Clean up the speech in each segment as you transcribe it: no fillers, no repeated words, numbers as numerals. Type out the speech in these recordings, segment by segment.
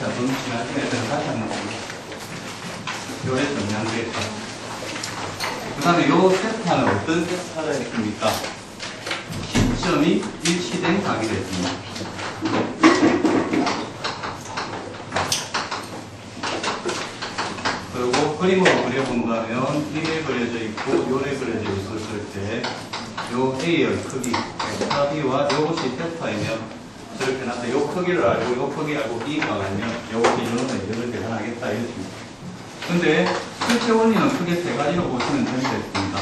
자, 그럼 지난 시간에 다시 한번 봅니다. 요래 정리하겠다. 그 다음에 요 세타는 어떤 세타가 있습니까? 시점이 일치된 각이 됐습니다. 그리고 그림으로 그려본다면 이게 그려져 있고 요래 그려져 있었을 때 요 A의 크기 벡터 B와 요것이 세타이면 저렇게 나타 요 크기를 알고 요 크기 알고 B가 알면 요 기준은 이걸 계산하겠다 이렇습니다. 근데 실제 원리는 크게 세 가지로 보시면 되겠습니다.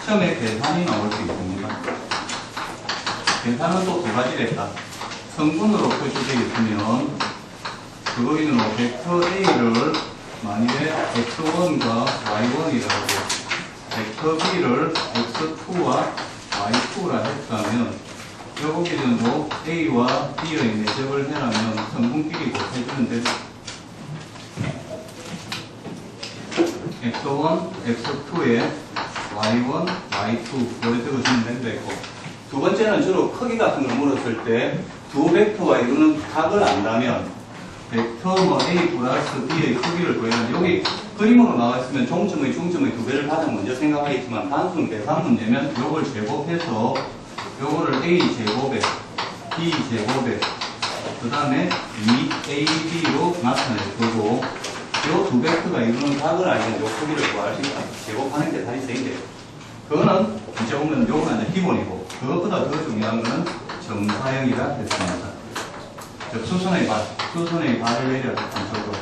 처음에 계산이 나올 수 있습니다. 계산은 또 두 가지랬다. 성분으로 표시되어 있으면 그거 기준으로 벡터 A를 만일에 x1과 y1이라고 벡터 B를 x2와 y2라 했다면 요거 기준으로 A와 B의 내접을 해라면 성분끼리 곱해주면 되죠. x1, x2에 y1, y2 이렇게 적으시면 된다고. 두 번째는 주로 크기 같은 걸 물었을 때 두 벡터와 이거는 각을 안다면 벡터 뭐 A 플러스 B의 크기를 구해라. 여기 그림으로 나와 있으면 종점의 중점의 두 배를 가장 먼저 생각하겠지만 단순 계산 문제면 요걸 제곱해서 요거를 A 제곱에 B 제곱에 그 다음에 2AB로 나타낼 거고 요 두 벡터가 이루는 각을 알면 요 크기를 구할 수 있다. 제곱하는 게 다리 세인데요. 그거는 이제 보면 요거는 이제 기본이고 그것보다 더 중요한 거는 정사형이라 했습니다. 수선의 발을 내려야 한쪽으로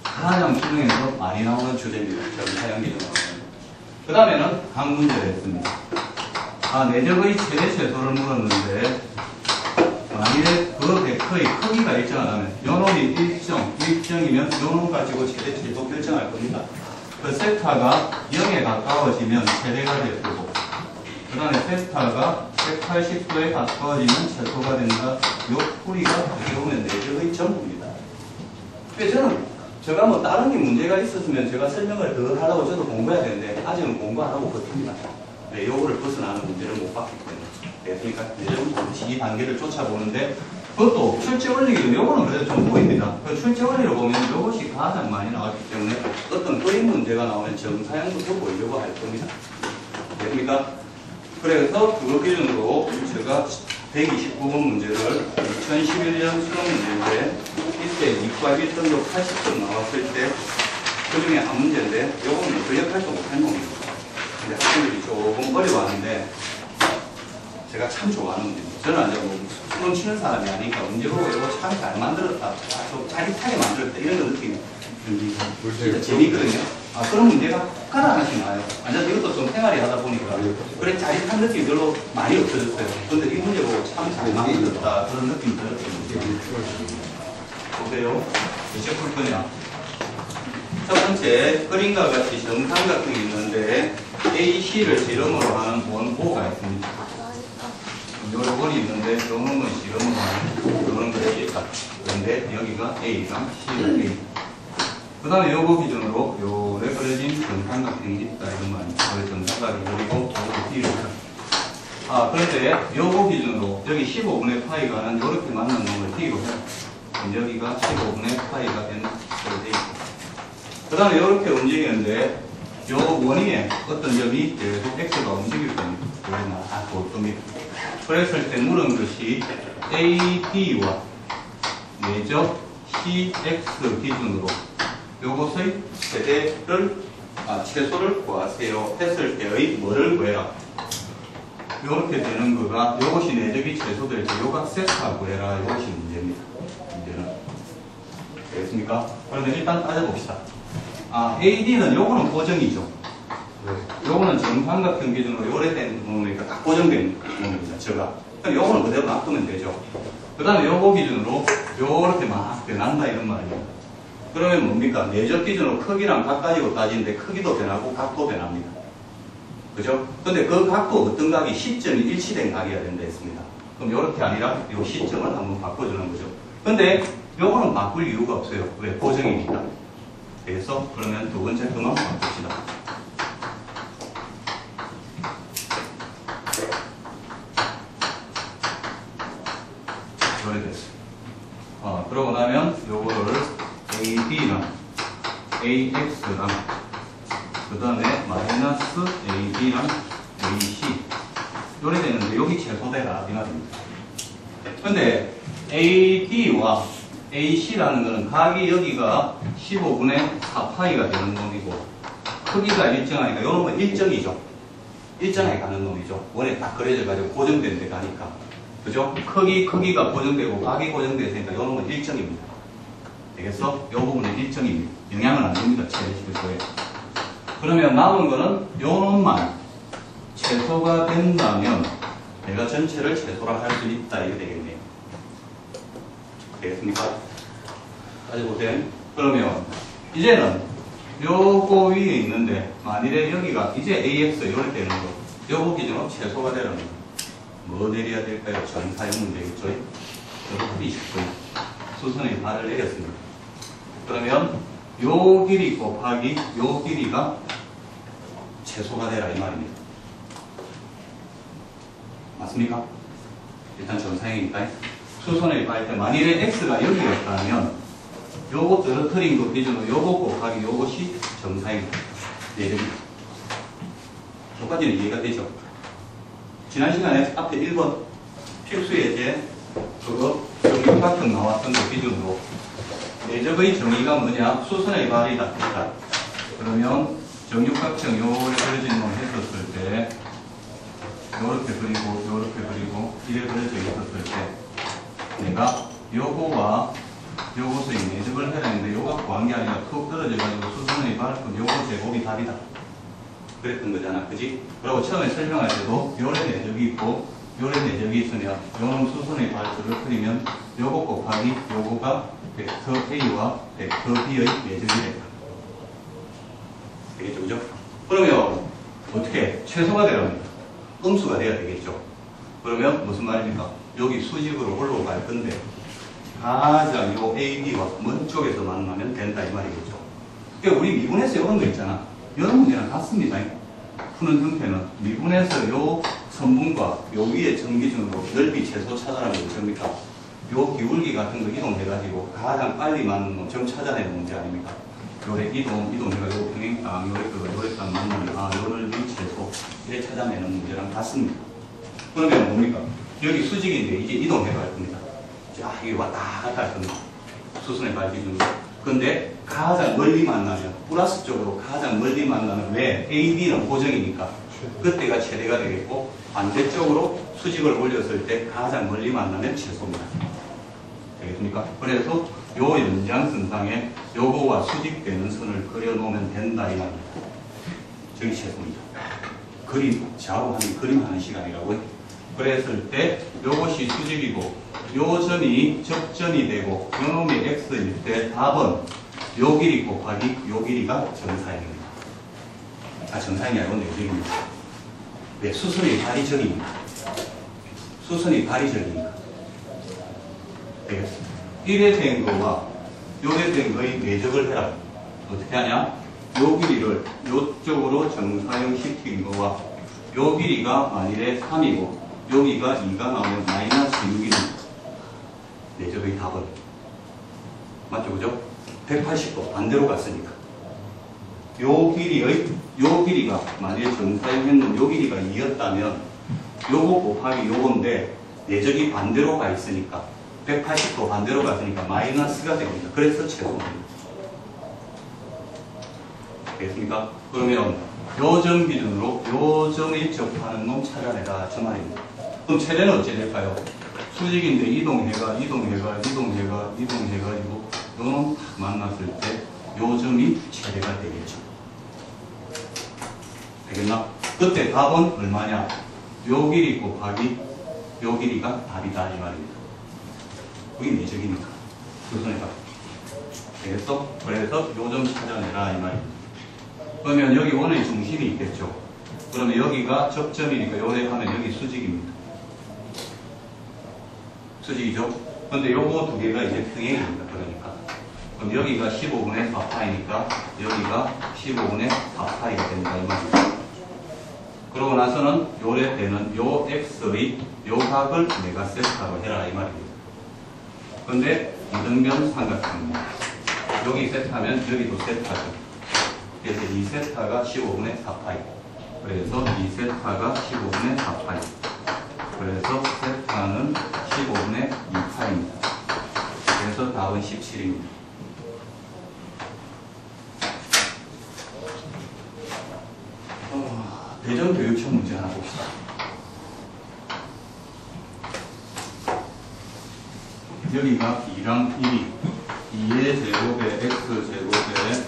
가장 수능에서 많이 나오는 주제입니다. 정사형 기준. 그 다음에는 각 문제를 했습니다. 내적의 최대 최소를 물었는데 만일에 그 벡터의 크기가 일정하다면 요놈이 일정이면 요놈 가지고 최대 최소 결정할 겁니다. 그 세타가 0에 가까워지면 최대가 될 거고 그 다음에 세타가 180도에 가까워지면 최소가 된다. 요 풀이가 어떻게 보면 내적의 전부입니다. 그래서 제가 뭐 다른 게 문제가 있었으면 제가 설명을 더 하라고 저도 공부해야 되는데 아직은 공부 안 하고 버팁니다. 네, 요거를 벗어나는 문제를 못 봤기 때문에. 네, 그러니까 내적은 반드시 이 단계를 쫓아보는데 그것도 출제 원리기도 요거는 그래도 좀 보입니다. 그 출제 원리로 보면 요것이 가장 많이 나왔기 때문에 어떤 그림 문제가 나오면 정사형부터 보이려고 할 겁니다. 네, 그러니까 그래서 그거 기준으로 제가 129번 문제를 2011년 수능 문제인데 이때 이과 1등급 80점 나왔을 때 그 중에 한 문제인데 요거는 근력할 수 못한 놈입니다. 근데 학생들이 조금 어려워하는데 제가 참 좋아하는 문제입니다. 저는 아직 뭐 수능 치는 사람이 아니니까 문제 보고 이거 참 잘 만들었다, 좀 짜릿하게 만들었다 이런 거 느낌이 진짜 재미있거든요. 그런 문제가 혹하나 하나씩 나와요. 완전 이것도 좀 생활이 하다 보니까 그래 짜릿한 느낌이 별로 많이 없어졌어요. 근데 이 문제 보고 참 잘 만들었다 그런 느낌이 들었거든요. 보세요. 이제 풀 거냐. 첫 번째 그림과 같이 정삼각형이 있는데 AC를 실험으로 하는 원호가 있습니다. 요런 원이 있는데 요런 건 실험으로 하는 요런 것이 있다. 그런데 여기가 A랑 C가 A. 그 다음에 요거 기준으로 요래 그려진 정삼각형이 있다 이런 말입니다. 요래 정삼각이 그리고 요거 B로 그런데 요거 기준으로 여기 15분의 파이가 하는 요렇게 맞는 놈을 T로 해요. 여기가 15분의 파이가 되는 걸로 되어 있고 그 다음에 요렇게 움직이는데 요 원위에 어떤 점이 계속 X가 움직일 겁니다. 요거는 볼 겁니다. 그랬을 때 물은 것이 AB와 내적 CX 기준으로 요것의 최소를 구하세요 했을 때의 뭐를 구해라. 요렇게 되는 거가 요것이 내적이 최소될 때 요각 세타 구해라. 요것이 문제입니다. 문제는 되겠습니까? 그러면 일단 따져봅시다. AD는 요거는 고정이죠. 요거는 정삼각형 기준으로 요래된 놈이니까 딱 고정된 놈입니다. 제가. 요거는 그대로 놔두면 되죠. 그 다음에 요거 기준으로 요렇게 막 변한다 이런 말이에요. 그러면 뭡니까? 내적 기준으로 크기랑 각 가지고 따지는데 크기도 변하고 각도 변합니다. 그죠? 근데 그 각도 어떤 각이 시점이 일치된 각이어야 된다 했습니다. 그럼 요렇게 아니라 요 시점을 한번 바꿔주는 거죠. 근데 요거는 바꿀 이유가 없어요. 왜? 고정이니까. 그래서 그러면 두 번째 것만 바꿉시다. 요래 요래 되는데 여기 최소되라 이 말입니다. 근데 AD와 AC라는 거는 각이 여기가 15분의 4파이가 되는 놈이고 크기가 일정하니까 이 놈은 일정이죠. 일정하게 가는 놈이죠. 원에 딱 그려져 가지고 고정된 데 가니까. 그죠? 크기가 고정되고 각이 고정되었으니까 이 놈은 일정입니다. 되겠어? 이 부분은 일정입니다. 영향은 안 줍니다. 최소에. 그러면 남은 거는 이 놈만 최소가 된다면 내가 전체를 최소라 할 수 있다. 이게 되겠네요. 되겠습니까? 다시 보세요. 그러면 이제는 요거 위에 있는데 만일에 여기가 이제 AX 이렇게 되는 거 요거 기준으로 최소가 되려면 뭐 내려야 될까요? 전사용 문제겠죠? 이렇게 쉽고요. 수선의 발을 내렸습니다. 그러면 요 길이 곱하기 요 길이가 최소가 되라 이 말입니다. 맞습니까? 일단 전사형이니까 수선의 발 때 만일에 X가 여기였다면 요거 떨어뜨린 거 기준으로 요거 곱하기 요것이 정사입니다. 내립니다. 여기까지는 이해가 되죠? 지난 시간에 앞에 1번 필수 예제 그거 정육각형 나왔던 거 기준으로 내적의 정의가 뭐냐? 수선의 발이다. 했다. 그러면 정육각형 요래 그려진 놈 했었을 때 요렇게 그리고 이래 그려져 있었을 때 내가 요거와 요것의 내적을 해야 하는데 요가 구한 게 아니라 툭 떨어져가지고 수선의 발품 요거 제곱이 답이다. 그랬던 거잖아. 그지? 그리고 처음에 설명할 때도 요래 내적이 있고 요래 내적이 있으면 요놈 수선의 발수를 그리면 요거 곱하기 요거가 벡터 A와 벡터 B의 내적이 된다. 되겠죠? 그죠? 그러면 어떻게? 최소가 되랍니다. 음수가 돼야 되겠죠? 그러면 무슨 말입니까? 여기 수직으로 올라갈 건데 가장 요 AB와 먼 쪽에서 만나면 된다 이 말이겠죠. 그러니까 우리 미분에서 이런 거 있잖아. 이런 문제랑 같습니다. 푸는 형태는 미분에서 요 선분과 요 위에 정기준으로 넓이 최소 찾아라는 게 뭡니까? 요 기울기 같은 거 이동해가지고 가장 빨리 맞는 놈 좀 찾아내는 문제 아닙니까? 요래 이동해가지고 평행땅 요래 땅 만나면 요 넓이 최소 이래 찾아내는 문제랑 같습니다. 그러면 뭡니까? 여기 수직인데 이제 이동해 갈 겁니다. 자, 이게 왔다 갔다 할 겁니다. 수선의 발 기준으로. 근데 가장 멀리 만나면, 플러스 쪽으로 가장 멀리 만나면 왜? A, B는 고정이니까. 그때가 최대가 되겠고, 반대쪽으로 수직을 올렸을 때 가장 멀리 만나면 최소입니다. 되겠습니까? 그래서 요 연장선상에 요거와 수직되는 선을 그려놓으면 된다, 이 말입니다. 저기 최소입니다. 그림, 좌우하는 그림 하는 시간이라고요. 그랬을 때 요것이 수직이고 요 점이 접점이 되고 요 놈이 x일 때 답은 요 길이 곱하기 요 길이가 정사형입니다. 정사형이 아니고 내적입니다. 왜? 수선의 발이 적입니다. 수선의 발이 적이니까. 되겠습니다. 이래 된 거와 요래 된 거의 내적을 해라. 어떻게 하냐? 요 길이를 요쪽으로 정사형 시킨 거와 요 길이가 만일에 3이고 여기가 2가 나오면 마이너스 6이는 내적의 답은 맞죠? 그죠? 180도 반대로 갔으니까 요 길이가 만일에 정사형 했는 요 길이가 2였다면 요거 곱하기 요건데 내적이 반대로 가 있으니까 180도 반대로 갔으니까 마이너스가 됩니다. 그래서 최소입니다. 되겠습니까? 그러면 요 점 기준으로 요 점에 접하는 놈 찾아내라 저 말입니다. 그럼 최대는 어찌 될까요? 수직인데 이동해가지고 요놈 딱 만났을 때 요 점이 최대가 되겠죠. 되겠나? 그때 답은 얼마냐? 요 길이 곱하기 요 길이가 답이다 이 말입니다. 그게 내적이니까. 수선해가. 되겠어? 그래서 요 점 찾아내라 이 말입니다. 그러면 여기 원의 중심이 있겠죠. 그러면 여기가 접점이니까 요래 하면 여기 수직입니다. 수직이죠. 근데 요거 두 개가 이제 평행입니다. 그러니까. 그럼 여기가 15분의 4파이니까 여기가 15분의 4파이가 된다 이 말입니다. 그러고 나서는 요래 되는 요 x의 요 각을 내가 세타로 해라 이 말입니다. 근데 이등변 삼각형입니다. 여기 세타면 여기도 세타죠. 그래서 이 세타가 15분의 4파이. 그래서 이 세타가 15분의 4파이. 그래서 세타는 15분의 2파입니다. 그래서 답은 17입니다. 대전 교육청 문제 하나 봅시다. 여기가 B랑 1이 2의 제곱에 X제곱에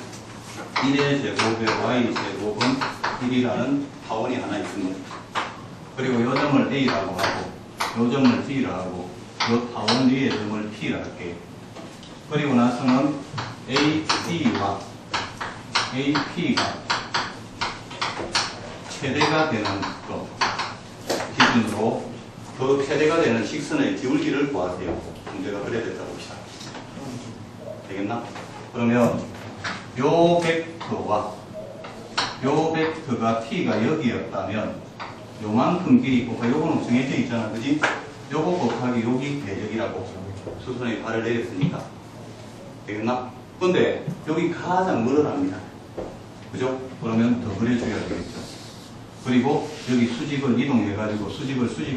1의 제곱에 Y제곱은 1이라는 타원이 하나 있습니다. 그리고 이 점을 A라고 하고 이 점을 D라고 하고 이 타원 위의 점을 P라 할게요. 그리고 나서는 AD와 AP가 최대가 되는 것 기준으로 그 최대가 되는 식선의 기울기를 구하세요. 문제가 그래야 됐다 봅시다. 되겠나? 그러면 요 벡터와 요 벡터가 T가 여기였다면 요만큼 길이 있고 요거는 정해져 있잖아. 그지? 요거 곱하기 여기 내적이라고 수선의 발을 내렸으니까 되겠나? 근데 여기 가장 멀어랍니다. 그죠? 그러면 더 그려줘야 되겠죠. 그리고 여기 수직을 이동해가지고 수직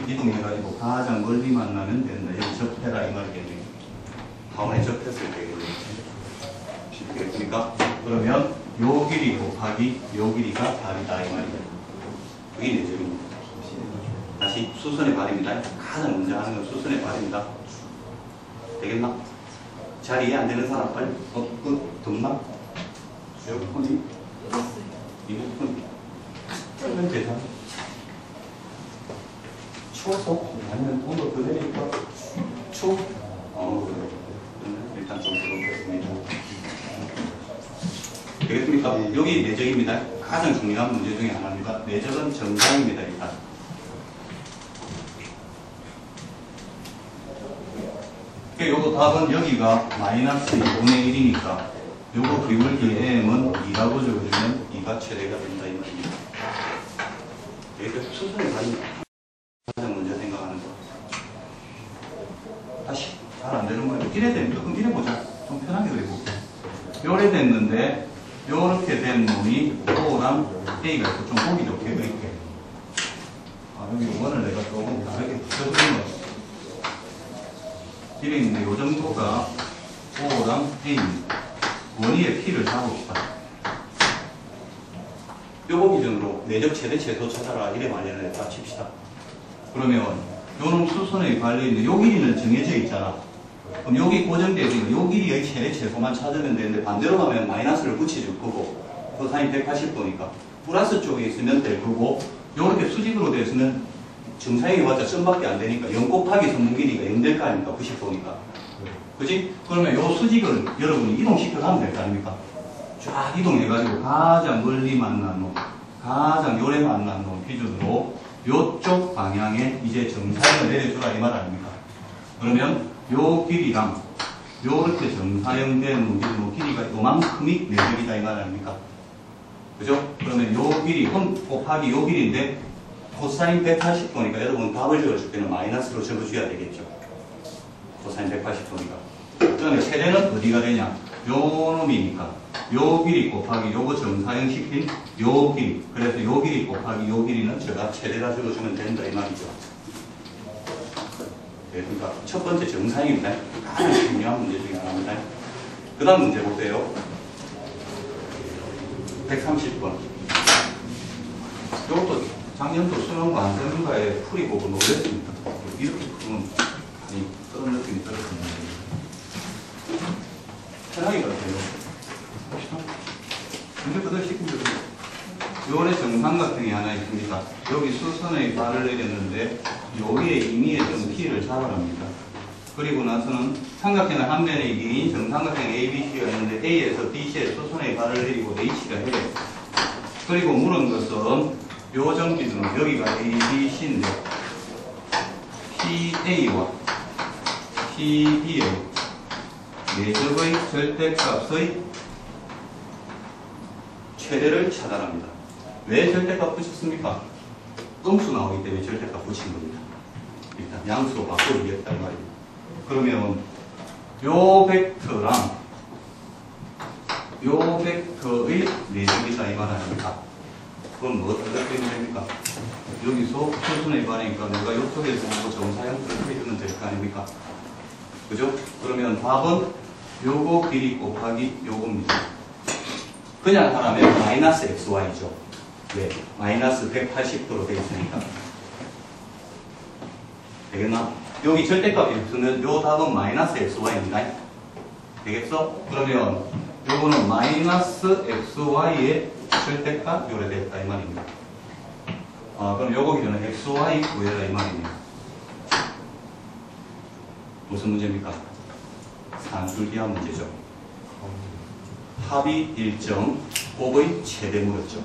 이동해가지고 가장 멀리 만나면 된다. 여기 접해라 이 말이겠네요. 다운에 접했을 때겠네요. 되겠습니까? 그러면 요 길이 곱하기 요 길이가 발이다 이 말이에요. 그게 내적입니다. 다시 수선의 발입니다. 가장 먼저 하는 건 수선의 발입니다. 되겠나? 잘 이해 안 되는 사람 빨리 덥나? 에어컨이? 이어컨 그러면 되잖아. 추워서? 아니면 온도 더 내니까 추워? 그래. 그러면 일단 좀 들어보겠습니다. 되겠습니까? 여기 내적입니다. 가장 중요한 문제 중에 하나입니다. 내적은 정상입니다. 일단. 요거 답은 여기가 마이너스 2분의 1이니까 요거 기울기 M은 2라고 적어주면 2가 최대가 된다 이 말입니다. 여기서 수선의 발입니다. 가장 먼저 생각하는 거. 다시 잘 안 되는 거예요. 이래 됩니다. 그럼 이래 보자. 좀 편하게 그려볼게. 요래 됐는데 요렇게 된 놈이 O랑 A가 있고 좀 보기 좋게 그릴게. 여기 원을 내가 조금 다르게 붙여드린 거. 이래 있는데 요 정도가 O랑 A입니다. 원위의 P를 잡읍시다. 요거 기준으로 내적 최대 최소 찾아라 이래 마련을 했다 칩시다. 그러면 요놈 수선의 관리인데 요 길이는 정해져 있잖아. 그럼 여기 고정되어 있는 요 길이의 최대 최소만 찾으면 되는데 반대로 가면 마이너스를 붙여줄 거고 코사인 180도니까 플러스 쪽에 있으면 될 거고 요렇게 수직으로 되어 있으면 정사형이 맞자 점밖에 안 되니까 0 곱하기 선분 길이가 0 될 거 아닙니까? 90도니까. 그지? 그러면 요 수직을 여러분이 이동시켜 가면 될 거 아닙니까? 쫙 이동해가지고 가장 멀리 만난 놈, 가장 요래 만난 놈 기준으로 요쪽 방향에 이제 정사형을 내려주라 이 말 아닙니까? 그러면 요 길이랑 요렇게 정사형 된 놈 기준으로 길이가 요만큼이 내적이다 이 말 아닙니까? 그죠? 그러면 요 길이 곱하기 요 길이인데 코사인 180도니까 여러분 답을 적어줄 때는 마이너스로 적어줘야 되겠죠. 코사인 180도니까. 그 다음에 최대는 어디가 되냐? 요 놈이니까 요 길이 곱하기 요거 정사형 시킨 요 길이. 그래서 요 길이 곱하기 요 길이는 제가 최대다 적어주면 된다 이 말이죠. 그러니까 첫 번째 정사형입니다. 가장 중요한 문제 중에 하나입니다. 그 다음 문제 보세요. 130번. 이것도 작년도 수능과 안 되는가에 풀이 보고 놀랬습니다. 이렇게 풀면 아니 그런 느낌이 들었습니다. 편하게 가세요. 봅시다. 문제 그대로 시키면 됩니다. 요래 정삼각형이 하나 있습니다. 여기 수선의 발을 내렸는데 여기에 임의의 점 T를 잡아갑니다. 그리고 나서는 삼각형의 한 면에 2인 정삼각형 ABC가 있는데 A에서 BC에 수선의 발을 내리고 H가 해요. 그리고 물은 것은 요 점 기준으로 여기가 ABC인데 PA와 PB의 내적의 절대값의 최대를 차단합니다. 왜 절대값 붙였습니까? 음수 나오기 때문에 절대값 붙인 겁니다. 일단 양수로 바꿔주겠다 이 말입니다. 그러면 요 벡터랑 요 벡터의 내적이다 이 말 아닙니까? 그럼 뭐 어떻게 되면 됩니까? 여기서 수순의 반이니까 내가 이쪽에서 보고 정사형태를 해주면 될 거 아닙니까? 그죠? 그러면 답은 요거 길이 곱하기 요겁니다. 그냥 하라면 마이너스 xy죠. 왜? 마이너스 180도로 되어 있으니까. 되겠나? 여기 절대값이 없으면 요 답은 마이너스 xy입니다. 되겠어? 그러면 요거는 마이너스 xy의 절대값 요래 됐다 이 말입니다. 그럼 요거 기준은 xy 구해라 이 말입니다. 무슨 문제입니까? 산술기하 문제죠. 합이 일정, 곱의 최대물이었죠.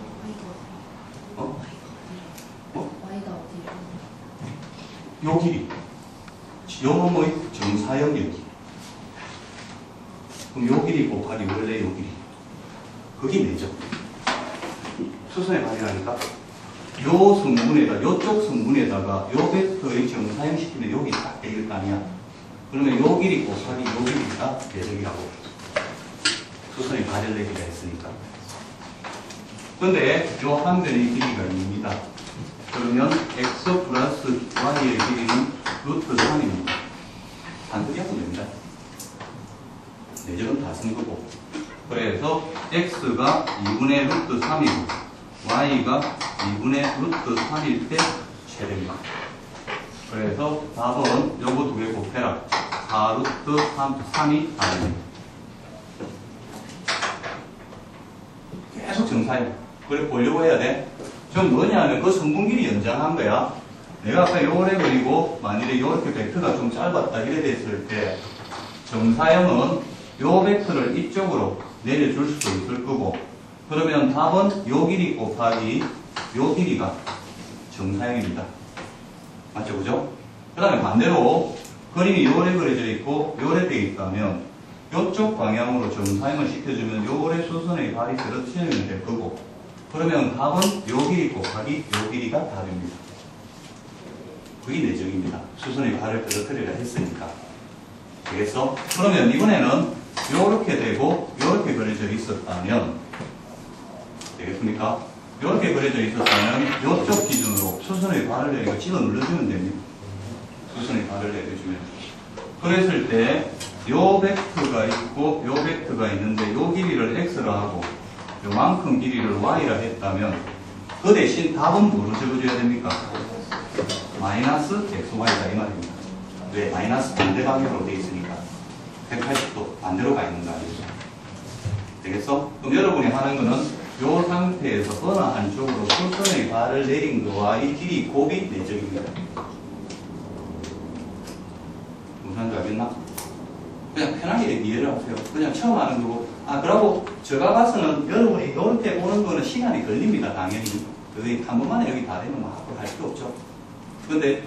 y가 어디로? 요 길이. 요 놈의 정사형 길이. 그럼 요 길이 곱하기 원래 요 길이. 그게 내죠. 수선의 반이라니까. 요 성분에다, 요쪽 성분에다가 요 벡터의 정사형 시키면 여기 딱 되길 거 아니야. 그러면 요 길이 곱하기 요 길이가 내적이라고. 수선의 발열내기가 있으니까. 근데 요 한 변의 길이가 2입니다. 그러면 x 플러스 y의 길이는 루트 3입니다. 단순히 하면 됩니다. 내적은 다 쓴 거고. 그래서 x가 2분의 루트 3이고 y가 2분의 루트 3일 때 최대입니다. 그래서 답은 요거 두 개 곱해라. 4루트 3이 답입니다. 계속 정사형. 그래 보려고 해야 돼. 좀 뭐냐면 그 성분길이 연장한 거야. 내가 아까 요걸 해버리고 만일에 요렇게 벡터가 좀 짧았다 이래 됐을 때 정사형은 요 벡터를 이쪽으로 내려줄 수도 있을 거고 그러면 답은 요 길이 곱하기 요 길이가 정사형입니다. 맞죠? 그죠? 그 다음에 반대로 그림이 요래 그려져 있고 요래 되어 있다면 요쪽 방향으로 정사형을 시켜주면 요래 수선의 발이 떨어지면 될 거고 그러면 답은 요 길이 곱하기 요 길이가 답입니다. 그게 내적입니다. 수선의 발을 떨어뜨리라 했으니까. 되겠어? 그러면 이번에는 요렇게 되고 요렇게 그려져 있었다면 되겠습니까? 요렇게 그려져 있었다면 요쪽 기준으로 수선의 발을 내리고 찍어 눌러주면 됩니다. 수선의 발을 내려주면. 그랬을 때 요 벡터가 있고 요 벡터가 있는데 요 길이를 x라 하고 요만큼 길이를 y라 했다면 그 대신 답은 뭐로 적어줘야 됩니까? 마이너스 xy다 이 말입니다. 왜? 마이너스 반대 방향으로 되어 있으니까 180도 반대로 가 있는 거 아니죠? 되겠어? 그럼 여러분이 하는 거는 요 상태에서 어느 한쪽으로 수선의 발을 내린 거와 이 길이 곱이 내적입니다. 무슨 말인지 알겠나? 그냥 편하게 이해를 하세요. 그냥 처음 하는 거고. 그러고 제가 봐서는 여러분이 이렇게 보는 거는 시간이 걸립니다. 당연히. 그게 한 번만에 여기 다 되면 막 할 필요 없죠. 근데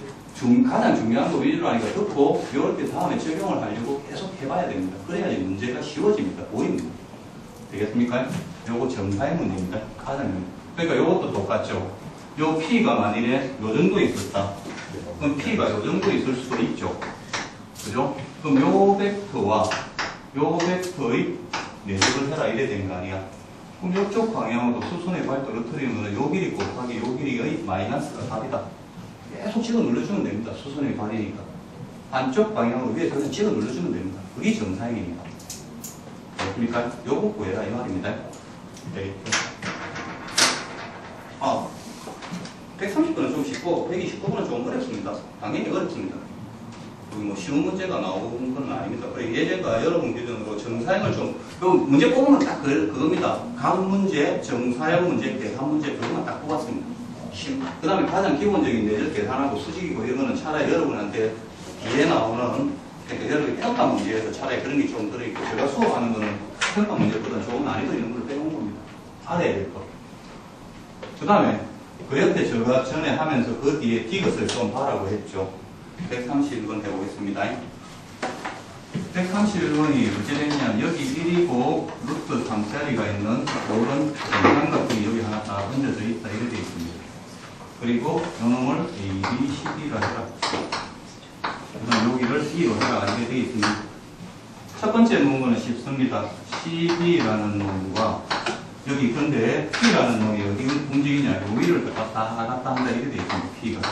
가장 중요한 거 위주로 하니까 듣고 이렇게 다음에 적용을 하려고 계속 해봐야 됩니다. 그래야지 문제가 쉬워집니다. 보입니다. 되겠습니까? 요거 정사의 문제입니다. 가장. 그러니까 요것도 똑같죠. 요 P가 만일에 요 정도 있었다. 그럼 P가 요 정도 있을 수도 있죠. 그죠? 그럼 요 벡터와 요 벡터의 내적을 해라 이래 된 거 아니야. 그럼 요쪽 방향으로 수선의 발 떨어뜨리면 요 길이 곱하기 요 길이의 마이너스가 답이다. 계속 찍어 눌러주면 됩니다. 수선의 발이니까. 한쪽 방향으로 위에 그냥 찍어 눌러주면 됩니다. 그게 정사형입니다. 그러니까 요거 구해라 이 말입니다. 네. 130번은 좀 쉽고 129번은 좀 어렵습니다. 당연히 어렵습니다. 뭐 쉬운 문제가 나오는 건 아닙니다. 그리고 예제가 여러분 기준으로 정사형을 문제 뽑으면 딱 그겁니다. 각 문제, 정사형 문제, 대각 문제 그것만 딱 뽑았습니다. 그 다음에 가장 기본적인 내적 계산하고 수직이고 이런 거는 차라리 여러분한테 뒤에 나오는 그러니까 여러분이 평가 문제에서 차라리 그런 게 좀 들어있고 제가 수업하는 거는 평가 문제보다 조금 난이도 있는 걸 빼놓은 겁니다. 알아야 될 거. 그 다음에 그 옆에 제가 전에 하면서 그 뒤에 디귿을 좀 봐라고 했죠. 131번 해보겠습니다. 131번이 어찌 됐냐면 여기 1이고 루트 3짜리가 있는 이런 정삼각형이 여기 하나 다 얹어져 있다 이렇게 되어 있습니다. 그리고 요놈을 A, B, C, D라 해라. 그 다음 여기를 D로 해라 이렇게 되어 있습니다. 첫 번째 놈은 쉽습니다. CB라는 놈과 여기 근데 P라는 놈이 어디 움직이냐, 요 위를 갔다 한다 이렇게 돼 있습니다.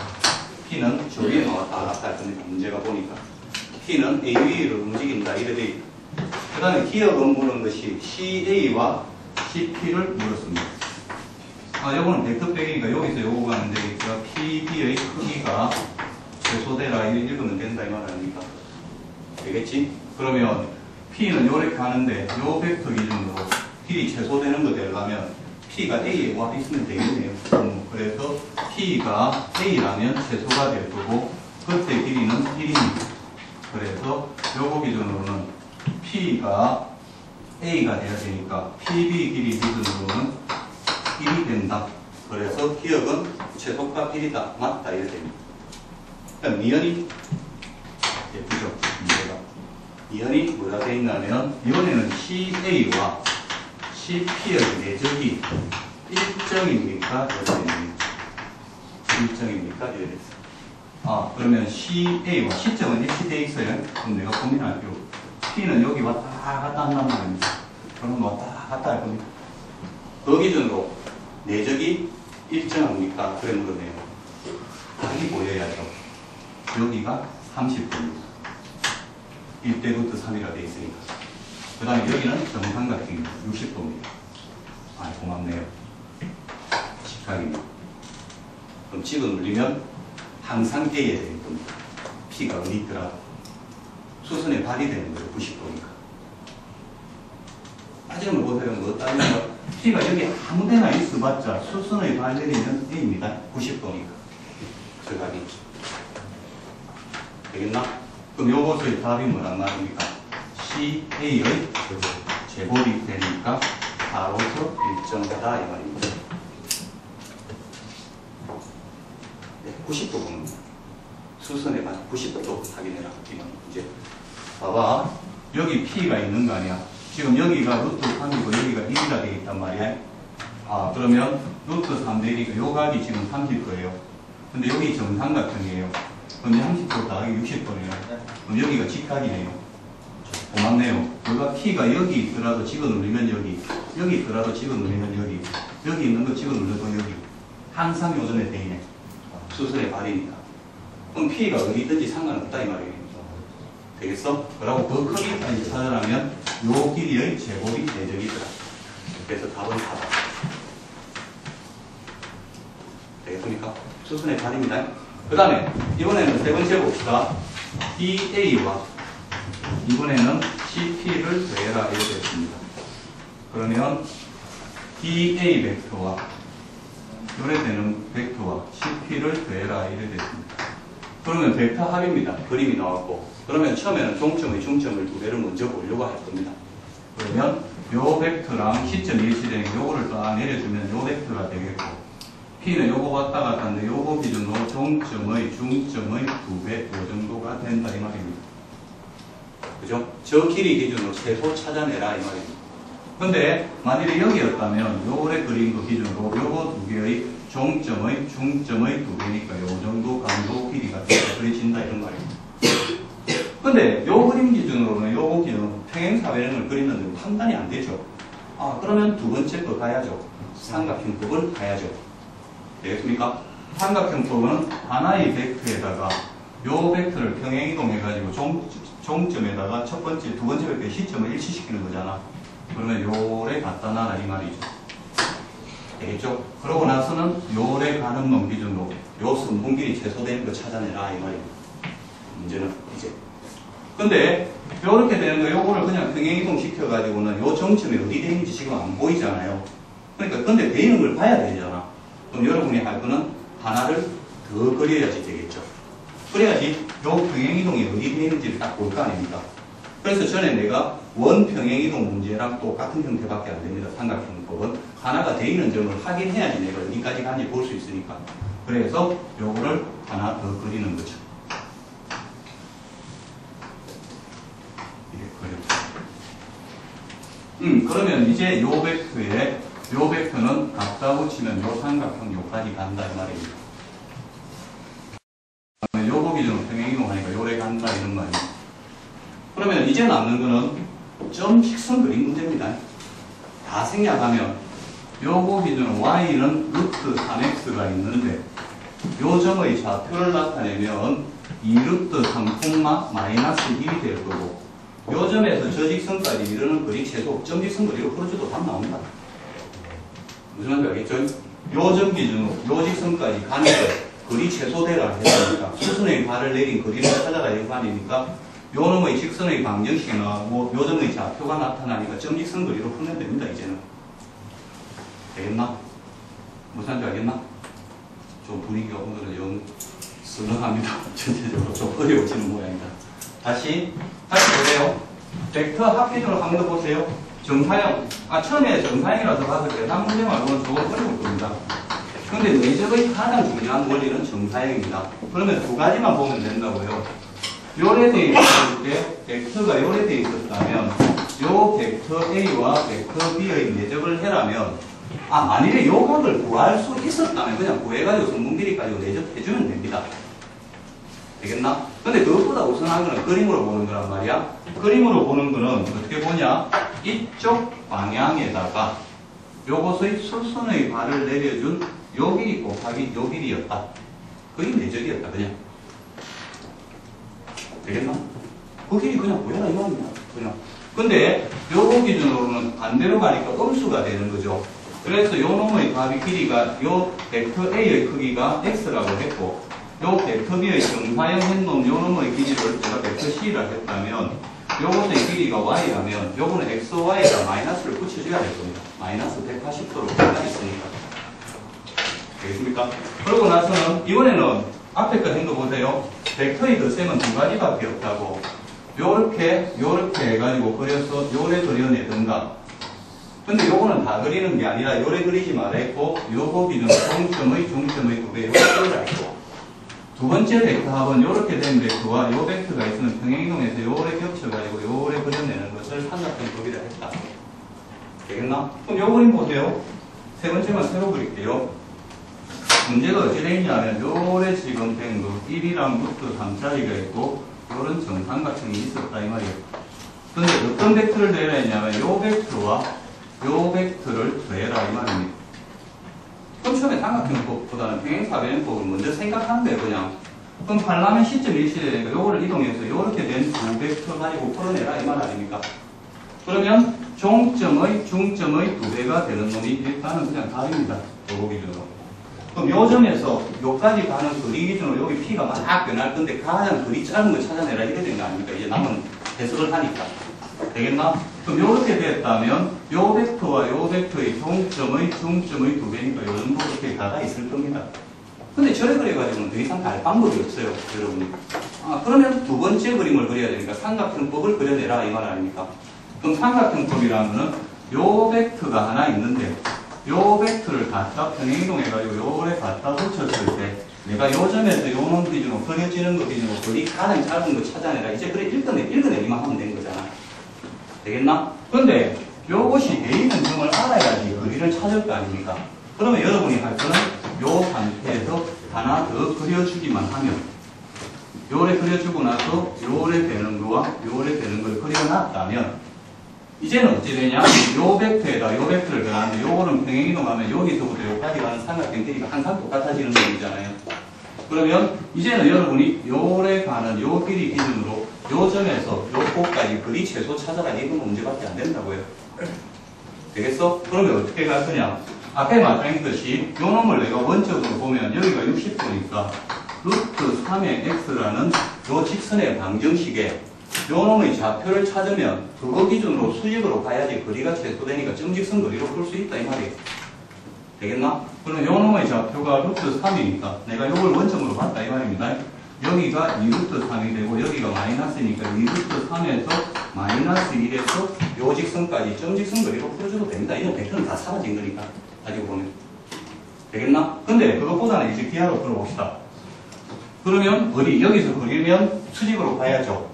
P는 저 위에 왔다 갔다 할 겁니다. 문제가 보니까 P는 A 위를 움직인다 이렇게 돼 있고, 그 다음에 기억은 물은 것이 CA와 CP를 물었습니다. 요거는 벡터 빼기니까 여기서 요거가 안 되니까 PB의 크기가 최소되라 이렇게 읽으면 된다 이 말 아닙니까? 되겠지? 그러면 P는 요렇게 가는데 요 벡터 기준으로 길이 최소되는 거 되려면 P가 A에 와 있으면 되겠네요. 그래서 P가 A라면 최소가 될 거고 그때 길이는 1입니다. 그래서 요거 기준으로는 P가 A가 돼야 되니까 PB 길이 기준으로는 1이 된다. 그래서 기억은 최소값 1이다. 맞다. 이렇게 됩니다. 그러니까 미연이 예쁘죠? 문제가. 미연이 뭐라 되어 있냐면 이번에는 CA와 CP의 내적이 일정입니까? 일정입니까? 이래 됐어. 그러면 CA와 시점은 일치되어 있어요. 그럼 내가 고민할게요. P는 여기 왔다 갔다 한단 말입니다. 그럼 왔다 갔다 할 겁니다. 그 기준으로 내적이 일정합니까? 그래 물었네요. 답이 보여야죠. 여기가 30도입니다. 1대 루트 3이라 되어 있으니까. 그 다음에 여기는 정삼각형입니다. 60도입니다. 고맙네요. 직각입니다. 그럼 집어 눌리면 항상 A에 되는 겁니다. P가 어디 있더라도. 수선에 발이 되는 거예요. 90도니까. 따지는 걸 보세요. 뭐 따지면 P가 여기 아무 데나 있어봤자 수선의 발내리는 A입니다. 90도니까. 절각이. 되겠나? 그럼 요것의 답이 뭐란 말입니까? CA의 제곱이 되니까 바로서 일정하다 이 말입니다. 90도 보는 수선에 반 90도 확인해라. 이제 봐봐. 여기 P가 있는 거 아니야? 지금 여기가 루트 3이고 여기가 1이가 되어 있단 말이야. 그러면 루트 3 되니까 요 각이 지금 30도예요. 근데 여기 정삼각형이에요. 그럼 30도 더하기 60도네요. 그럼 여기가 직각이네요. 고맙네요. 여기가 P가 여기 있더라도 집어 누르면 여기 있더라도 집어 누르면 여기 있는 거 집어 눌러도 여기. 항상 요전에 돼 있네. 수선의 발이니까. 그럼 P가 어디 있든지 상관없다 이 말이에요. 되겠어? 그러고 그 크기까지 찾으려면 요 길이의 제곱이 내적이더라. 그래서 답은 4다. 되겠습니까? 수선의 발입니다. 그 다음에 이번에는 세 번째 봅시다. DA와 이번에는 CP를 더해라 이렇게 됐습니다. 그러면 DA 벡터와 요래 되는 벡터와 CP를 더해라 이렇게 됐습니다. 그러면 벡터 합입니다. 그림이 나왔고 그러면 처음에는 종점의 중점을 두 개를 먼저 보려고 할 겁니다. 그러면 요 벡터랑 시점이 일치되는 요거를 딱 내려주면 요 벡터가 되겠고 P는 요거 왔다 갔다 하는데 요거 기준으로 종점의 중점의 2배 요 정도가 된다 이 말입니다. 그죠? 저 길이 기준으로 최소 찾아내라 이 말입니다. 근데 만일에 여기였다면 요래 그린 거 기준으로 요거 두 개의 종점의 중점의 2배니까 요 정도 강도 길이가 그려진다 이런 말입니다. 근데 요 그림 기준으로는 요거 기준으로 평행사변형을 그리는데 판단이 안 되죠. 그러면 두 번째 거 가야죠. 삼각형법을 가야죠. 되겠습니까? 삼각형법은 하나의 벡터에다가 요 벡터를 평행이동해가지고 종점에다가 두 번째 벡터의 시점을 일치시키는 거잖아. 그러면 요래 갖다 놔라 이 말이죠. 되겠죠? 그러고 나서는 요래 가는 놈 기준으로 요 선분길이 최소되는 거 찾아내라 이 말입니다. 문제는 이제. 근데 요렇게 되는 거 요거를 그냥 평행이동 시켜가지고는 요 정점이 어디 되는지 지금 안 보이잖아요. 그러니까 근데 되는 걸 봐야 되잖아. 그럼 여러분이 할 거는 하나를 더 그려야지 되겠죠. 그래야지 요 평행이동이 어디 되는지를 딱 볼 거 아닙니까? 그래서 전에 내가 원평행이동 문제랑 똑같은 형태밖에 안 됩니다. 삼각형법은 하나가 돼 있는 점을 확인해야지 내가 어디까지 가는지 볼 수 있으니까. 그래서 요거를 하나 더 그리는 거죠. 이렇게 그렸죠. 그러면 이제 요 벡터에 요 벡터는 갖다 붙이면 요 삼각형 요까지 간다 이 말입니다. 요거 기준으로 평행이동하니까 요래 간다 이런 말입니다. 그러면 이제 남는 거는 점 직선 그림 문제입니다. 다 생략하면 요거 기준으로 y는 루트 3x가 있는데 요 점의 좌표를 나타내면 2 루트 3 마이너스 1이 될 거고 요 점에서 저 직선까지 이르는 거리 최소 점직선 거리로 풀어줘도 답 나옵니다. 무슨 말인지 알겠죠? 요 점 기준으로 요 직선까지 가는 거 거리 최소대라 했으니까 수순의 발을 내린 거리를 찾아라 이거 아니니까 요 놈의 직선의 방정식이나 뭐 요 점의 좌표가 나타나니까 점직선 거리로 풀면 됩니다. 이제는 되겠나? 무슨 말인지 알겠나? 좀 분위기가 오늘은 영 썰렁합니다. 전체적으로 좀 어려워지는 모양이다. 다시 보세요. 벡터 합기준으로 한 번 더 보세요. 정사형. 처음에 정사형이라서 봤을 때 한 문제 말고는 조금 어려울 겁니다. 근데 내적의 가장 중요한 원리는 정사형입니다. 그러면 두 가지만 보면 된다고요. 요래 돼 있을 때 벡터가 요래 돼 있었다면 요 벡터 A와 벡터 B의 내적을 해라면 만일에 요 각을 구할 수 있었다면 그냥 구해가지고 성분비리 가지고 내적해주면 됩니다. 되겠나? 근데 그것보다 우선한 거는 그림으로 보는 거란 말이야. 그림으로 보는 거는 어떻게 보냐? 이쪽 방향에다가 요것의 수순의 발을 내려준 요 길이 곱하기 요 길이였다. 그게 내적이었다 그냥. 되겠나? 그 길이 그냥 구해라 이 말이야. 그냥. 근데 요거 기준으로는 반대로 가니까 음수가 되는 거죠. 그래서 요 놈의 답이 길이가 요 벡터 A의 크기가 X라고 했고 요 벡터 B의 정사형 했놈 요 놈의 길이를 제가 벡터 C라 했다면 요것의 길이가 Y라면 요거는 X, Y에다 마이너스를 붙여줘야 될 겁니다. 마이너스 180도로 변화 있으니까. 되겠습니까? 그러고 나서는 이번에는 앞에 거 한 거 보세요. 벡터의 덧셈은 두 가지밖에 없다고 요렇게 해가지고 그려서 요래 그려내든가 근데 요거는 다 그리는 게 아니라 요래 그리지 말아있고 요거 기준 중점의 두 배 요렇게 그려라 있고 두 번째 벡터 합은 요렇게 된 벡터와 요 벡터가 있으면 평행이동해서 요래 겹쳐가지고 요래 그려내는 것을 삼각형법이라 했다. 되겠나? 그럼 요 그림 보세요. 세 번째만 새로 그릴게요. 문제가 어떻게 되어 있냐면 요래 지금 된 거 1이랑 루트 3짜리가 있고 요런 정삼각형이 있었다 이 말이에요. 근데 어떤 벡터를 더해라 했냐면 요 벡터와 요 벡터를 더해라 이 말입니다. 그럼 처음에 삼각형법보다는 평행사변형법을 먼저 생각하는 거예요 그냥. 그럼 팔라면 시점 일치해야 되니까 요거를 이동해서 요렇게 된 두 벡터 가지고 풀어내라 이 말 아닙니까? 그러면 중점의 두 배가 되는 놈이 일단은 그냥 답입니다. 요거 기준으로. 그럼 요 점에서 요까지 가는 거리 기준으로 여기 P가 막 변할 건데 가장 거리 짧은 거 찾아내라 이래 된 거 아닙니까? 이제 남은 해석을 하니까. 되겠나? 그럼 요렇게 됐다면 요 벡터와 요 벡터의 중점의 두 배니까 요 정도 이렇게 가다 있을 겁니다. 근데 저래 그래가지고는 더 이상 갈 방법이 없어요, 여러분이. 그러면 두 번째 그림을 그려야 되니까 삼각형법을 그려내라 이 말 아닙니까? 그럼 삼각형법이라는 거는 요 벡터가 하나 있는데 요 벡터를 갖다 평행이동해가지고 요래 갖다 붙였을 때 내가 요 점에서 요 놈 기준으로 그려지는 거 기준으로 거리 가장 짧은 거 찾아내라. 이제 그래 읽어내기만 하면 된 거잖아. 되겠나? 근데 요것이 돼 있는 점을 알아야지 거리를 찾을 거 아닙니까? 그러면 여러분이 할 거는 요 상태에서 하나 더 그려주기만 하면 요래 그려주고 나서 요래 되는 거와 요래 되는 걸 그려놨다면 이제는 어찌 되냐? 요 벡터에다 요 벡터를 더하는데 요거는 평행이동하면 여기서부터 여기까지 가는 삼각형 길이가 항상 똑같아지는 놈이잖아요. 그러면 이제는 여러분이 요래 가는 요 길이 기준으로 요 점에서 요 곳까지 거리 최소 찾아라 이건 문제밖에 안 된다고요. 되겠어? 그러면 어떻게 갈 거냐? 앞에 말씀드렸듯이 요 놈을 내가 원적으로 보면 여기가 60도니까 루트 3의 x라는 요 직선의 방정식에 요 놈의 좌표를 찾으면 그거 기준으로 수직으로 가야지 거리가 최소되니까 점직선 거리로 풀 수 있다 이 말이에요. 되겠나? 그러면 요 놈의 좌표가 루트 3이니까 내가 요걸 원점으로 봤다 이 말입니다. 여기가 2루트 3이 되고 여기가 마이너스니까 2루트 3에서 마이너스 1에서 요 직선까지 점직선 거리로 풀어줘도 됩니다. 이건 벡터는 다 사라진 거니까 가지고 보면 되겠나? 근데 그것보다는 이제 기하로 풀어봅시다. 그러면 어디 여기서 그리면 수직으로 가야죠.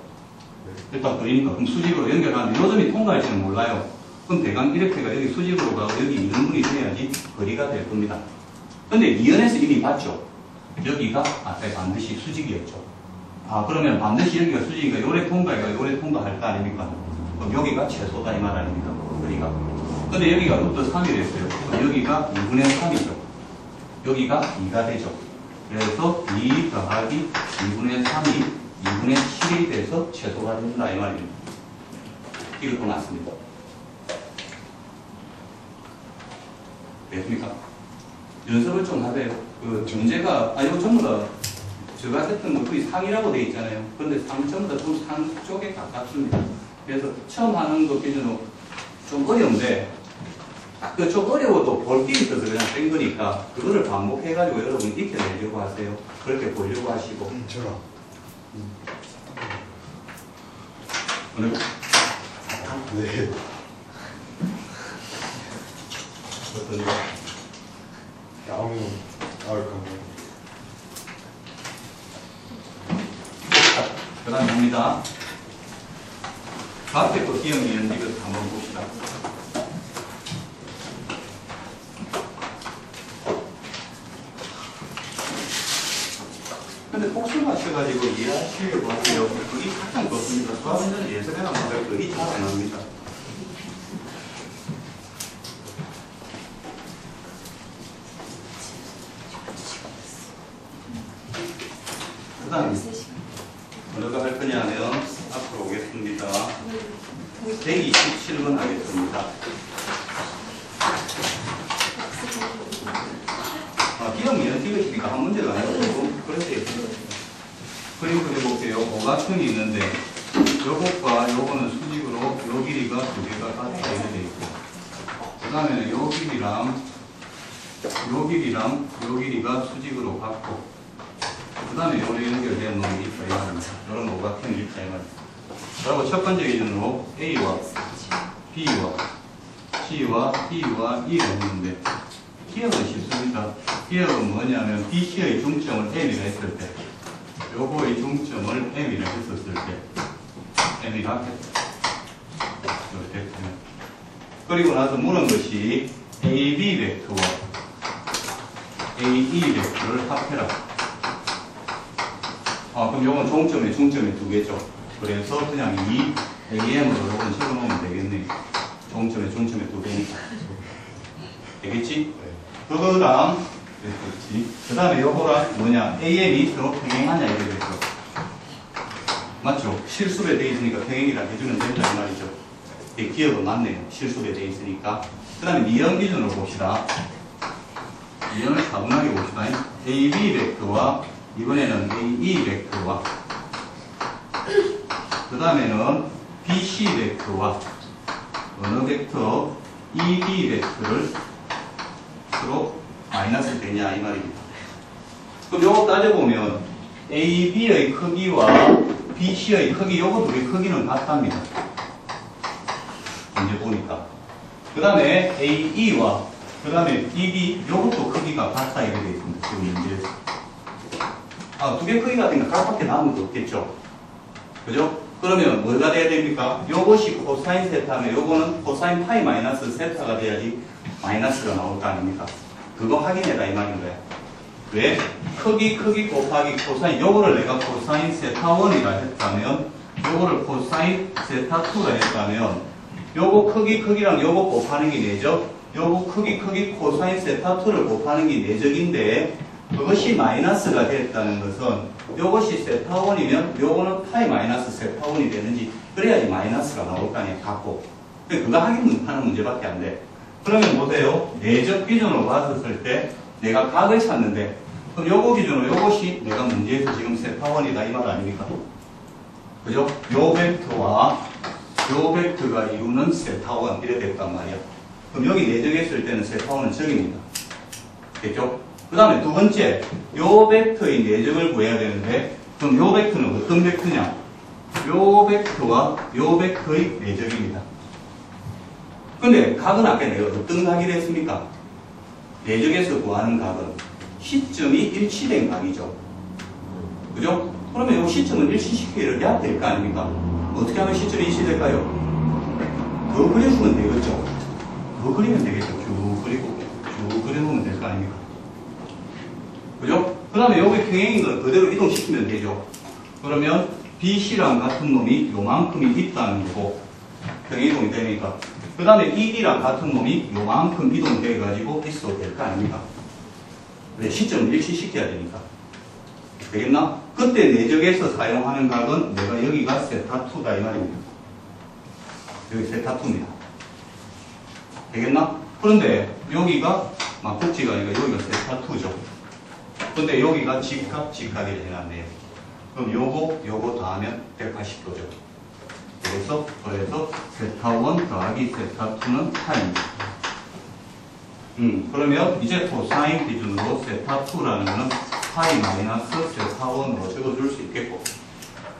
일단 그리니까 그럼 수직으로 연결하는데 요 점이 통과할지는 몰라요. 그럼 대강 이렇게가 여기 수직으로 가고 여기 이등분이 돼야지 거리가 될 겁니다. 근데 이연에서 이미 봤죠. 여기가 앞에 반드시 수직이었죠. 그러면 반드시 여기가 수직이니까 요래 통과해가 요래 통과할 거 아닙니까? 그럼 여기가 최소다 이 말 아닙니까? 거리가. 근데 여기가 루트 3이 됐어요. 그럼 여기가 2분의 3이죠. 여기가 2가 되죠. 그래서 2 더하기 2분의 3이 2분의 7이 돼서 최소가 된다 이 말입니다. 이것도 맞습니다. 됐습니까? 연습을 좀 하세요. 그 문제가 이거 전부 다 제가 했던 거 거의 상이라고 되어 있잖아요. 그런데 상 전부 다 좀 상 쪽에 가깝습니다. 그래서 처음 하는 거 기준으로 좀 어려운데 그 좀 어려워도 볼 게 있어서 그냥 뺀 거니까 그거를 반복해가지고 여러분이 익혀내려고 하세요. 그렇게 보려고 하시고. 저랑. 오늘 네. 어떤 거? 아무 그런 그 다음에 봅니다. 앞에 거 기억 이런 거 한번 봅시다. 근데 복수 맞춰가지고 이해하시려고 하세요. 그게 가장 그렇습니다. 수학은 예술에나 말할 거의 잘 안 합니다. 그 다음에 뭐가 할 거냐면 앞으로 오겠습니다. 127번 하겠습니다. 기억이는 이것이니까 한 문제가 아니고 그렇게 그림 그려볼게요. 오각형이 있는데 요것과 요거는 수직으로 요 길이가 두 개가 같다 이렇게 돼 있고 그 다음에는 요 길이랑 요 길이랑 요 길이가 수직으로 같고 그 다음에 요래 연결된 놈이 있다 이 말입니다. 요런 오각형이 있다 이 말입니다. 그리고 첫 번째 기준으로 A와 B와 C와 D와 E가 있는데 기억은 쉽습니다. 기억은 뭐냐면 BC의 중점을 M이라 했을 때 요거의 중점을 M이라 했었을 때 M이라 이렇게 그리고 나서 물은 것이 AB 벡터와 AE 벡터를 합해라. 그럼 요건 종점에 중점이 두 개죠. 그래서 그냥 이 AM으로 요건 적어놓으면 되겠네. 종점에 중점에 두 개니까. 되겠지? 그거랑, 그렇지. 그 다음에 요거랑 뭐냐. AM이 서로 평행하냐, 이렇게 됐죠. 맞죠? 실수배 되어 있으니까 평행이라 해주면 된다, 이 말이죠. 기억은 맞네요. 실수배 되어 있으니까. 그 다음에 니은 기준으로 봅시다. 니은을 차분하게 봅시다. AB 벡터와 이번에는 AE 벡터와 그 다음에는 BC 벡터와 어느 벡터 EB 벡터를 서로 마이너스 되냐 이 말입니다. 그럼 요거 따져보면 AB의 크기와 BC의 크기 요거 둘의 크기는 같답니다. 이제 보니까 그 다음에 AE와 그 다음에 EB 요것도 크기가 같다 이렇게 되어 있습니다. 지금 문제에서 두 개 크기가 같으니까 각밖에 남은 게 없겠죠. 그죠? 그러면 뭐가 돼야 됩니까? 요것이 코사인 세타면 요거는 코사인 파이 마이너스 세타가 돼야지 마이너스가 나올 거 아닙니까? 그거 확인해라 이 말인 거야. 왜? 크기 곱하기 코사인 요거를 내가 코사인 세타 1이라 했다면 요거를 코사인 세타 2라 했다면 요거 크기랑 요거 곱하는 게 내적 요거 크기 코사인 세타 2를 곱하는 게 내적인데 그것이 마이너스가 됐다는 것은 요것이 세타 1이면 요거는 파이 마이너스 세타 1이 되는지 그래야지 마이너스가 나올 거 아니에요. 같고 그거 하는 문제밖에 안 돼. 그러면 보세요. 내적 기준으로 봤었을 때 내가 각을 찾는데 그럼 요거 기준으로 요것이 내가 문제에서 지금 세타 1이다 이 말 아닙니까? 그죠? 요 벡터와 요 벡터가 이루는 세타 1 이래 됐단 말이야. 그럼 여기 내적했을 때는 세타 1은 적입니다. 됐죠? 그 다음에 두 번째, 요 벡터의 내적을 구해야 되는데, 그럼 요 벡터는 어떤 벡터냐? 요 벡터와 요 벡터의 내적입니다. 근데 각은 아까 내가 어떤 각이라 했습니까? 내적에서 구하는 각은 시점이 일치된 각이죠. 그죠? 그러면 요 시점은 일치시켜야 될 거 아닙니까? 어떻게 하면 시점이 일치될까요? 더 그려주면 되겠죠? 더 그리면 되겠죠? 쭉 그리고 쭉 그려놓으면 될 거 아닙니까? 그죠? 그 다음에 여기 평행인 걸 그대로 이동시키면 되죠. 그러면 BC랑 같은 놈이 요만큼이 있다는 거고 평행이동이 되니까 그 그 다음에 ED랑 같은 놈이 요만큼 이동돼가지고 있어도 될 거 아닙니까? 왜? 시점을 일치시켜야 되니까. 되겠나? 그때 내적에서 사용하는 각은 내가 여기가 세타2다 이 말입니다. 여기 세타2입니다. 되겠나? 그런데 여기가 막국지가 아니라 여기가 세타2죠. 근데 여기가 직각이라 해놨네요. 그럼 요거 더하면 180도죠. 그래서 세타1 더하기 세타2는 파입니다. 그러면 이제 코사인 기준으로 세타2라는 거는 파이 마이너스 세타1으로 적어줄 수 있겠고,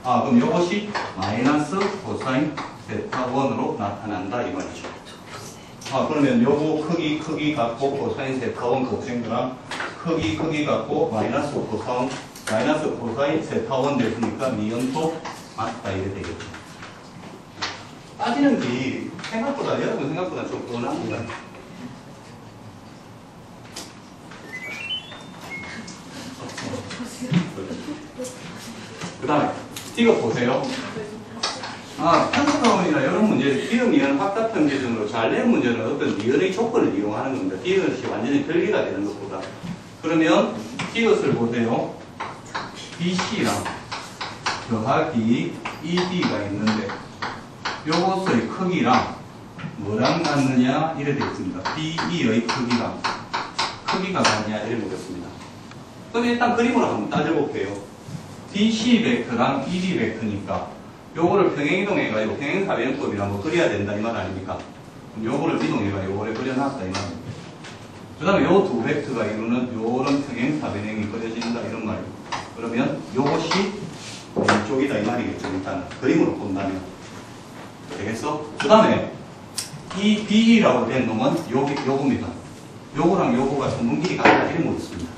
그럼 이것이 마이너스 코사인 세타1으로 나타난다 이 말이죠. 그러면 요거 크기 갖고 코사인 세타1 곱셈거랑 크기 갖고 마이너스 코사인 세타1 됐으니까 니은도 맞다 이래 되겠죠. 따지는 게 여러분 생각보다 좀 뻔합니다. 그 다음에 이거 보세요. 편수가원이나 이런 문제, 비음이은 확답형 기준으로 잘 낸 문제는 어떤 니은의 조건을 이용하는 겁니다. 비음이 완전히 별개가 되는 것보다. 그러면 이것을 보세요. BC랑 더하기 ED가 있는데 요것의 크기랑 뭐랑 같느냐 이래 되어 있습니다. BE의 크기가 같냐 이래 묻었습니다. 그럼 일단 그림으로 한번 따져볼게요. BC 벡터랑 ED 벡터니까 요거를 평행이동해가지고 평행사변형법이라 뭐 그려야 된다 이 말 아닙니까? 그럼 요거를 이동해가지고 요거를 그려놨다 이 말입니다. 그 다음에 요 두 벡터가 이루는 요런 평행사변형이 그려진다 이런 말입니다. 그러면 요것이 왼쪽이다 이 말이겠죠. 일단 그림으로 본다면 되겠어? 그 다음에 이 BE라고 된 놈은 요겁니다. 요거랑 요거가 전분길이 같다 이런 거 있습니다.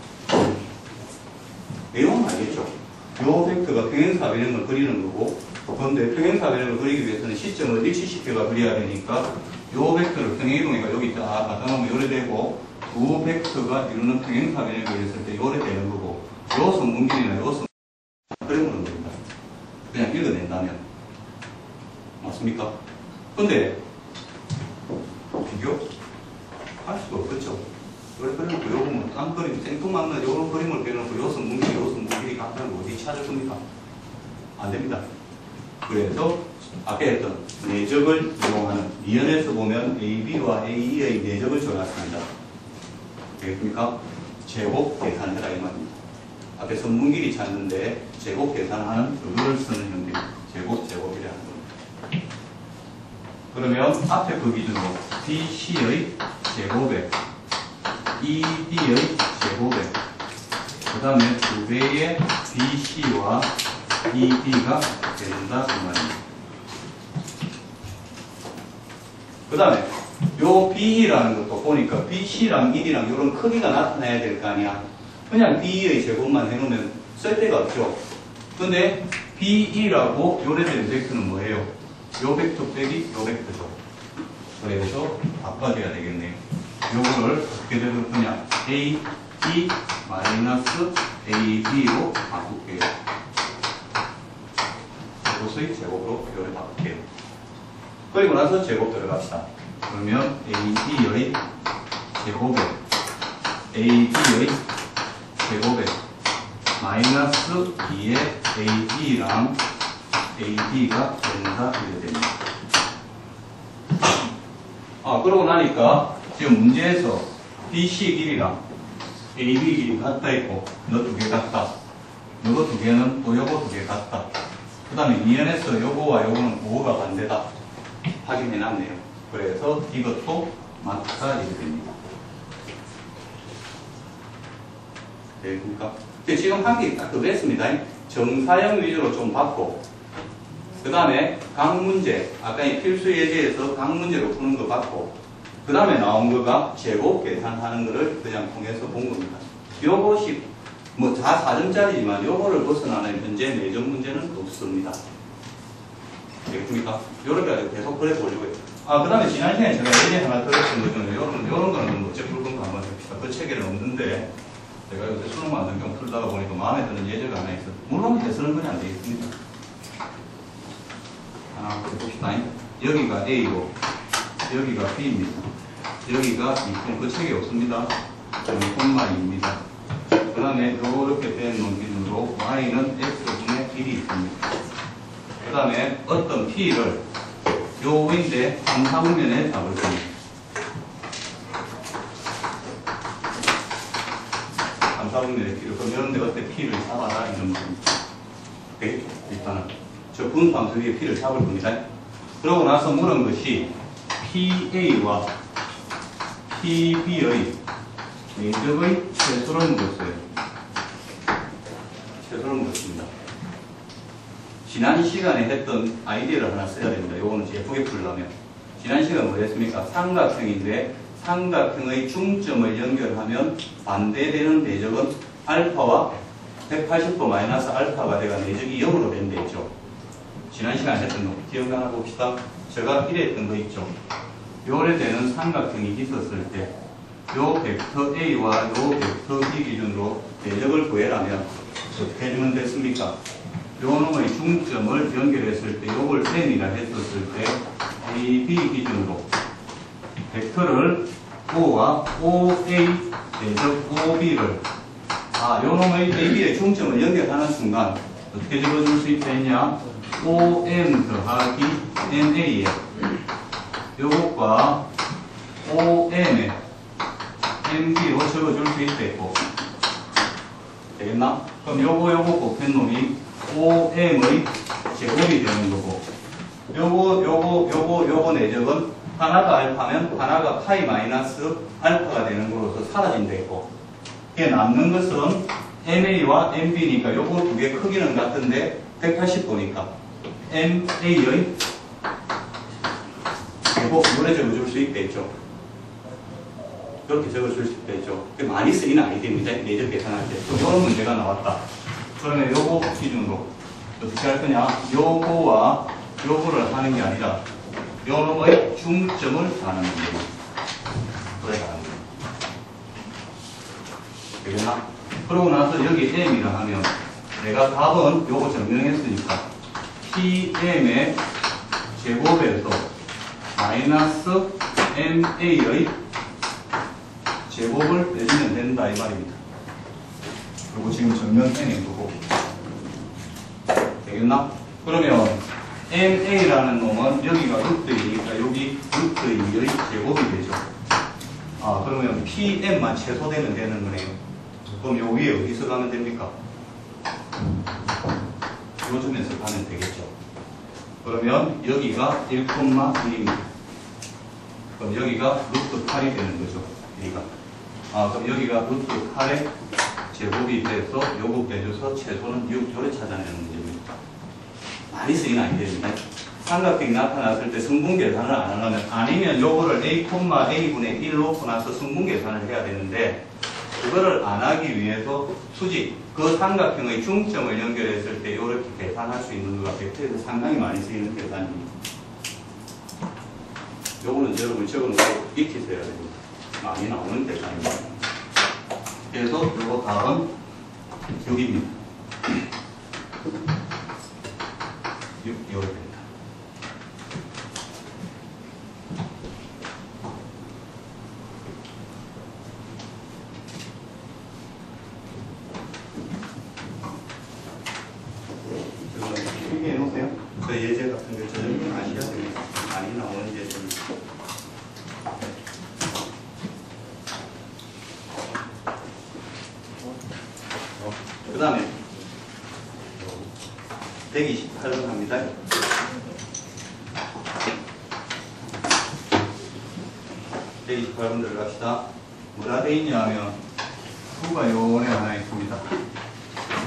내용은 알겠죠? 요 벡터가 평행사변형을 그리는 거고, 그런데 평행사변형을 그리기 위해서는 시점을 일치시켜가 그려야 되니까 요 벡터를 평행이동해가 여기 딱 갖다 놓으면 요래 되고, 두 벡터가 이루는 평행사변형을 그렸을 때 요래 되는 거고, 요 선분길이나 요 선분길이 그려보는 겁니다. 그냥 읽어낸다면. 맞습니까? 근데 비교할 수가 없겠죠. 요래 그려놓고 요거 딴 그림 생뚱맞는 요런 그림을 그려놓고 요 선분길이 같다는 거 어디 찾을 겁니까? 안 됩니다. 그래서 앞에 했던 내적을 이용하는 미연에서 보면 AB와 AE의 내적을 적었습니다. 되겠습니까? 제곱 계산해라 이 말입니다. 앞에 선분길이 찾는데 제곱 계산하는 그거를 쓰는 형태입니다. 제곱이라 하는 겁니다. 그러면 앞에 그 기준으로 BC의 제곱에 ED의 제곱에 그 다음에 두 배의 BC와 ED가 된다 그 말입니다. 그 다음에 요 BE라는 것도 보니까 BC랑 ED랑 이런 크기가 나타나야 될 거 아니야. 그냥 BE의 제곱만 해놓으면 쓸데가 없죠. 근데 BE라고 요래되는 벡터는 뭐예요? 요 벡터 빼기 요 벡터죠. 그래서 바꿔줘야 되겠네요. 요거를 어떻게 되는 거냐? AE 마이너스 AB로 바꿀게요. 이것의 제곱으로 요래 바꿀게요. 그리고 나서 제곱 들어갑시다. 그러면 AB의 제곱에 마이너스 2의 AB랑 AB가 된다 이렇게 됩니다. 그러고 나니까 지금 문제에서 BC 길이랑 AB 길이 같다 있고 너 두 개 같다. 요거 두 개는 또 요거 두 개 같다. 그 다음에 미연에서 요거와 요거는 뭐가 반대다. 확인해 놨네요. 그래서 이것도 맞다 이렇게 됩니다. 되겠습니까? 지금 한 개 딱 그거 했습니다. 정사형 위주로 좀 받고, 그 다음에 각 문제, 아까 이 필수 예제에서 각 문제로 푸는 거 받고, 그 다음에 나온 거가 제곱 계산하는 거를 그냥 통해서 본 겁니다. 요것이 뭐 다 4점짜리지만 요거를 벗어나는 현재 내전 문제는 없습니다. 되겠습니까? 요렇게 가지고 계속 그래 보려고 해요. 그 다음에 지난 시간에 제가 예제 하나 들었던 거 중에 요런 거는 어째 푸는 거 한번 해봅시다. 그 책에는 없는데 제가 요새 수능 만등경 풀다가 보니까 마음에 드는 예제가 하나 있어요. 물론 대수는 그냥 안 되겠습니다. 하나 봅시다. 여기가 A고 여기가 B입니다. 여기가 2, 그 책이 없습니다. 0,2입니다. 그 다음에 이렇게 된 놈 기준으로 Y는 X분의 1이 있습니다. 그 다음에 어떤 P를 요인데 3, 4분면에 잡을 겁니다. 3, 4분면에 P를 그럼 이런데 어때 P를 잡아라 이런 겁니다. 되겠죠? 일단은 저 분수함수 위에 P를 잡을 겁니다. 그러고 나서 물은 것이 PA와 PB의 면적의 최소를 물었어요. 최소를 물었습니다. 지난 시간에 했던 아이디어를 하나 써야 됩니다. 요거는 예쁘게 풀려면. 지난 시간에 뭐 했습니까? 삼각형인데 삼각형의 중점을 연결하면 반대되는 내적은 알파와 180도 마이너스 알파가 돼가 내적이 0으로 된다 했죠. 지난 시간에 했던 거 기억나나 봅시다. 제가 이랬던 거 있죠. 요래 되는 삼각형이 있었을 때 요 벡터 A와 요 벡터 B 기준으로 내적을 구해라면 어떻게 해주면 됐습니까? 요 놈의 중점을 연결했을 때 요걸 N이라 했었을 때 A, B 기준으로 벡터를 O와 OA 내적 OB를 요 놈의 A, B의 중점을 연결하는 순간 어떻게 적어줄 수 있겠냐? OM 더하기 NA에 요것과 OM에 MB로 적어줄 수 있겠고 되겠나? 그럼 요거 곱한 놈이 OM의 제곱이 되는 거고 요거 내적은 하나가 알파면 하나가 파이 마이너스 알파가 되는 거로서 사라진다고. 이게 남는 것은 MA와 MB니까 요거 두 개 크기는 같은데 180도니까 MA의 제곱 요래 적어줄 수 있겠죠. 그렇게 적어줄 수 있겠죠. 많이 쓰이는 아이디어입니다. 내적 계산할 때. 또 이런 문제가 나왔다. 그러면 요거 기준으로 어떻게 할 거냐? 요거와 요거를 하는 게 아니라 요놈의 중점을 하는 문제입니다. 그래 가는 거예요. 되겠나? 그러고 나서 여기 M이라 하면 내가 답은 요거 증명했으니까 PM의 제곱에서 마이너스 MA의 제곱을 내주면 된다 이 말입니다. 그리고 지금 증명해낸 거고 되겠나? 그러면 MA라는 놈은 여기가 루트 2니까 여기 루트 2의 제곱이 되죠. 그러면 PM만 최소되면 되는 거네요. 그럼 요 위에 어디서 가면 됩니까? 요즘에서 가면 되겠죠. 그러면 여기가 1,2입니다. 그럼 여기가 루트 8이 되는 거죠. 여기가. 그럼 여기가 루트 8의 제곱이 돼서 요거 빼줘서 최소는 6조를 찾아내는 문제입니다. 많이 쓰이는 아이디어입니다. 삼각형이 나타났을 때 성분 계산을 안 하려면 아니면 요거를 A,A분의 1 놓고 나서 성분 계산을 해야 되는데 그거를 안 하기 위해서 수직 그 삼각형의 중점을 연결했을 때 이렇게 계산할 수 있는 거가 벡터에서 상당히 많이 쓰이는 계산입니다. 요거는 여러분 적어놓고 익히셔야 됩니다. 많이 나오는 계산입니다. 그래서 요거 답은 6입니다. 6 이렇게 됩니다. 필기해 놓으세요. 그 예제 같은 거 저녁에 아셔야 됩니다. 많이 나오는 예제입니다. 그 다음에 128번 합니다. 128번 들어갑시다. 뭐라 돼 있냐 하면 구가 요번에 하나 있습니다.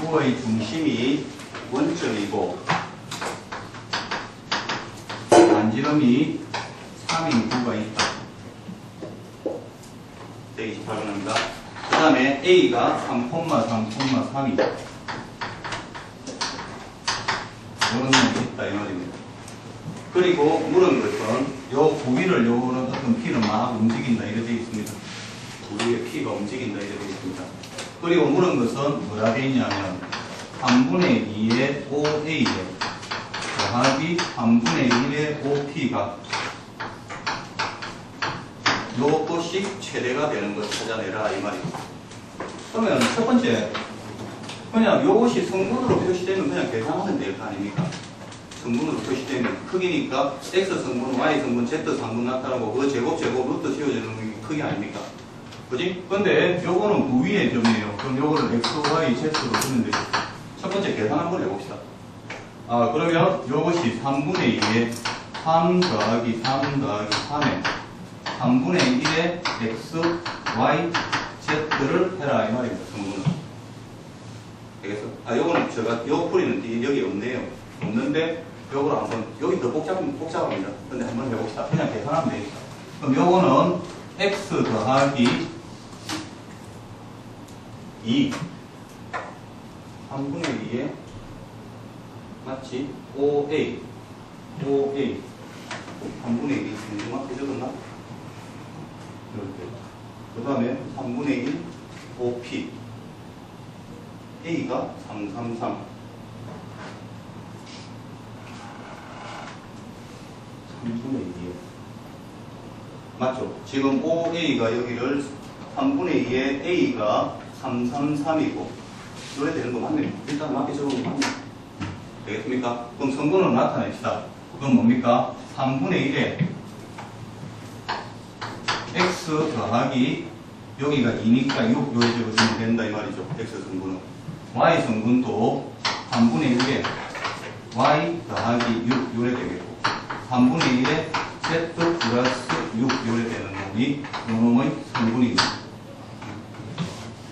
구의 중심이 원점이고 반지름이 3인 구가 있다. 128번입니다. 그 다음에 A가 3,3,3이 이런 놈이 있다 이 말입니다. 그리고 물은 것은 요 부위를 요런 어떤 P는 막 움직인다 이렇게 되어 있습니다. 부위의 P가 움직인다 이렇게 되어 있습니다. 그리고 물은 것은 뭐라 되어 있냐면 3분의 2의 OA에 더하기 3분의 1의 OP가 요것이 최대가 되는 걸 찾아내라 이 말이고. 그러면 첫 번째 그냥 요것이 성분으로 표시되면 그냥 계산하면 될 거 아닙니까? 성분으로 표시되면 크기니까 x 성분, y 성분, z 성분 나타나고 그 제곱 루트 씌워지는 크기 아닙니까? 그지? 근데 요거는 부위의 점이에요. 그럼 요거를 x, y, z로 쓰면 되죠. 첫 번째 계산 한번 해봅시다. 그러면 요것이 3분의 2에 3 더하기 3 더하기 3에 3분의 1에 x, y, z를 해라 이 말입니다. 성분은. 되겠어? 요거는 요 풀이는 여기 없네요. 없는데 요거를 한번 여기 더 복잡합니다. 근데 한번 해봅시다. 그냥 계산하면 되니까. 그럼 요거는 x 더하기 2 3분의 2에 맞지? 5a 3분의 1이 정확히 적었나? 이렇게. 그 다음에 3분의 1 5p a가 333 3분의 2에 맞죠? 지금 5a가 여기를 3분의 2에 a가 333이고 이래 되는 거 맞네요. 일단 맞게 적으면 맞네요. 되겠습니까? 그럼 성분을 나타냅시다. 그럼 뭡니까? 3분의 1에 x 더하기 여기가 2니까 6 요래 적으시면 된다 이 말이죠. x 성분은. y 성분도 3분의 1에 y 더하기 6 요래 되겠고 3분의 1에 z 플러스 6 요래 되는 놈이 요놈의 성분입니다.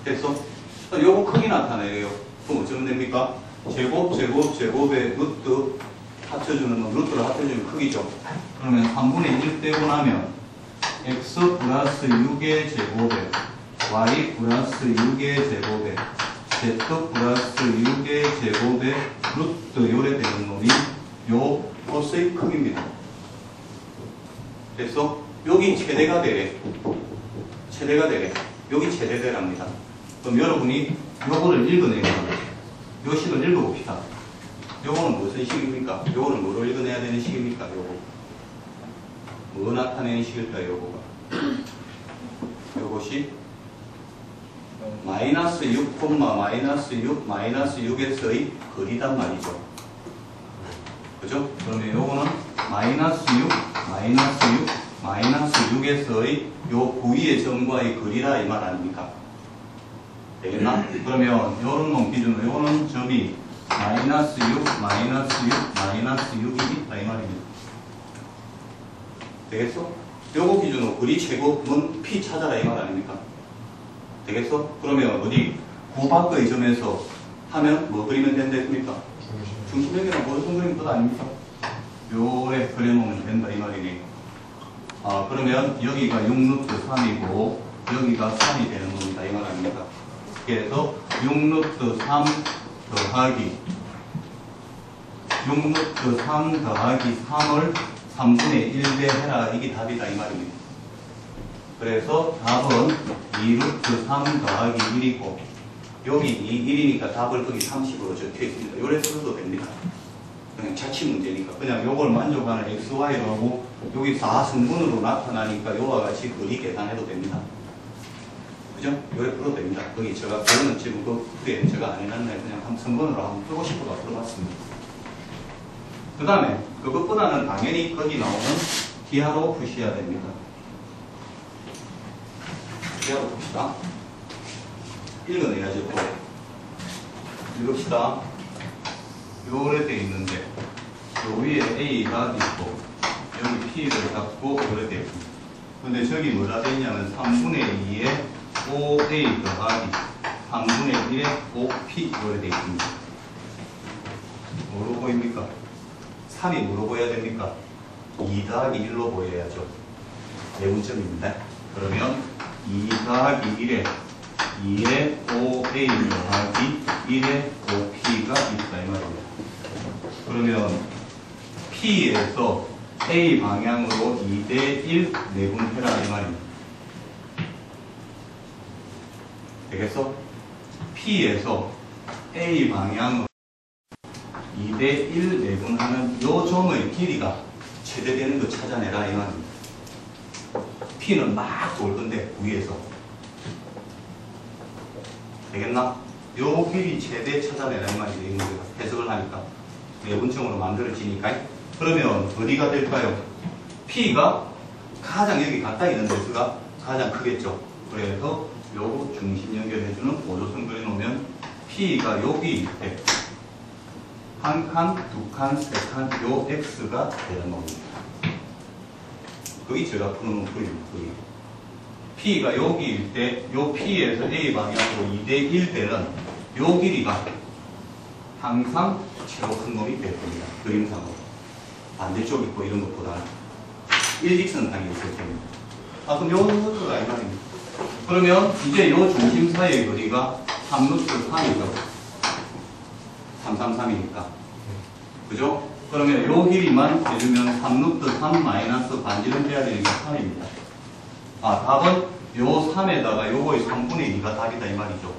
됐어? 요거 크기 나타내요. 그럼 어쩌면 됩니까? 제곱에 루트 합쳐주는 놈, 루트를 합쳐주면 크기죠. 그러면 3분의 1 떼고 나면 x 플러스 6의 제곱에 y 플러스 6의 제곱에 z 플러스 6의 제곱에 루트 요래 되는 놈이 요 코스의 크기입니다. 됐어? 여기 최대가 되래. 여기 최대되랍니다. 그럼 여러분이 요거를 읽어내야 합니다. 요 식을 읽어봅시다. 요거는 무슨 식입니까? 요거는 뭐로 읽어내야 되는 식입니까? 요거. 뭐 나타내는 식일까요? 요거가. 요것이 마이너스 6, 마이너스 6, 마이너스 6에서의 거리단 말이죠. 그죠? 그러면 요거는 마이너스 6, 마이너스 6, 마이너스 6에서의 요 부위의 점과의 거리라 이 말 아닙니까? 되겠나? 그러면 요런 놈 기준으로 요거는 점이 마이너스 6, 마이너스 6, 마이너스 6이 있다 이 말입니다. 되겠어? 요거 기준으로 거리 제곱은 P 찾아라 이 말 아닙니까? 되겠어? 그러면 어디 구밖의 점에서 하면 뭐 그리면 된다 했습니까? 중심역이랑 모든 그리면 뜻 아닙니까? 요래 그려놓으면 된다 이 말이니. 그러면 여기가 6루트 3이고 여기가 3이 되는 겁니다 이 말 아닙니까? 그래서 6루트 3 더하기 6루트 3 더하기 3을 3분의 1배 해라 이게 답이다 이 말입니다. 그래서 답은 2루트 3 더하기 1이고 여기 1이니까 답을 거기 30으로 적혀 있습니다. 요래 써도 됩니다. 그냥 자취 문제니까 그냥 요걸 만족하는 XY로 하고 여기 4승분으로 나타나니까 요와 같이 거리 계산해도 됩니다. 그죠? 요래 풀어도 됩니다. 거기 저는 지금 그 풀이에 제가 안 해놨나요? 그냥 한 승분으로 한번 풀고 싶어서 풀어봤습니다. 그 다음에 그것보다는 당연히 거기 나오는 기하로 푸셔야 됩니다. 기하로 봅시다. 읽어내야죠. 읽읍시다. 요래 돼 있는데 요 위에 A가 있고 여기 P를 잡고 요래 돼 있습니다. 근데 저기 뭐라 돼 있냐면 3분의 2에 5A 더하기 3분의 1에 5P 요래 돼 있습니다. 뭐로 보입니까? 3이 뭐로 보여야 됩니까? 2 더하기 1로 보여야죠. 대문점입니다. 그러면 2 더하기 1에 2에 5A 더하기 1에 5P가 있다 이 말입니다. 그러면 P에서 A 방향으로 2대1 내분해라 이 말입니다. 되겠어? P에서 A 방향으로 2대1 내분하는 요 점의 길이가 최대되는 거 찾아내라 이 말입니다. P는 막 돌 건데 위에서 되겠나? 요 길이 최대 찾아내라는 말이죠. 이 문제가 해석을 하니까 예분점으로 만들어지니까. 그러면 어디가 될까요? P가 가장 여기 가까이 있는 데서가 가장 크겠죠. 그래서 요 중심 연결해주는 보조선 그려놓으면 P가 여기 있대. 한 칸, 두 칸, 세 칸, 요 X가 되는 겁니다. 거기 제가 푸는 풀입니다. 거기. P가 여기일 때, 요 P에서 A 방향으로 2대1 되는 요 길이가 항상 최고 큰 놈이 될 겁니다. 그림상으로. 반대쪽 있고 이런 것보다는 일직선상이 있을 겁니다. 아, 그럼 요것도 이 말입니다. 그러면 이제 요 중심 사이의 거리가 3루트 3이죠. 333이니까. 그죠? 그러면 요 길이만 해주면 3루트 3 마이너스 반지름 빼야 되니까 3입니다. 아, 답은 요 3에다가 요거의 3분의 2가 답이다 이 말이죠.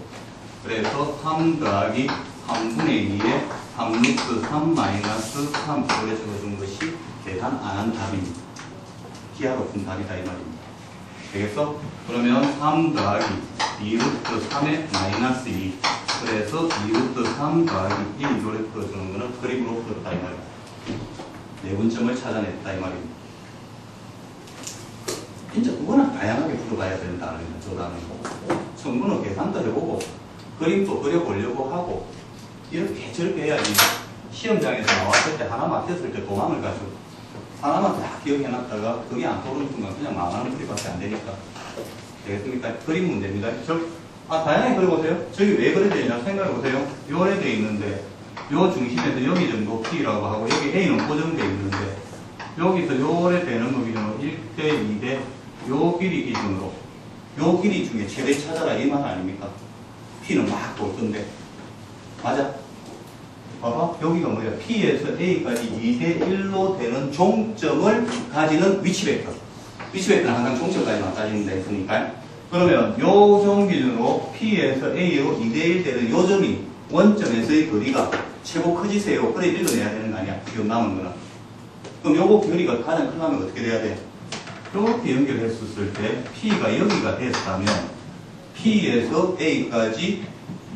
그래서 3 더하기 3분의 2에 3루트 3 마이너스 3 이렇게 적어준 것이 계산 안 한 답입니다. 기하 높은 답이다 이 말입니다. 되겠어? 그러면 3 더하기 2루트 3에 마이너스 2. 그래서 2루트 3 더하기 1 이렇게 풀어주는 거는 그림으로 풀었다 이 말입니다. 내분점을 찾아냈다 이 말입니다. 진짜 그거는 다양하게 풀어봐야 된다는 거죠. 성분은 계산도 해보고 그림도 그려보려고 하고 이렇게 저렇게 해야지 시험장에서 나왔을 때 하나 막혔을 때 도망을 가죠. 하나만 다 기억해놨다가 그게 안 떠오르는 순간 그냥 망하는 풀이밖에 안 되니까. 되겠습니까? 그림 문제입니다. 다양하게 그려보세요. 저기 왜 그래 되냐 생각해보세요. 요래 돼 있는데 요 중심에서 여기 정도 P라고 하고 여기 A는 고정돼 있는데 여기서 요래 되는 거 기준으로 1대 2대 요 길이 기준으로 요 길이 중에 최대 찾아라 이 말 아닙니까? P는 막 돌 건데 맞아? 봐봐 여기가 뭐야? P에서 A까지 2대 1로 되는 종점을 가지는 위치 벡터. 위치 벡터는 항상 종점까지만 따지는 데 있으니까. 그러면 요 점 기준으로 P에서 A로 2대1 되는 요 점이 원점에서의 거리가 최고 커지세요. 그래 읽어내야 되는 거 아니야? 기억 남은 거는. 그럼 요거 거리가 가장 크려면 어떻게 돼야 돼? 이렇게 연결했었을 때 P가 여기가 됐다면 P에서 A까지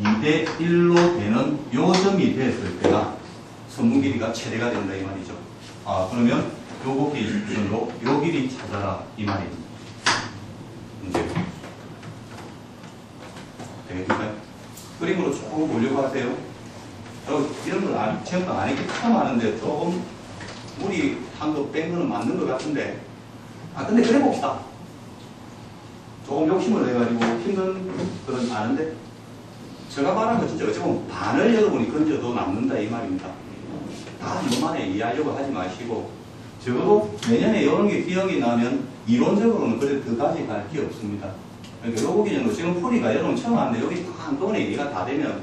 2대1로 되는 요 점이 됐을 때가 선분 길이가 최대가 된다 이 말이죠. 아 그러면 요거 기준으로 요 길이 찾아라 이 말입니다. 문제. 되겠습니까? 그림으로 쭉 보려고 하세요. 이런 걸 체험도 안 했기 처음 하는데 조금 우리 한거 뺀 거는 맞는 것 같은데 근데 그래 봅시다. 조금 욕심을 내가지고 힘든 그런 아는데 제가 말한 거 진짜 어찌 보면 반을 여러분이 건져도 남는다 이 말입니다. 다 너만에 이해하려고 하지 마시고 적어도 내년에 이런 게 기억이 나면 이론적으로는 그래 그다지 갈 게 없습니다. 그러니까 요거 기준으로 지금 풀이가 여러분 처음 하는데 여기 한꺼번에 이해가 다 되면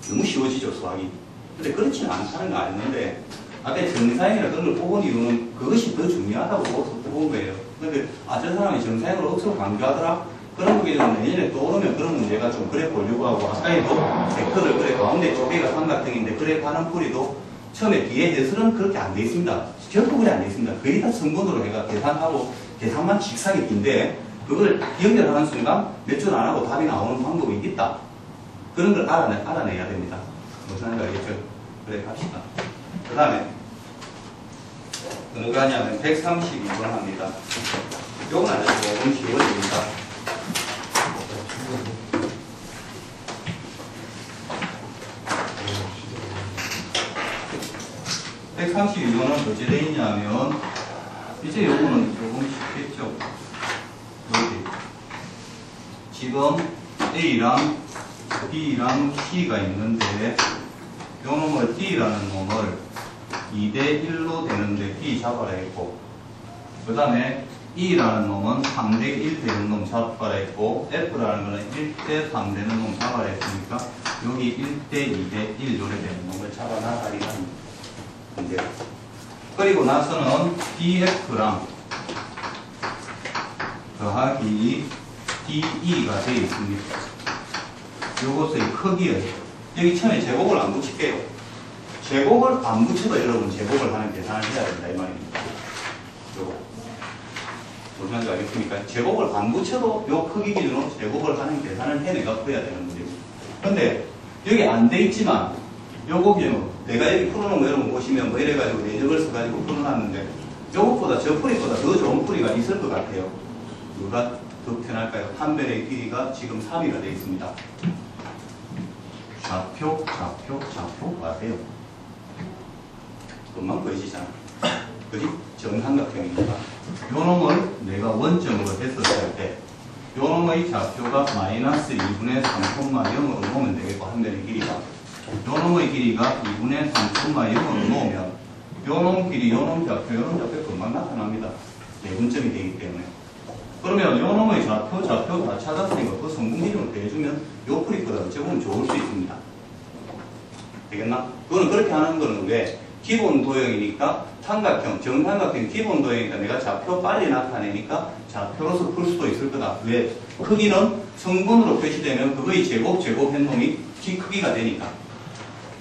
너무 쉬워지죠 수학이. 근데 그렇지는 않다는 거 아는데 아까 정사형이나 그런 걸 뽑은 이유는 그것이 더 중요하다고 뽑은 거예요. 근데 저 사람이 정사형으로 억수로 강조하더라? 그런 거기 때문에 내년에 또 오르면 그런 문제가 좀 그래 보려고 하고 아까에도 벡터를 그래 가운데 쪼개가 삼각형인데 그래 가는 풀이도 처음에 뒤에 해설은 그렇게 안 돼 있습니다. 결코 그래 안 돼 있습니다. 거의 다 성분으로 해가 계산하고 계산만 직사겠긴데 그걸 연결하는 순간 몇 줄 안 하고 답이 나오는 방법이 있다. 그런 걸 알아내야 됩니다. 무슨 말인지 알겠죠? 그래 갑시다. 그 다음에 어느 거 하냐면 132번 합니다. 요건 아주 조금 쉬워집니다. 132번은 어찌 되어 있냐면 이제 요거는 조금 쉽겠죠. 여기 지금 A랑 B랑 C가 있는데 요 놈을 D라는 놈을 2대1로 되는데 D 잡아라 했고 그 다음에 E라는 놈은 3대1 되는 놈 잡아라 했고 F라는 거는 1대3 되는 놈 잡아라 했으니까 여기 1대2대1 요래 되는 놈을 잡아놔라는 문제. 그리고 나서는 DF랑 더하기 DE가 되어 있습니다. 요것의 크기예요. 여기 처음에 제곱을 안 붙일게요. 제곱을 안 붙여도 여러분 제곱을 하는 계산을 해야 된다 이 말입니다. 요거. 무슨 말인지 알겠습니까? 제곱을 안 붙여도 요 크기 기준으로 제곱을 하는 계산을 해내가 풀어야 되는 거죠. 근데 여기 안 돼 있지만 요거 기준 내가 여기 풀어놓은 거 여러분 보시면 뭐 이래가지고 내적을 써가지고 풀어놨는데 요것보다 저 풀이보다 더 좋은 풀이가 있을 것 같아요. 누가 더 편할까요? 한 변의 길이가 지금 3이가 되어 있습니다. 좌표 맞아요. 금방 보이시잖아. 그지? 정삼각형이니까. 요 놈을 내가 원점으로 했었을 때, 요 놈의 좌표가 마이너스 2분의 3,0으로 놓으면 되겠고, 한 변의 길이가. 요 놈의 길이가 2분의 3,0으로 놓으면, 요 놈 길이, 요 놈 좌표, 요 놈 좌표 금방 나타납니다. 내분점이 되기 때문에. 그러면 요 놈의 좌표 다 찾았으니까 그 성분 기준을 대주면 요 풀이보다 어찌 보면 좋을 수 있습니다. 되겠나? 그거는 그렇게 하는 거는 왜? 기본 도형이니까 삼각형, 정삼각형 기본 도형이니까 내가 좌표 빨리 나타내니까 좌표로서 풀 수도 있을 거다. 왜? 크기는 성분으로 표시되면 그거의 제곱 행동이 키 크기가 되니까.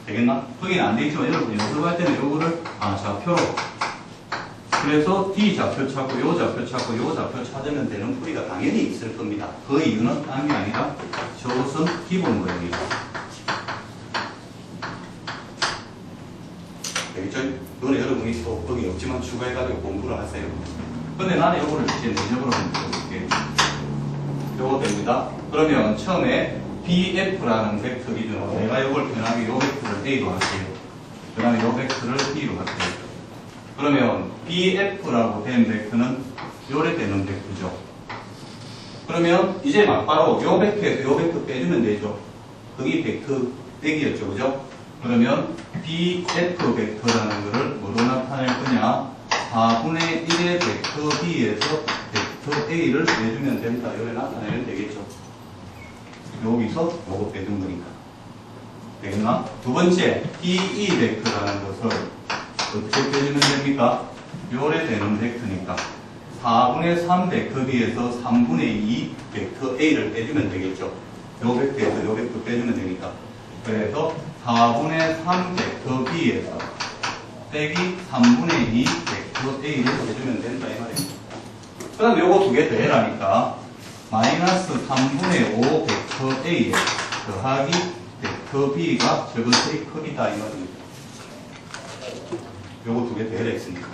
되겠나? 크기는 안 되겠지만 여러분 연습할 때는 요거를 좌표로 그래서 D 좌표 찾고 요 좌표 찾고 요 좌표 찾으면 되는 풀이가 당연히 있을 겁니다. 그 이유는 딴 게 아니라 저것은 기본 도형이다. 되겠죠? 그거는 여러분이 또 거기 없지만 추가해가지고 공부를 하세요. 근데 나는 요거를 이제 내적으로 볼게요. 요거 됩니다. 그러면 처음에 BF라는 벡터 기준으로 내가 요걸 변하게 요 벡터를 A로 할게요. 그 다음에 요 벡터를 B로 할게요. 그러면 BF라고 된 벡터는 요래 되는 벡터죠. 그러면 이제 막바로 요 벡터에서 요 벡터 빼주면 되죠. 그게 벡터 빼기였죠. 그죠? 그러면 BF 벡터라는 것을 뭐로 나타낼 거냐? 4분의 1의 벡터 B에서 벡터 A를 빼주면 된다. 요래 나타내면 되겠죠. 여기서 요거 빼준 거니까. 되겠나? 두 번째, DE 벡터라는 것을 어떻게 빼주면 됩니까? 요래 되는 벡터니까 4분의 3 벡터 B에서 3분의 2 벡터 A를 빼주면 되겠죠. 요 벡터에서 요 벡터 빼주면 되니까. 그래서 4분의 3 벡터 B에서 빼기 3분의 2 벡터 A를 빼주면 된다 이 말입니다. 그 다음에 요거 두 개 더해라니까 마이너스 3분의 5 벡터 A에 더하기 벡터 B가 저것의 크기다 이 말입니다. 요거 두 개 더해라 했으니까.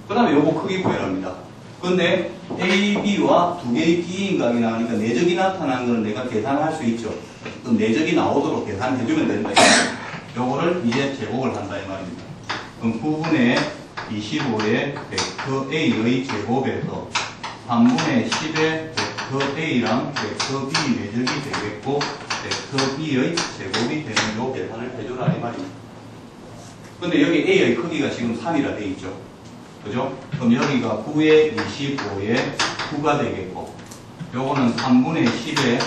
그 다음에 요거 크기 구해랍니다. 근데 A, B와 두 개의 B인각이 나오니까 내적이 나타난 거는 내가 계산할 수 있죠. 그럼 내적이 나오도록 계산해주면 된다. 요거를 이제 제곱을 한다 이 말입니다. 그럼 9분의 25의 벡터 A의 제곱에서 3분의 10의 벡터 A랑 벡터 B 내적이 되겠고 벡터 B의 제곱이 되는 요 계산을 해주라 이 말입니다. 근데 여기 A의 크기가 지금 3이라 돼 있죠. 그죠? 그럼 여기가 9에 25에 9가 되겠고 요거는 3분의 10에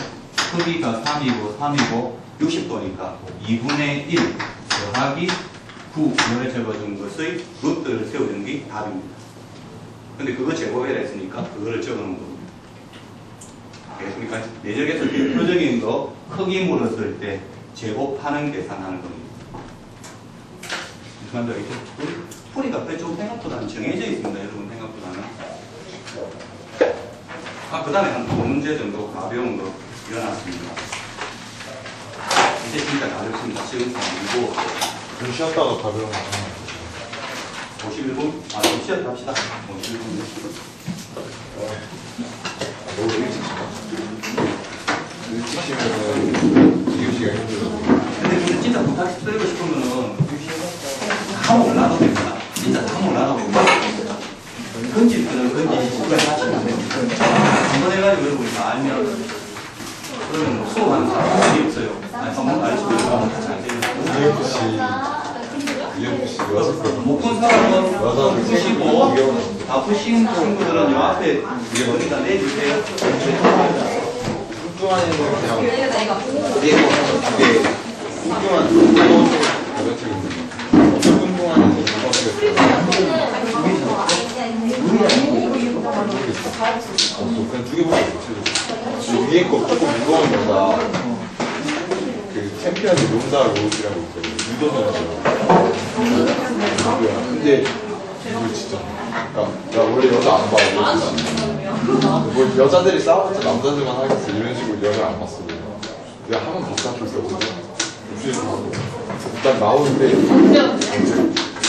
크기가 3이고 60도니까 2분의 1 더하기 9 요래 적어준 것의 루트를 세워주는 게 답입니다. 근데 그거 제곱해야 했으니까 그거를 적어놓은 겁니다. 알겠습니까? 내적에서 대표적인 거 크기 물었을 때 제곱하는 계산하는 겁니다. 무슨 말인지 알겠죠? 풀이가 좀 생각보다는 정해져 있습니다. 여러분 생각보다는. 그 다음에 한 두 문제 정도 가벼운 거 일어났습니다. 이제 진짜 가볍습니다. 지금 무거워. 좀 쉬었다가 가벼운 거 51분? 좀 쉬었다 합시다. 51분. 너무 일찍 쉬면은 지금 시간 힘들어. 근데 진짜 부탁드리고 싶으면은 다 몰라도 됩니다. 진짜 다 몰라도 됩니다. 건질 거는 건지시고 하시면 안 됩니다. 한번 해가지고 여러분이 다 알면 그러면 뭐 수업하는 사람이 없어요. 한번 가르치면 같이 안 되는 EFC 와서 못본 사람은 푸시고 다 푸신 친구들은 요 앞에 여기다 내주세요. 뚱뚱한 애는 그냥 네. 뚱뚱한 뚱뚱한 애는 그냥 두 개밖에 못 위에 거 조금 무거운 거다. 그 챔피언의 용사 로드라고 있어요. 유도선수. 근데 이거 진짜. 그러니까 나 원래 여자 안 봐. 뭐 여자들이 싸워봤자 남자들만 하겠어 이런 식으로 여자 안 봤어. 내가 한 번 봤어 학교 있었거든. 일단 나오는데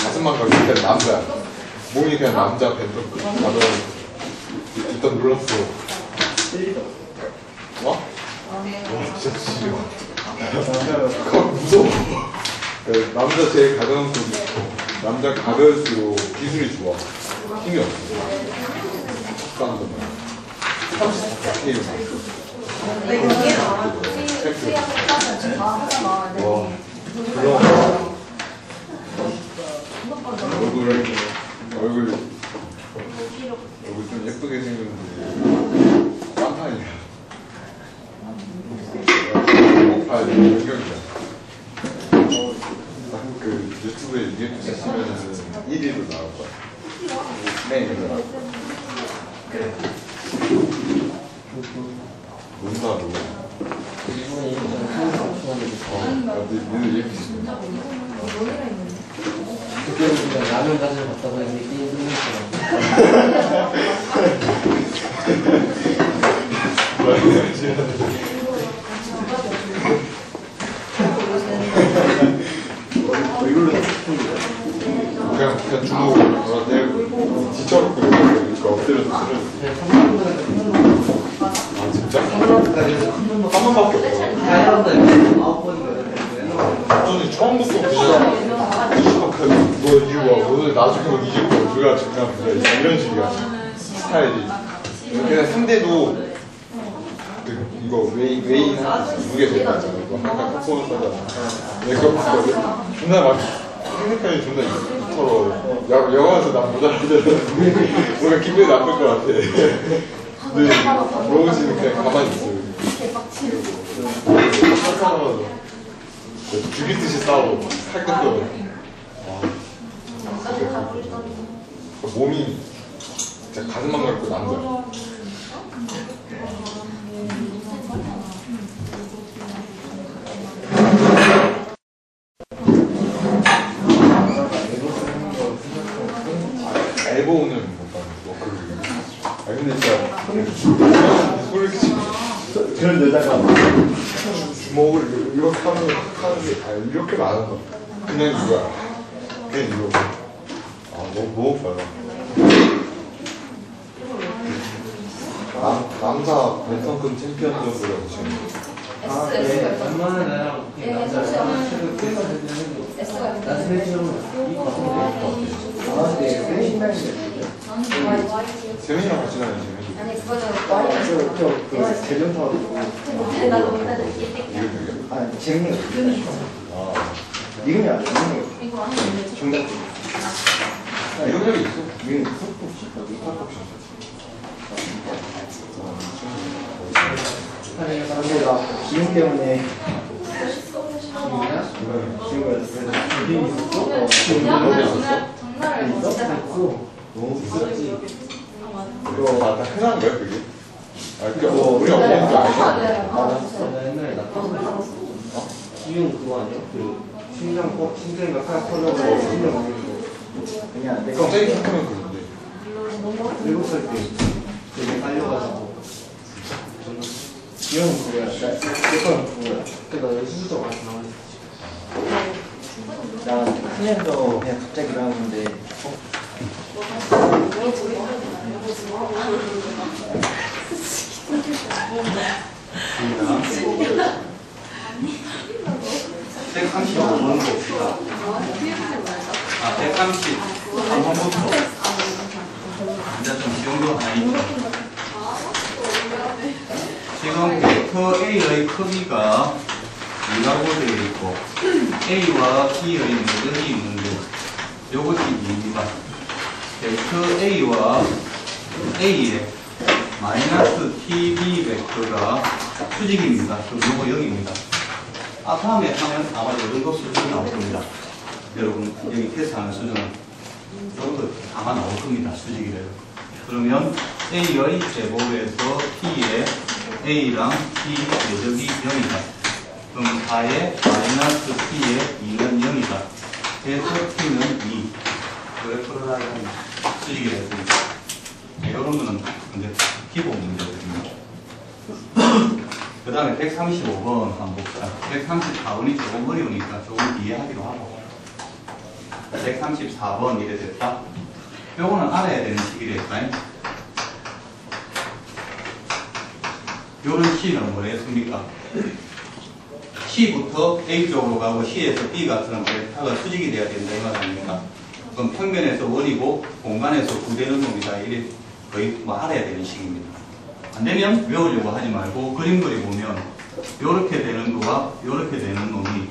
가슴만 가고 일단 남자야. 몸이 그냥 남자 밴드 가면 일단 놀랐어. 어? 진짜 싫어. 그거 무서워. 남자 제일 가벼운 쪽이 있고 남자 가벼울수록 기술이 좋아. 힘이 없어. 싸는 거 34K 와, 얼굴 좀 예쁘게 생겼는데 깜판이야. 꼭 봐야 돼. 연경이야. 그 유튜브에 UFC 치면은 1위로 나올 거야. 네, 이거. 뭔다 너. 니들 UFC. 그때는 그냥 라면 가지러 갔다고 했는데 게임 끝났어. 그냥 주먹으로 내고 뒤쳐놓고 이렇게 엎드려서 쓰러졌어. 아 진짜? 한 번밖에 없어. 저는 처음부터 너 이거 오늘 나중에 뭐 이길 거 우리가 중요한 거야 이런 식이야 스타일이. 그냥 상대도 이거 웨인 무게 될거 있잖아. 이거 한강 컵보는 거잖아. 내가 그거 봤거든. 존나 막 핸드폰이 존나 이처럼 영화에서 난 못 알아듣는 뭔가 기분이 나쁠 것 같아. 근데 로우 씨는 그냥 가만히 있어요. 죽이듯이 싸우고 살끝도 몸이 진짜 가슴만 갖고 남자. 엘보는 못 봤는데 뭐 근데 진짜 소리 그런 여자가 주먹을 이렇게 하는 게 이렇게 많은 거 그냥 이거야. 그냥 이거. 아 너무 빨라. 남자 벤턴급 챔피언 정도로 지금. 아, 그래. 얼마나 나랑 남자 최근 그래서 나 스매치로 이거 아, 네, 세미나인데. 세민이랑 같이 다니지. 아니 그거는 저 대전 타고 이거 아, 재민이가 아 이름이 안 재민이가 정답 이런 적이 있어? 이름이 속복식 근데 나 기운 때문에 지금 기운이 있었어? 어디 있었어? 있어? 너무 비쌌지. 그거 아, 다 흔한 거야 그게? 아 그러니까 우리가 먹는 게 아니야. 나 옛날에 나 기운 그거 아니야? 그 심장인가 칼 터져서 심장 먹는 거. 그냥 내거 갑자기 생각하면 그런데 7살 때 되게 깔려가지고 기억은 그거야. 내거는 그거야. 그러니까 나 수술도 많이 나왔지. 나 훈련도 그냥 갑자기 일어났는데 입니다. 135번 봅시다. 아, 133번부터. 이제 좀 쉬운 거 하나 있죠. 지금 벡터 A의 크기가 2라고 되어 있고, A와 B의 모델이 있는데, 이것이 2입니다. 벡터 A와 A의 마이너스 TB 벡터가 수직입니다. 그럼 이거 0입니다. 아, 다음에 하면 아마 이 정도 수준이 나올 겁니다. 여러분, 여기 테스트하는 수준은 이 정도 아마 나올 겁니다. 수직이래요. 그러면 A의 제곱에서 T의 A랑 T 대적이 0이다. 그럼 4의 마이너스 T의 2는 0이다. 그래서 T는 2. 그래프를 하려면 수직이 됐으니까. 이런 거는 이제 기본 문제거든요. 그 다음에 135번 한번 봅시다. 134번이 조금 어려우니까 조금 뒤에 하기로 하고. 134번 이래 됐다. 요거는 알아야 되는 식이랬다. 요런 C는 뭐랬습니까? C부터 A 쪽으로 가고 C에서 B가 쓰는 벡터가 수직이 돼야 된다 이 말 아닙니까? 그럼 평면에서 원이고 공간에서 구되는 놈이다. 이게 거의 뭐 알아야 되는 식입니다. 안 되면 외우려고 하지 말고 그림 그려보면 요렇게 되는 거와 요렇게 되는 놈이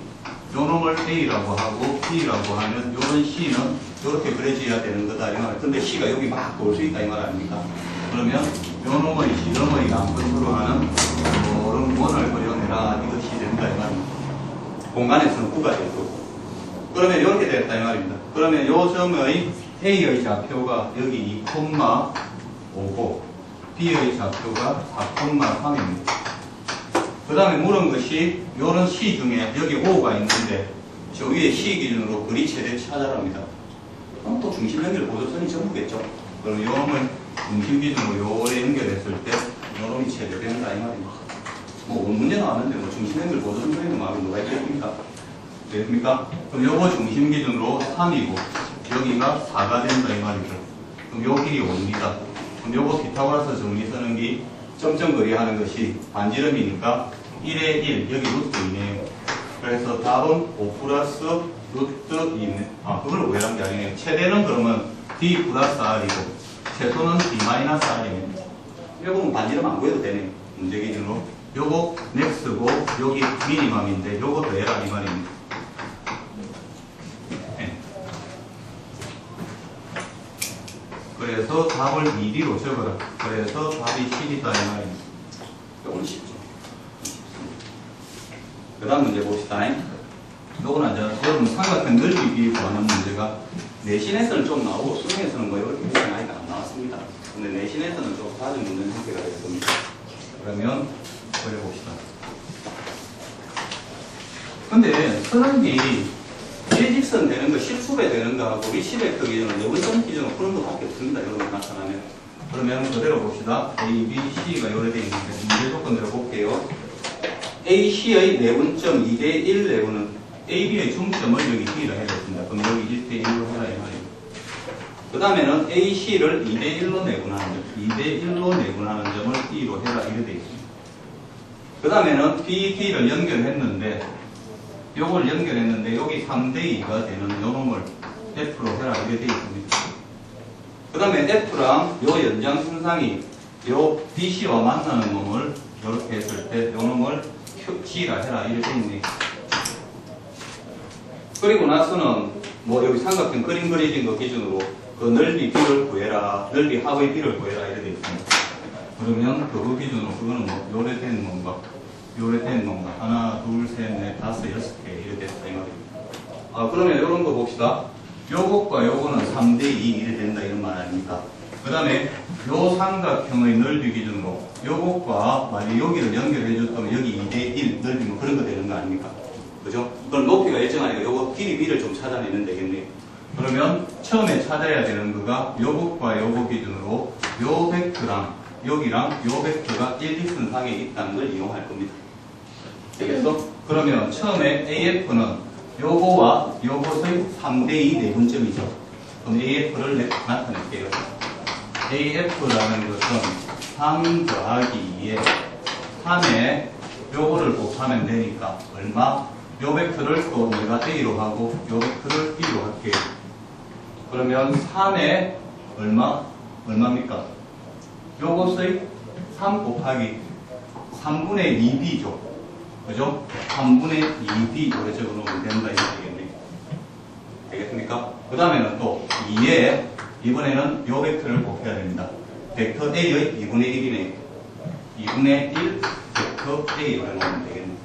요 놈을 A라고 하고 B라고 하면 요런 C는 요렇게 그려져야 되는 거다 이 말. 근데 C가 여기 막 돌 수 있다 이 말 아닙니까? 그러면 요 놈의 C 놈의 양분으로 하는 요런 원을 그려내라 이것이 된다 이 말입니다. 공간에서는 9가 될 거고. 그러면 이렇게 됐다 이 말입니다. 그러면 요 점의 A의 좌표가 여기 2,5고 B의 좌표가 4,3입니다. 그 다음에 물은 것이 요런 C 중에 여기 5가 있는데 저 위에 C 기준으로 거리 최대 찾아랍니다. 그럼 또 중심 연결 보조선이 전부겠죠. 그럼 요놈을 중심 기준으로 요래 연결했을 때 요놈이 최대된다 이 말입니다. 뭐 문제 나왔는데 뭐 중심 연결 보조선 그리는 마음이 누가 있겠습니까? 됐습니까? 그럼 요거 중심 기준으로 3이고 여기가 4가 된다 이 말이죠. 그럼 요 길이 5입니다. 그럼 요거 피타고라스 정리 쓰는 게 점점거리 하는 것이 반지름이니까 1에 1 여기 루트 2네요. 그래서 답은 5 플러스 루트 2네. 아 그걸 오해한 게 아니네요. 최대는 그러면 D 플러스 R이고 최소는 D 마이너스 R입니다. 요거는 반지름 안 구해도 되네요. 문제 기준으로 요거 맥스고 여기 미니멈인데 요거 더해라 이 말입니다. 네. 그래서 답을 2D로 적어라. 그래서 답이 10이다 이 말입니다. 요건 쉽죠. 그 다음 문제 봅시다. 요거는 여러분 삼각형 넓이 구하는 문제가 내신에서는 좀 나오고 수능에서는 뭐 이렇게 많이가 안 나왔습니다. 근데 내신에서는 좀 낮은 문제 형태가 됐습니다. 그러면 그려봅시다. 근데 수능이 일직선 되는 거, 실수배 되는 거하고 위치벡터 기준으로 네분점 기준으로 푸는 것밖에 없습니다. 여러분 나타나면. 그러면 그대로 봅시다. A, B, C가 요래 되어 있는데 문제 조건대로 볼게요. A, C의 내분점 2대1 내분은 A, B의 중점을 여기 D로 해줬습니다. 그럼 여기 1대1로 해라 이 말이에요. 그 다음에는 A, C를 2대1로 내분하는 점, 2대1로 내분하는 점을 D로 해라 이렇게 되어 있습니다. 그 다음에는 B, D를 연결했는데 요걸 연결했는데 여기 3대2가 되는 요놈을 F로 해라 이렇게 되어 있습니다. 그 다음에 F랑 요 연장선상이 요 BC와 만나는 놈을 이렇게 했을 때 요 놈을 G라 해라 이렇게 되어 있네요. 그리고 나서는 뭐 여기 삼각형 그림 그려진 거 기준으로 그 넓이 B를 구해라, 넓이 합의 B를 구해라 이렇게 되어 있습니다. 그러면 그거 기준으로 그거는 뭐 요래 된 놈과 요래 된 놈과 하나, 둘, 셋, 넷, 다섯, 6개 이렇게 됐다 이 말입니다. 아 그러면 요런 거 봅시다. 요것과 요거는 3대2 이래 된다 이런 말 아닙니까? 그 다음에 요 삼각형의 넓이 기준으로 요것과 만약 여기를 연결해 줬다면 여기 2대1 넓이 뭐 그런 거 되는 거 아닙니까? 그죠? 그럼 높이가 일정하니까 요거 길이 B를 좀 찾아내면 되겠네요. 그러면 처음에 찾아야 되는 거가 요것과 요거 기준으로 요 벡터랑 여기랑 요 벡터가 일직선상에 있다는 걸 이용할 겁니다. 되겠어? 그러면 처음에 AF는 요거와 요것의 3대2 내분점이죠. 그럼 AF를 나타낼게요. AF라는 것은 3 더하기 2에 3에 요거를 곱하면 되니까 얼마? 요 벡터를 또 내가 A로 하고 요 벡터를 B로 할게요. 그러면 3에 얼마입니까? 요것의 3 곱하기 3분의 2b죠. 그죠? 3분의 2b 이렇게 적어놓으면 된다 이렇게 되겠네요. 되겠습니까? 그 다음에는 또 2에 이번에는 요 벡터를 곱해야 됩니다. 벡터 A의 2분의 1이네요. 2분의 1 벡터 A로 해놓으면 되겠네요.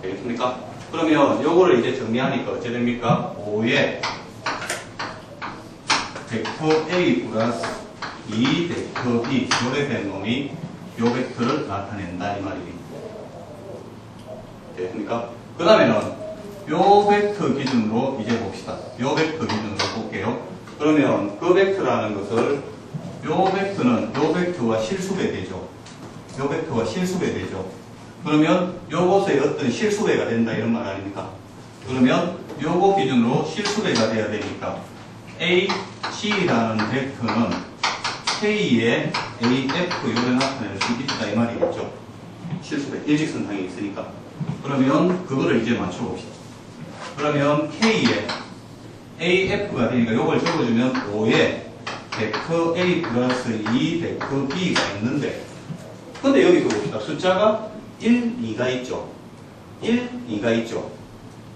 되겠습니까? 그러면 요거를 이제 정리하니까 어찌 됩니까? 5에 벡터 A 플러스 2 벡터 B 요래 된 놈이 요 벡터를 나타낸다 이 말입니다. 됐습니까? 그 다음에는 요 벡터 기준으로 이제 봅시다. 요 벡터 기준으로 볼게요. 그러면 그 벡터라는 것을 요 벡터는 요 벡터와 실수배 되죠. 요 벡터와 실수배 되죠. 그러면 요것의 어떤 실수배가 된다 이런 말 아닙니까? 그러면 요거 기준으로 실수배가 돼야 되니까 AC라는 벡터는 K의 AF 요를 나타낼 수 있다 이 말이겠죠. 실수배 일직선상에 있으니까. 그러면 그거를 이제 맞춰봅시다. 그러면 K의 AF가 되니까 요걸 적어주면 5에 벡터 A 플러스 2 벡터 B가 있는데, 근데 여기서 봅시다. 숫자가 1, 2가 있죠. 1, 2가 있죠.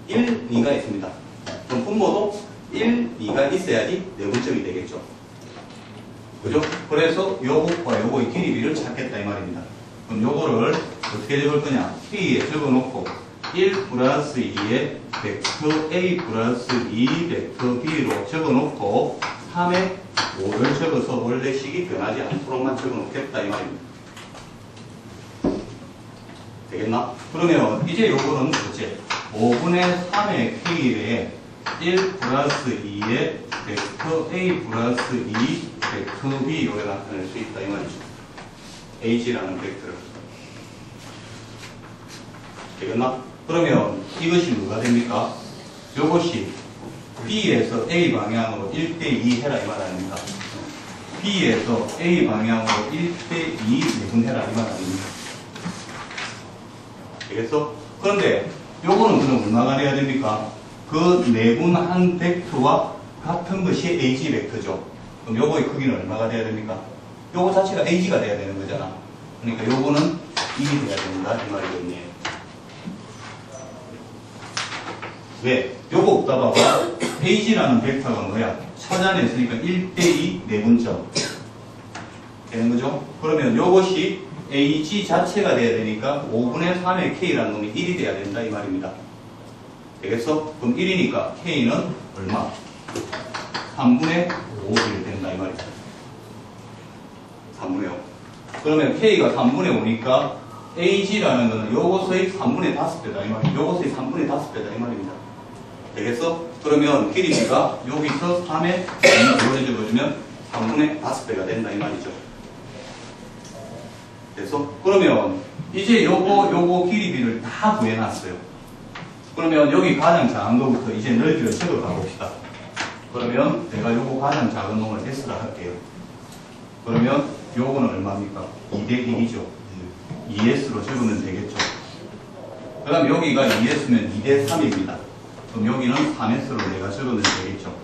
1, 2가 있습니다. 그럼 분모도 1, 2가 있어야지 내분점이 되겠죠. 그죠? 그래서 요것과 요거의 길이비를 찾겠다 이 말입니다. 그럼 요거를 어떻게 적을 거냐? K에 적어놓고 1 플러스 2에 벡터 A 플러스 2 벡터 B로 적어놓고 3에 5를 적어서 원래 식이 변하지 않도록만 적어놓겠다 이 말입니다. 되겠나? 그러면 이제 요거는 어째? 5분의 3의 K에 1 플러스 2에 벡터 A 플러스 2 벡터 B 요래 나타낼 수 있다 이 말이죠. H라는 벡터를. 되겠나? 그러면 이것이 뭐가 됩니까? 요것이 B에서 A 방향으로 1대2 해라 이 말 아닙니까? B에서 A 방향으로 1대2 내분해라 이 말 아닙니까? 되겠어? 그런데 요거는 그럼 얼마가 돼야 됩니까? 그 내분한 벡터와 같은 것이 AG 벡터죠. 그럼 요거의 크기는 얼마가 돼야 됩니까? 요거 자체가 AG가 돼야 되는 거잖아. 그러니까 요거는 2이 돼야 된다 이 말이거든요. 왜? 요거 없다 봐봐. AG라는 벡터가 뭐야? 찾아냈으니까 1대2 내분점 되는 거죠? 그러면 요것이 AG 자체가 돼야 되니까 5분의 3의 K라는 놈이 1이 돼야 된다 이 말입니다. 되겠어? 그럼 1이니까 K는 얼마? 3분의 5이 된다 이 말이죠. 3분의 5. 그러면 K가 3분의 5니까 AG라는 거는 요것의 3분의 5배다 이 말이에요. 요것의 3분의 5배다 이 말입니다. 되겠어? 그러면 길이가 여기서 3에 2를 적어주면 3분의 5배가 된다 이 말이죠. 그래서 그러면 이제 요거 길이비를 다 구해놨어요. 그러면 여기 가장 작은 것부터 이제 넓이를 적어 가봅시다. 그러면 내가 요거 가장 작은 놈을 S라 할게요. 그러면 요거는 얼마입니까? 2대 1이죠. 2S로 적으면 되겠죠. 그 다음 여기가 2S면 2대 3입니다. 그럼 여기는 3S로 내가 적으면 되겠죠.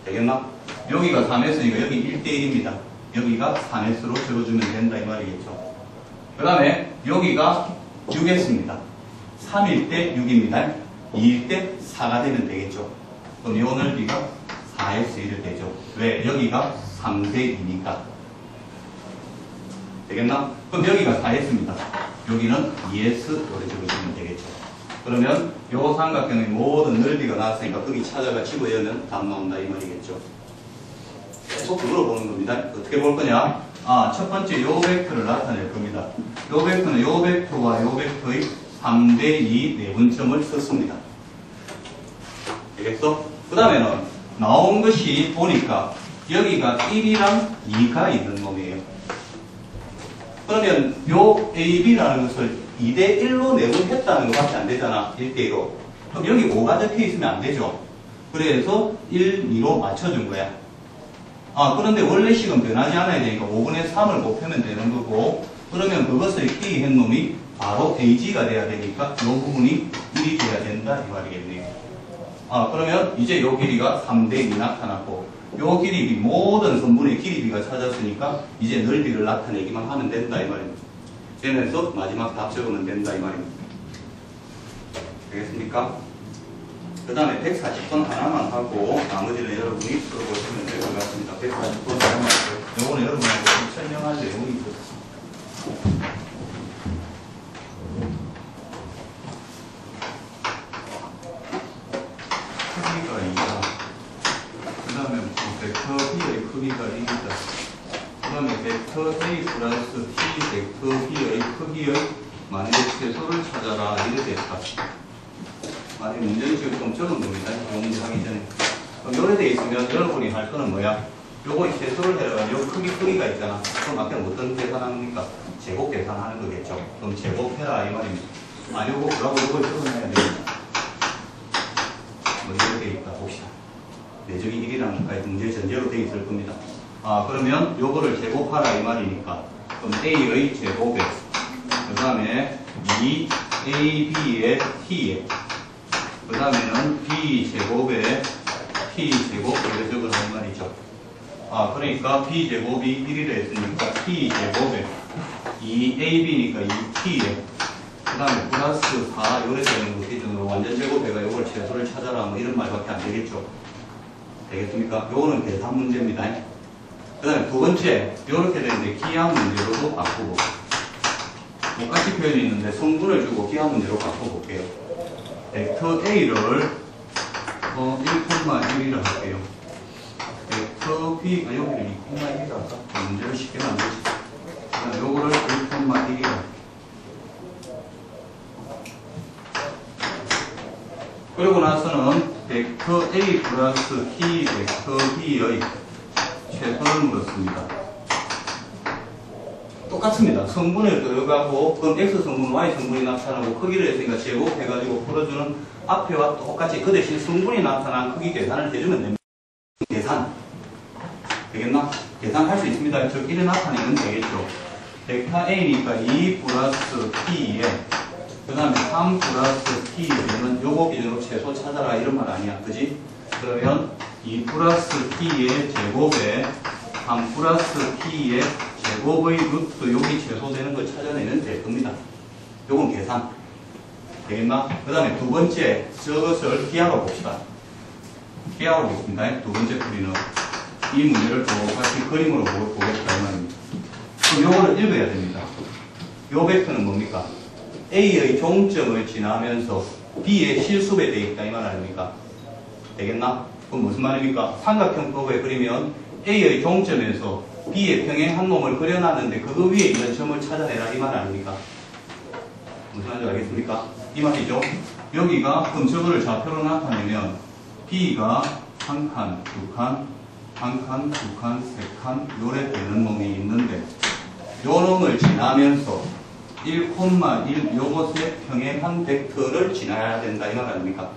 되겠나? 여기가 3S니까 여기 1대 1입니다. 여기가 3S로 적어주면 된다 이 말이겠죠. 그 다음에 여기가 6S입니다. 3일 때 6입니다. 2일 때 4가 되면 되겠죠. 그럼 요 넓이가 4S1이 되죠. 왜? 여기가 3대 2니까. 되겠나? 그럼 여기가 4S입니다. 여기는 2S 요래 적어주면 되겠죠. 그러면 요 삼각형의 모든 넓이가 나왔으니까 거기 찾아가 집어넣으면 답 나온다 이 말이겠죠. 계속 그걸 보는 겁니다. 어떻게 볼 거냐? 첫 번째 요 벡터를 나타낼 겁니다. 요 벡터는 요 벡터와 요 벡터의 3대2 내분점을 썼습니다. 되겠어? 그 다음에는 나온 것이 보니까 여기가 1이랑 2가 있는 놈이에요. 그러면 요 AB라는 것을 2대1로 내분했다는 것밖에 안 되잖아. 1대1로. 그럼 여기 5가 적혀 있으면 안 되죠. 그래서 1, 2로 맞춰준 거야. 그런데 원래 식은 변하지 않아야 되니까 5분의 3을 곱하면 되는 거고, 그러면 그것을 K한 놈이 바로 AG가 돼야 되니까 이 부분이 1이 돼야 된다 이 말이겠네요. 그러면 이제 요 길이가 3대2 나타났고, 요 길이비 모든 선분의 길이비가 찾았으니까 이제 넓이를 나타내기만 하면 된다 이 말입니다. 그래서 마지막 답 적으면 된다 이 말입니다. 되겠습니까? 그 다음에 140번 하나만 하고 나머지는 여러분이 풀어보시면 될 것 같습니다. 140번 하나만 하고 요거는 여러분하고 설명할 내용이 있었습니다. 크기가 2다. 그 다음에 벡터 B의 크기가 1이다. 그 다음에 벡터 A 플러스 T 벡터 B의 크기의 만의 최소를 찾아라. 이래 됐다. 아니, 문제는 지금 좀 적은 겁니다. 요 문제 하기 전에. 그럼 요래 돼 있으면 여러분이 할 거는 뭐야? 요거 계수를 해라. 요 크기가 있잖아. 그럼 앞에 어떤 계산합니까? 제곱 계산하는 거겠죠. 그럼 제곱해라 이 말입니다. 아, 요거 요걸 풀어내야 됩니다. 뭐 이렇게 있다 봅시다. 내적이 1이라는 문제 전제로 돼 있을 겁니다. 아, 그러면 요거를 제곱하라 이 말이니까 그럼 A의 제곱에 그 다음에 2AB의 T에 그 다음에는 B제곱에 T제곱 이렇게 적으라는 말이죠. 아, 그러니까 B제곱이 1이라 했으니까 T제곱에 2AB니까 2T에 그 다음에 플러스 4 요래 되는 거 기준으로 완전 제곱해가 요걸 최소를 찾아라 뭐 이런 말밖에 안 되겠죠. 되겠습니까? 요거는 계산 문제입니다. 그 다음에 두 번째 요렇게 되는데 기하 문제로도 바꾸고 똑같이 표현이 있는데 성분을 주고 기하 문제로 바꿔볼게요. 벡터 A를 1,1이라 할게요. 벡터 B가 여기를 2,1이라 할까? 문제를 쉽게 만들지. 그 다음에 요거를 1,1이라 할게요. 그러고 나서는 벡터 A 플러스 T 벡터 B의 최소를 물었습니다. 똑같습니다. 성분을 들어가고 그럼 X 성분, Y 성분이 나타나고 크기를 했으니까 제곱해가지고 풀어주는 앞에와 똑같이 그 대신 성분이 나타난 크기 계산을 해주면 됩니다. 계산 되겠나? 계산할 수 있습니다. 적기를 나타내면 되겠죠. 벡터 A니까 2 플러스 T에 그 다음에 3 플러스 T 되면 요거 기준으로 최소 찾아라 이런 말 아니야. 그지? 그러면 2 플러스 T의 제곱에 3 플러스 T의 제곱의 루트 여기 최소되는 걸 찾아내면 될 겁니다. 요건 계산. 되겠나? 그 다음에 두 번째 저것을 기하로 봅시다. 기하로 보겠습니다. 두 번째 풀이는 이 문제를 똑같이 그림으로 보겠다 이 말입니다. 그럼 요거를 읽어야 됩니다. 요 벡터는 뭡니까? A의 종점을 지나면서 B의 실수배 되어 있다 이 말 아닙니까? 되겠나? 그럼 무슨 말입니까? 삼각형법에 그리면 A의 종점에서 B의 평행한 놈을 그려놨는데 그거 위에 있는 점을 찾아내라 이 말 아닙니까? 무슨 말인지 알겠습니까? 이 말이죠. 여기가 그럼 저거를 좌표로 나타내면 B가 한 칸, 두 칸, 한 칸, 두 칸, 세 칸 요래 되는 놈이 있는데 요 놈을 지나면서 1,1 요것의 평행한 벡터를 지나야 된다 이 말 아닙니까?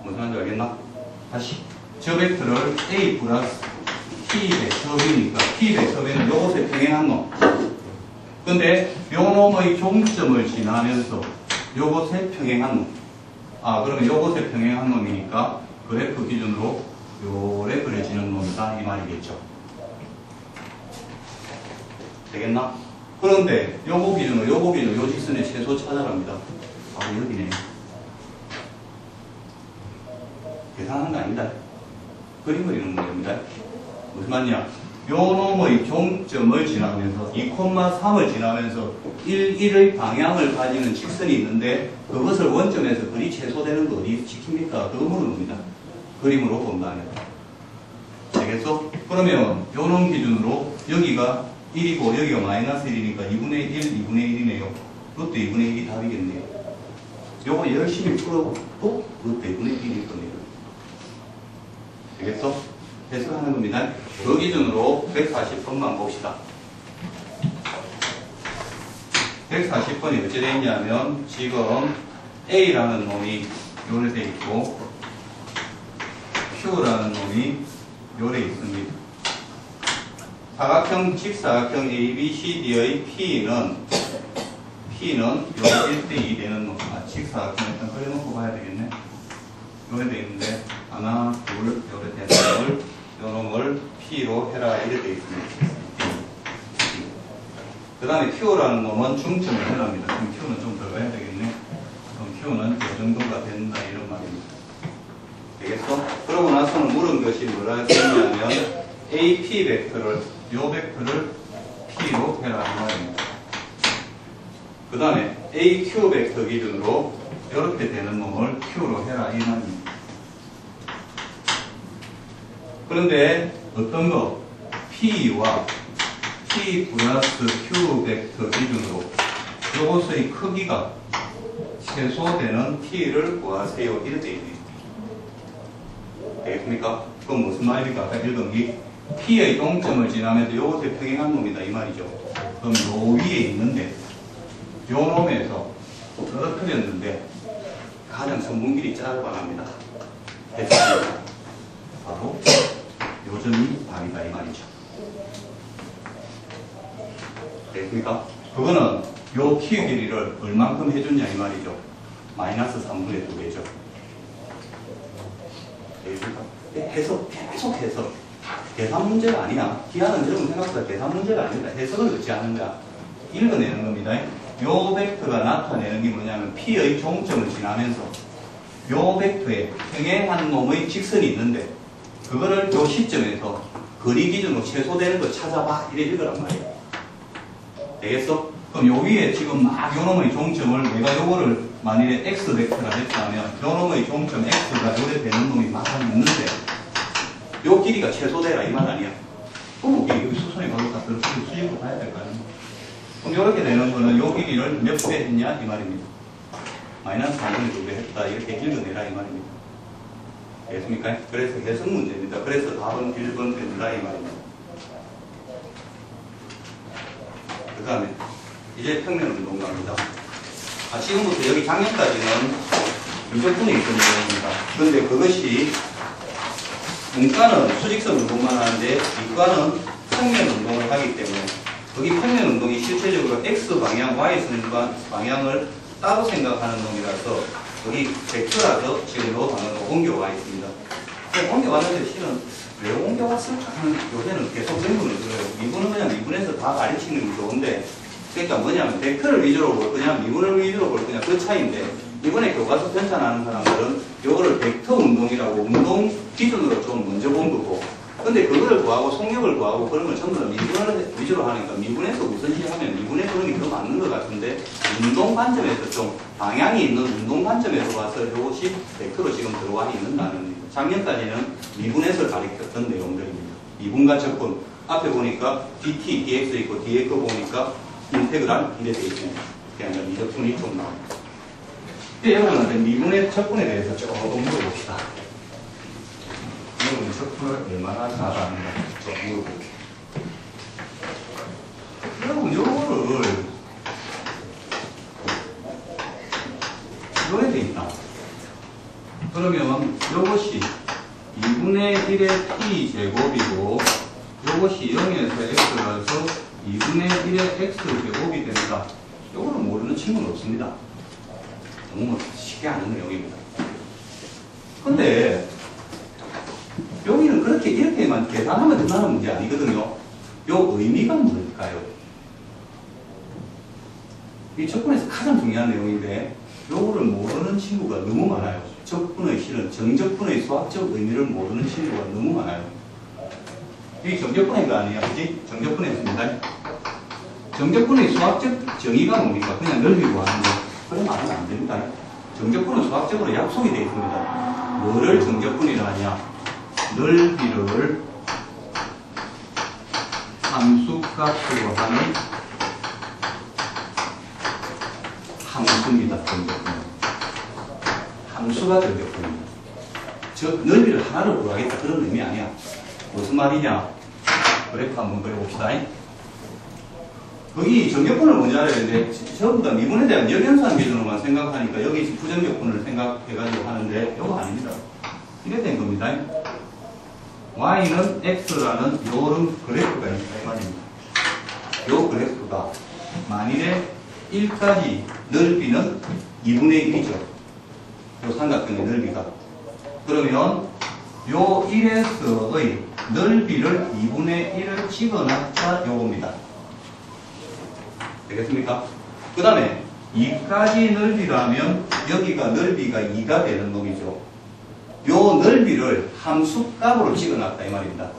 무슨 말인지 알겠나? 다시 저 벡터를 A 플러스 T 벡터이니까 T 벡터는 요것의 평행한 놈 근데 요 놈의 종점을 지나면서 요것의 평행한 놈 아 그러면 요것의 평행한 놈이니까 그래프 기준으로 요래 그려지는 놈이다 이 말이겠죠. 되겠나? 그런데 요거 기준으로 요 직선의 최소 찾아랍니다. 아 여기네. 계산하는 거 아니다. 그림 그리는 문제입니다. 무슨 말이냐? 요 놈의 종점을 지나면서 2,3을 지나면서 1의 방향을 가지는 직선이 있는데 그것을 원점에서 그리 최소되는 거 어디 지킵니까? 그거 물은 겁니다. 그림으로 본다면. 되겠어? 그러면 요 놈 기준으로 여기가 1이고 여기가 마이너스 1이니까 2분의 1, 2분의 1이네요. 그것도 2분의 1이 답이겠네요. 요거 열심히 풀어도 그것도 2분의 1일 겁니다. 되겠어? 해석하는 겁니다. 그 기준으로 140번만 봅시다. 140번이 어찌 되어 있냐면 지금 A라는 놈이 요래 되어 있고 Q라는 놈이 요래 있습니다. 사각형, 직사각형 ABCD의 P는 요래 1대2 되는 놈. 직사각형 일단 그려놓고 봐야 되겠네. 요래 되어 있는데 하나, 둘, 요래 되는 놈을 요놈을 P로 해라 이렇게 되어 있습니다. 그 다음에 Q라는 놈은 중점을 해랍니다. 그럼 Q는 좀 들어가야 되겠네. 그럼 Q는 이 정도가 된다 이런 말입니다. 되겠어? 그러고 나서는 물은 것이 뭐라 했냐면 AP 벡터를 요 벡터를 P로 해라 이 말입니다. 그 다음에 AQ 벡터 기준으로 이렇게 되는 놈을 Q로 해라 이 말입니다. 그런데 어떤 거? P와 P 플러스 Q 벡터 기준으로 이것의 크기가 최소되는 t를 구하세요. 이렇게 되어 있습니다. 되겠습니까? 그건 무슨 말입니까? 아까 읽은 게 t의 동점을 지나면서 요것에 평행한 놈이다 이 말이죠. 그럼 요 위에 있는데 요 놈에서 떨어뜨렸는데 가장 전분길이 짧아갑니다. 됐습니다. 바로 요 점이 답이다 이 말이죠. 됐습니까? 그거는 요 키 길이를 얼만큼 해줬냐 이 말이죠. 마이너스 3분의 2배죠. 되겠습니까? 계속 해석. 계산 문제가 아니야. 기하는 여러분 생각보다 계산 문제가 아닙니다. 해석을 넣지 않는 거야. 읽어내는 겁니다. 요 벡터가 나타내는 게 뭐냐면 P의 종점을 지나면서 요 벡터에 평행한 놈의 직선이 있는데 그거를 요 시점에서 거리 기준으로 최소되는 거 찾아봐. 이래 읽으란 말이에요. 되겠어? 그럼 요 위에 지금 막 요 놈의 종점을 내가 요거를 만일에 X 벡터가 됐다면 요 놈의 종점 X가 요래 되는 놈이 막 있는데 요 길이가 최소되라 이 말 아니야. 그럼 여기 수선이 바로 다 들어서 수직으로 가야 될 거 아니야. 그럼 요렇게 되는 거는 요 길이를 몇 배 했냐 이 말입니다. 마이너스 3분의 2배 했다 이렇게 읽어내라 이 말입니다. 됐습니까? 그래서 해석 문제입니다. 그래서 답은 1번 된다 이 말입니다. 그 다음에 이제 평면 운동가입니다. 지금부터 여기 작년까지는 유적분이 있던 내용입니다. 그런데 그것이 문과는 수직선 운동만 하는데 이과는 평면 운동을 하기 때문에 거기 평면 운동이 실제적으로 X방향, Y선 방향을 따로 생각하는 놈이라서 여기 벡터라서 지금 요 방향으로 옮겨와 있습니다. 옮겨왔는데 실은 왜 옮겨왔을까 하는 요새는 계속 질문을 들어요. 미분은 그냥 미분해서 다 가르치는 게 좋은데 그러니까 뭐냐면 벡터를 위주로 볼 거냐 미분을 위주로 볼 거냐 그 차이인데 이번에 교과서 편찬하는 사람들은 요거를 벡터 운동이라고 운동 기준으로 좀 먼저 본 거고 근데 그거를 구하고 속력을 구하고 그런 걸 전부 다 미분을 위주로 하니까 미분에서 우선시하면 미분에 그런 게 더 맞는 것 같은데 운동 관점에서 좀 방향이 있는 운동 관점에서 봐서 이것이 벡터로 지금 들어와 있는다는 작년까지는 미분에서 가르쳤던 내용들입니다. 미분과 적분 앞에 보니까 dt, dx 있고 뒤에 거 보니까 인테그랄 이래 되어 있습니다. 그냥 미적분이 좀 나옵니다. 여러분한테 미분의 적분에 대해서 조금 물어봅시다. 여러분 적분을 얼마나 잘 아는가 좀 물어볼게요. 여러분 요거를 요래 돼 있다. 그러면 요것이 2분의 1의 t 제곱이고 요것이 0에서 x라서 2분의 1의 x 제곱이 된다. 요거는 모르는 친구는 없습니다. 너무 쉽게 아는 내용입니다. 근데 여기는 그렇게 이렇게만 계산하면 끝나는 문제 아니거든요. 요 의미가 뭘까요? 이 적분에서 가장 중요한 내용인데 요거를 모르는 친구가 너무 많아요. 적분의 실은 정적분의 수학적 의미를 모르는 친구가 너무 많아요. 이 정적분의 거 아니에요, 그지? 정적분의 있습니다. 정적분의 수학적 정의가 뭡니까? 그냥 넓이 구하는 거. 그런 말은 안 됩니다. 정적분은 수학적으로 약속이 되어 있습니다. 뭐를 정적분이라 하냐? 넓이를 함수값으로 하는 함수입니다. 정적분. 함수가 정적분입니다. 즉 넓이를 하나로 구하겠다 그런 의미 아니야. 무슨 말이냐? 그래프 한번 그려봅시다. 거기 정적분을 먼저 알아야 되는데 전부 다 미분에 대한 역연산 기준으로만 생각하니까 여기 부정적분을 생각해가지고 하는데 이거 아닙니다. 이래 된 겁니다. y는 x라는 요런 그래프가 있다 이 말입니다. 요 그래프가 만일에 1까지 넓이는 2분의 1이죠. 요 삼각형의 넓이가. 그러면 요 1에서의 넓이를 2분의 1을 집어넣자 요겁니다. 되겠습니까? 그 다음에 2까지 넓이라면 여기가 넓이가 2가 되는 놈이죠. 요 넓이를 함수값으로 찍어놨다 이 말입니다.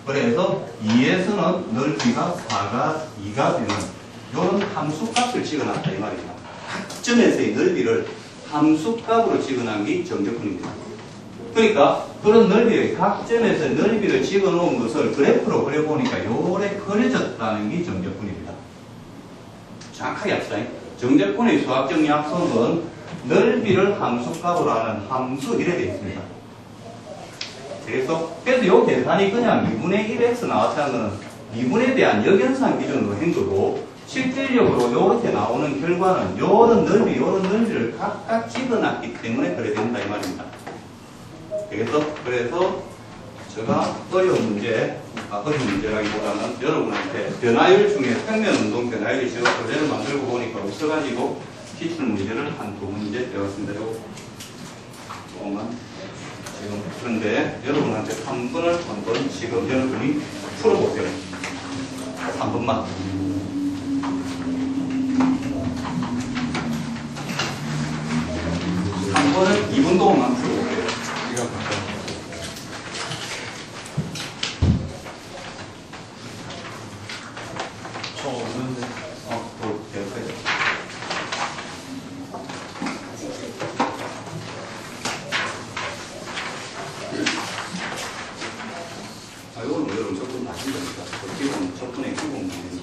그래서 2에서는 넓이가 2가 되는 요런 함수값을 찍어놨다 이 말입니다. 각 점에서의 넓이를 함수값으로 찍어놓은 게 정적분입니다. 그러니까 그런 넓이의 각 점에서의 넓이를 찍어놓은 것을 그래프로 그려보니까 요래 그려졌다는 게 정적분입니다. 정확하게 합시다. 정적분의 수학적 약속은 넓이를 함수값으로 하는 함수 이래 되어 있습니다. 그래서 요 계산이 그냥 2분의 1x 나왔다는 것은 미분에 대한 역연상 기준으로 한 거고, 실질적으로 이렇게 나오는 결과는 요런 넓이를 각각 집어놨기 때문에 그래 된다 이 말입니다. 그래서 제가 어려운 문제라기보다는 여러분한테 변화율 중에 평면운동 변화율이 제가 그대로 만들고 보니까 없어가지고 기출 문제를 한 2문제 배웠습니다. 요거만 지금 그런데 여러분한테 3번을 한번 지금 여러분이 풀어보세요. 3번만. 3번을 2분 동안만 풀어볼게요. 이거 바꿔. 저 없는데. 또 배울까요? 이거는 여러분 적분 다 힘드니까. 기본, 적분의 기본 문제입니다.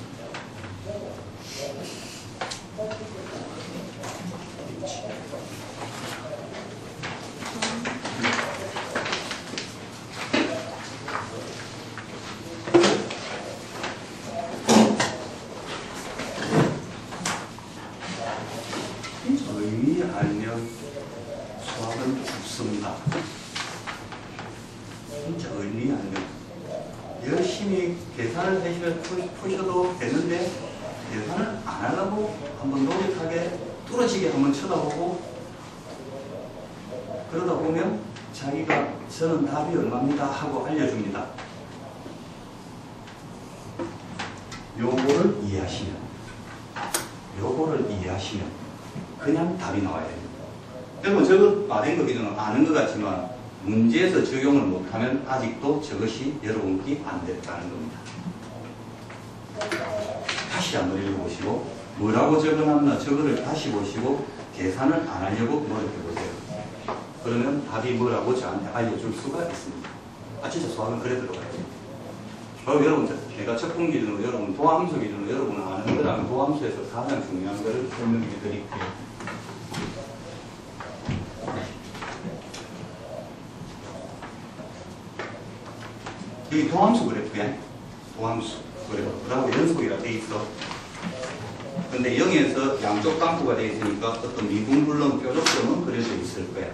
의미 알면 수학은 죽습니다. 진짜 의미 알면 열심히 계산을 해주면 푸셔도 되는데 계산을 안 하려고 한번 노력하게 뚫어지게 한번 쳐다보고 그러다 보면 자기가 저는 답이 얼마입니다 하고 알려줍니다. 요거를 이해하시면 그냥 답이 나와야 됩니다. 여러분 저거 말한 거 기준은 아는 것 같지만 문제에서 적용을 못하면 아직도 저것이 여러분이 안 됐다는 겁니다. 다시 한번 읽어보시고 뭐라고 적어놨나 저거를 다시 보시고 계산을 안 하려고 노력해보세요. 그러면 답이 뭐라고 저한테 알려줄 수가 있습니다. 진짜 수학은 그래 들어가요. 여러분 내가 적분 기준으로 여러분 도함수 기준으로 여러분 아는 거랑 도함수에서 가장 중요한 거를 설명해 드릴게요. 여기 도함수 그래프야. 도함수 그래프. 그다음에 연속이라 돼 있어. 근데 0에서 양쪽 강구가 돼 있으니까 어떤 미분불능 뾰족점은 그려져 있을 거야.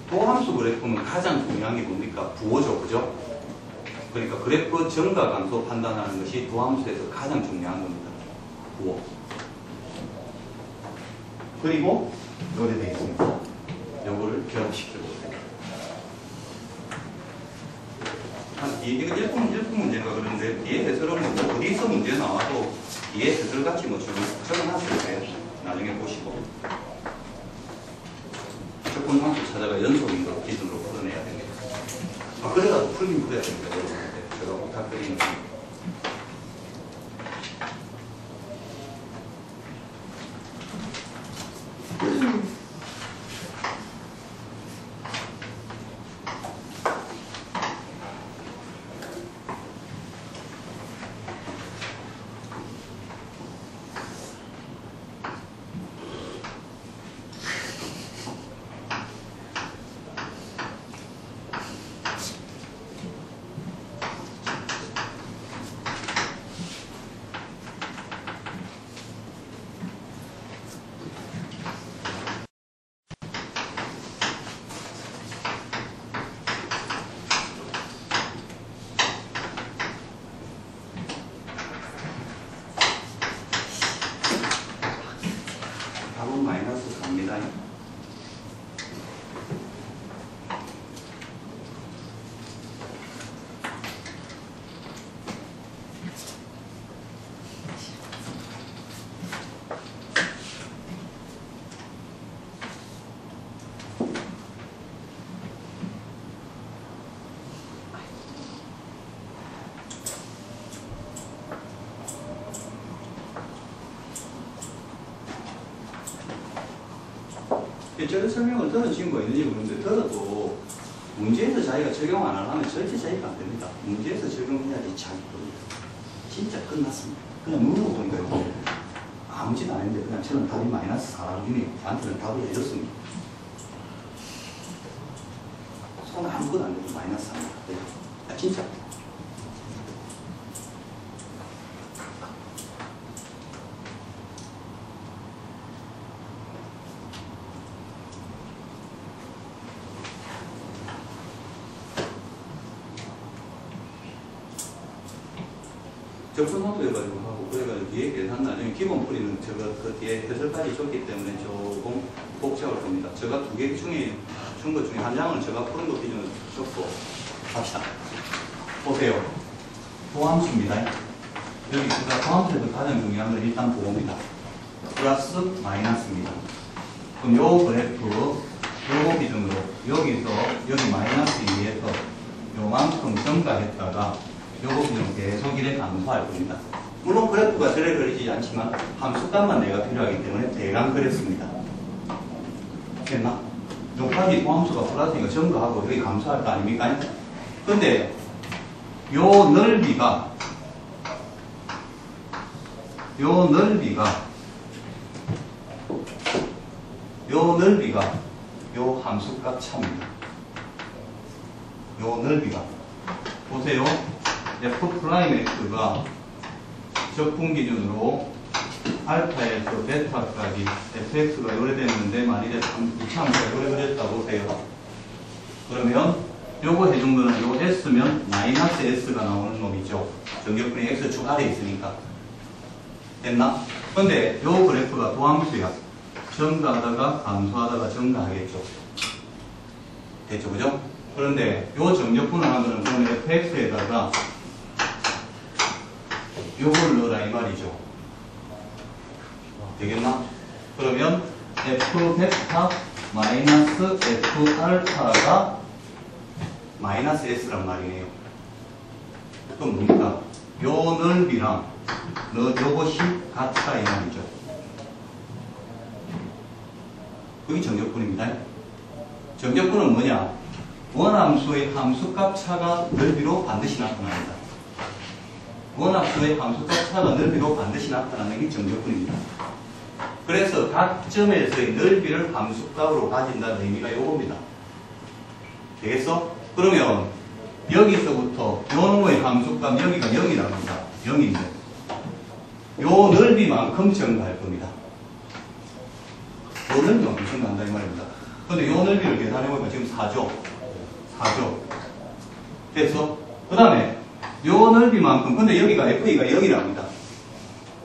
도함수 그래프는 가장 중요한 게 뭡니까? 부호죠, 그죠? 그러니까 그래프 정과 감소 판단하는 것이 도함수에서 가장 중요한 겁니다. 부호. 그리고 요래 돼 있습니다. 요거를 결합시켜보세요. 이거 1분 문제가 그런데 뒤에 해설은 뭐 어디서 문제 나와도 뒤에 해설같이 뭐 적어놨을 거예요. 나중에 보시고. 적분 함수 찾아가 연속인 거 기준으로 풀어내야 됩니다. 그래가지고 풀긴 풀어야 됩니다. 여러분한테. 제가 부탁드리는 겁니다. 답은 마이너스 4입니다. 저런 설명을 들은 친구가 있는지 모르는데 들어도 문제에서 자기가 적용 안 하면 절대 자기가 안 됩니다. 문제에서 적용해야지 자기 겁니다. 진짜 끝났습니다. 그냥 물어보니까 아무 짓 안 했는데 그냥 저는 답이 마이너스 4라는 중에 저한테는 답을 해줬습니다. 손 아무것도 안 해도 마이너스 4입니다. 진짜. 접근함도 해가지고 하고, 그래가지고 뒤에 계산 나중에 기본 풀이는 저거 그 뒤에 해설까지 줬기 때문에 조금 복잡할 겁니다. 제가 두 개 중에 준 것 중에 한 장은 제가 푸는 거 기준으로 줬고, 갑시다. 보세요. 도함수입니다. 여기 제가 도함수에서 가장 중요한 건 일단 보호입니다. 플러스 마이너스입니다. 그럼 요 그래프, 요거 기준으로 여기서 여기 마이너스 2에서 요만큼 증가했다가 요거 그냥 계속 이래 감소할 겁니다. 물론 그래프가 저래 그리지 않지만 함수값만 내가 필요하기 때문에 대강 그렸습니다. 됐나? 여기까지 도함수가 플러스니까 증가하고 여기 감소할 거 아닙니까? 근데 요 넓이가 요 함수값 차입니다. 요 넓이가 보세요. F'X가 적분 기준으로 알파에서 베타까지 fx가 요래 됐는데 만일에 이차함수가 요래 그랬다 보세요. 그러면 요거 해준 거는 요 S면 마이너스 S가 나오는 놈이죠. 정적분이 X축 아래에 있으니까. 됐나? 근데 요 그래프가 도함수야. 증가하다가 감소하다가 증가하겠죠. 됐죠, 그죠? 그런데 요 정적분을 하면은 그러면 fx에다가 요걸 넣어라 이 말이죠. 되겠나? 그러면 f 베타 마이너스 f 알파가 마이너스 s란 말이네요. 그럼 뭡니까? 요 넓이랑 요것이 같다 이 말이죠. 그게 정적분입니다. 정적분은 뭐냐? 원함수의 함수값 차가 넓이로 반드시 나타납니다. 원함수의 함수값 차가 넓이로 반드시 나타나는 게 정적분입니다. 그래서 각 점에서의 넓이를 함수값으로 가진다는 의미가 요겁니다. 되겠어? 그러면 여기서부터 요 놈의 함수값 여기가 0이랍니다. 0인데 요 넓이만큼 증가할 겁니다. 요 넓이만큼 증가한다 이 말입니다. 근데 요 넓이를 계산해보니까 지금 4죠. 됐어? 그 다음에 요 넓이만큼, 근데 여기가 FE가 0이랍니다.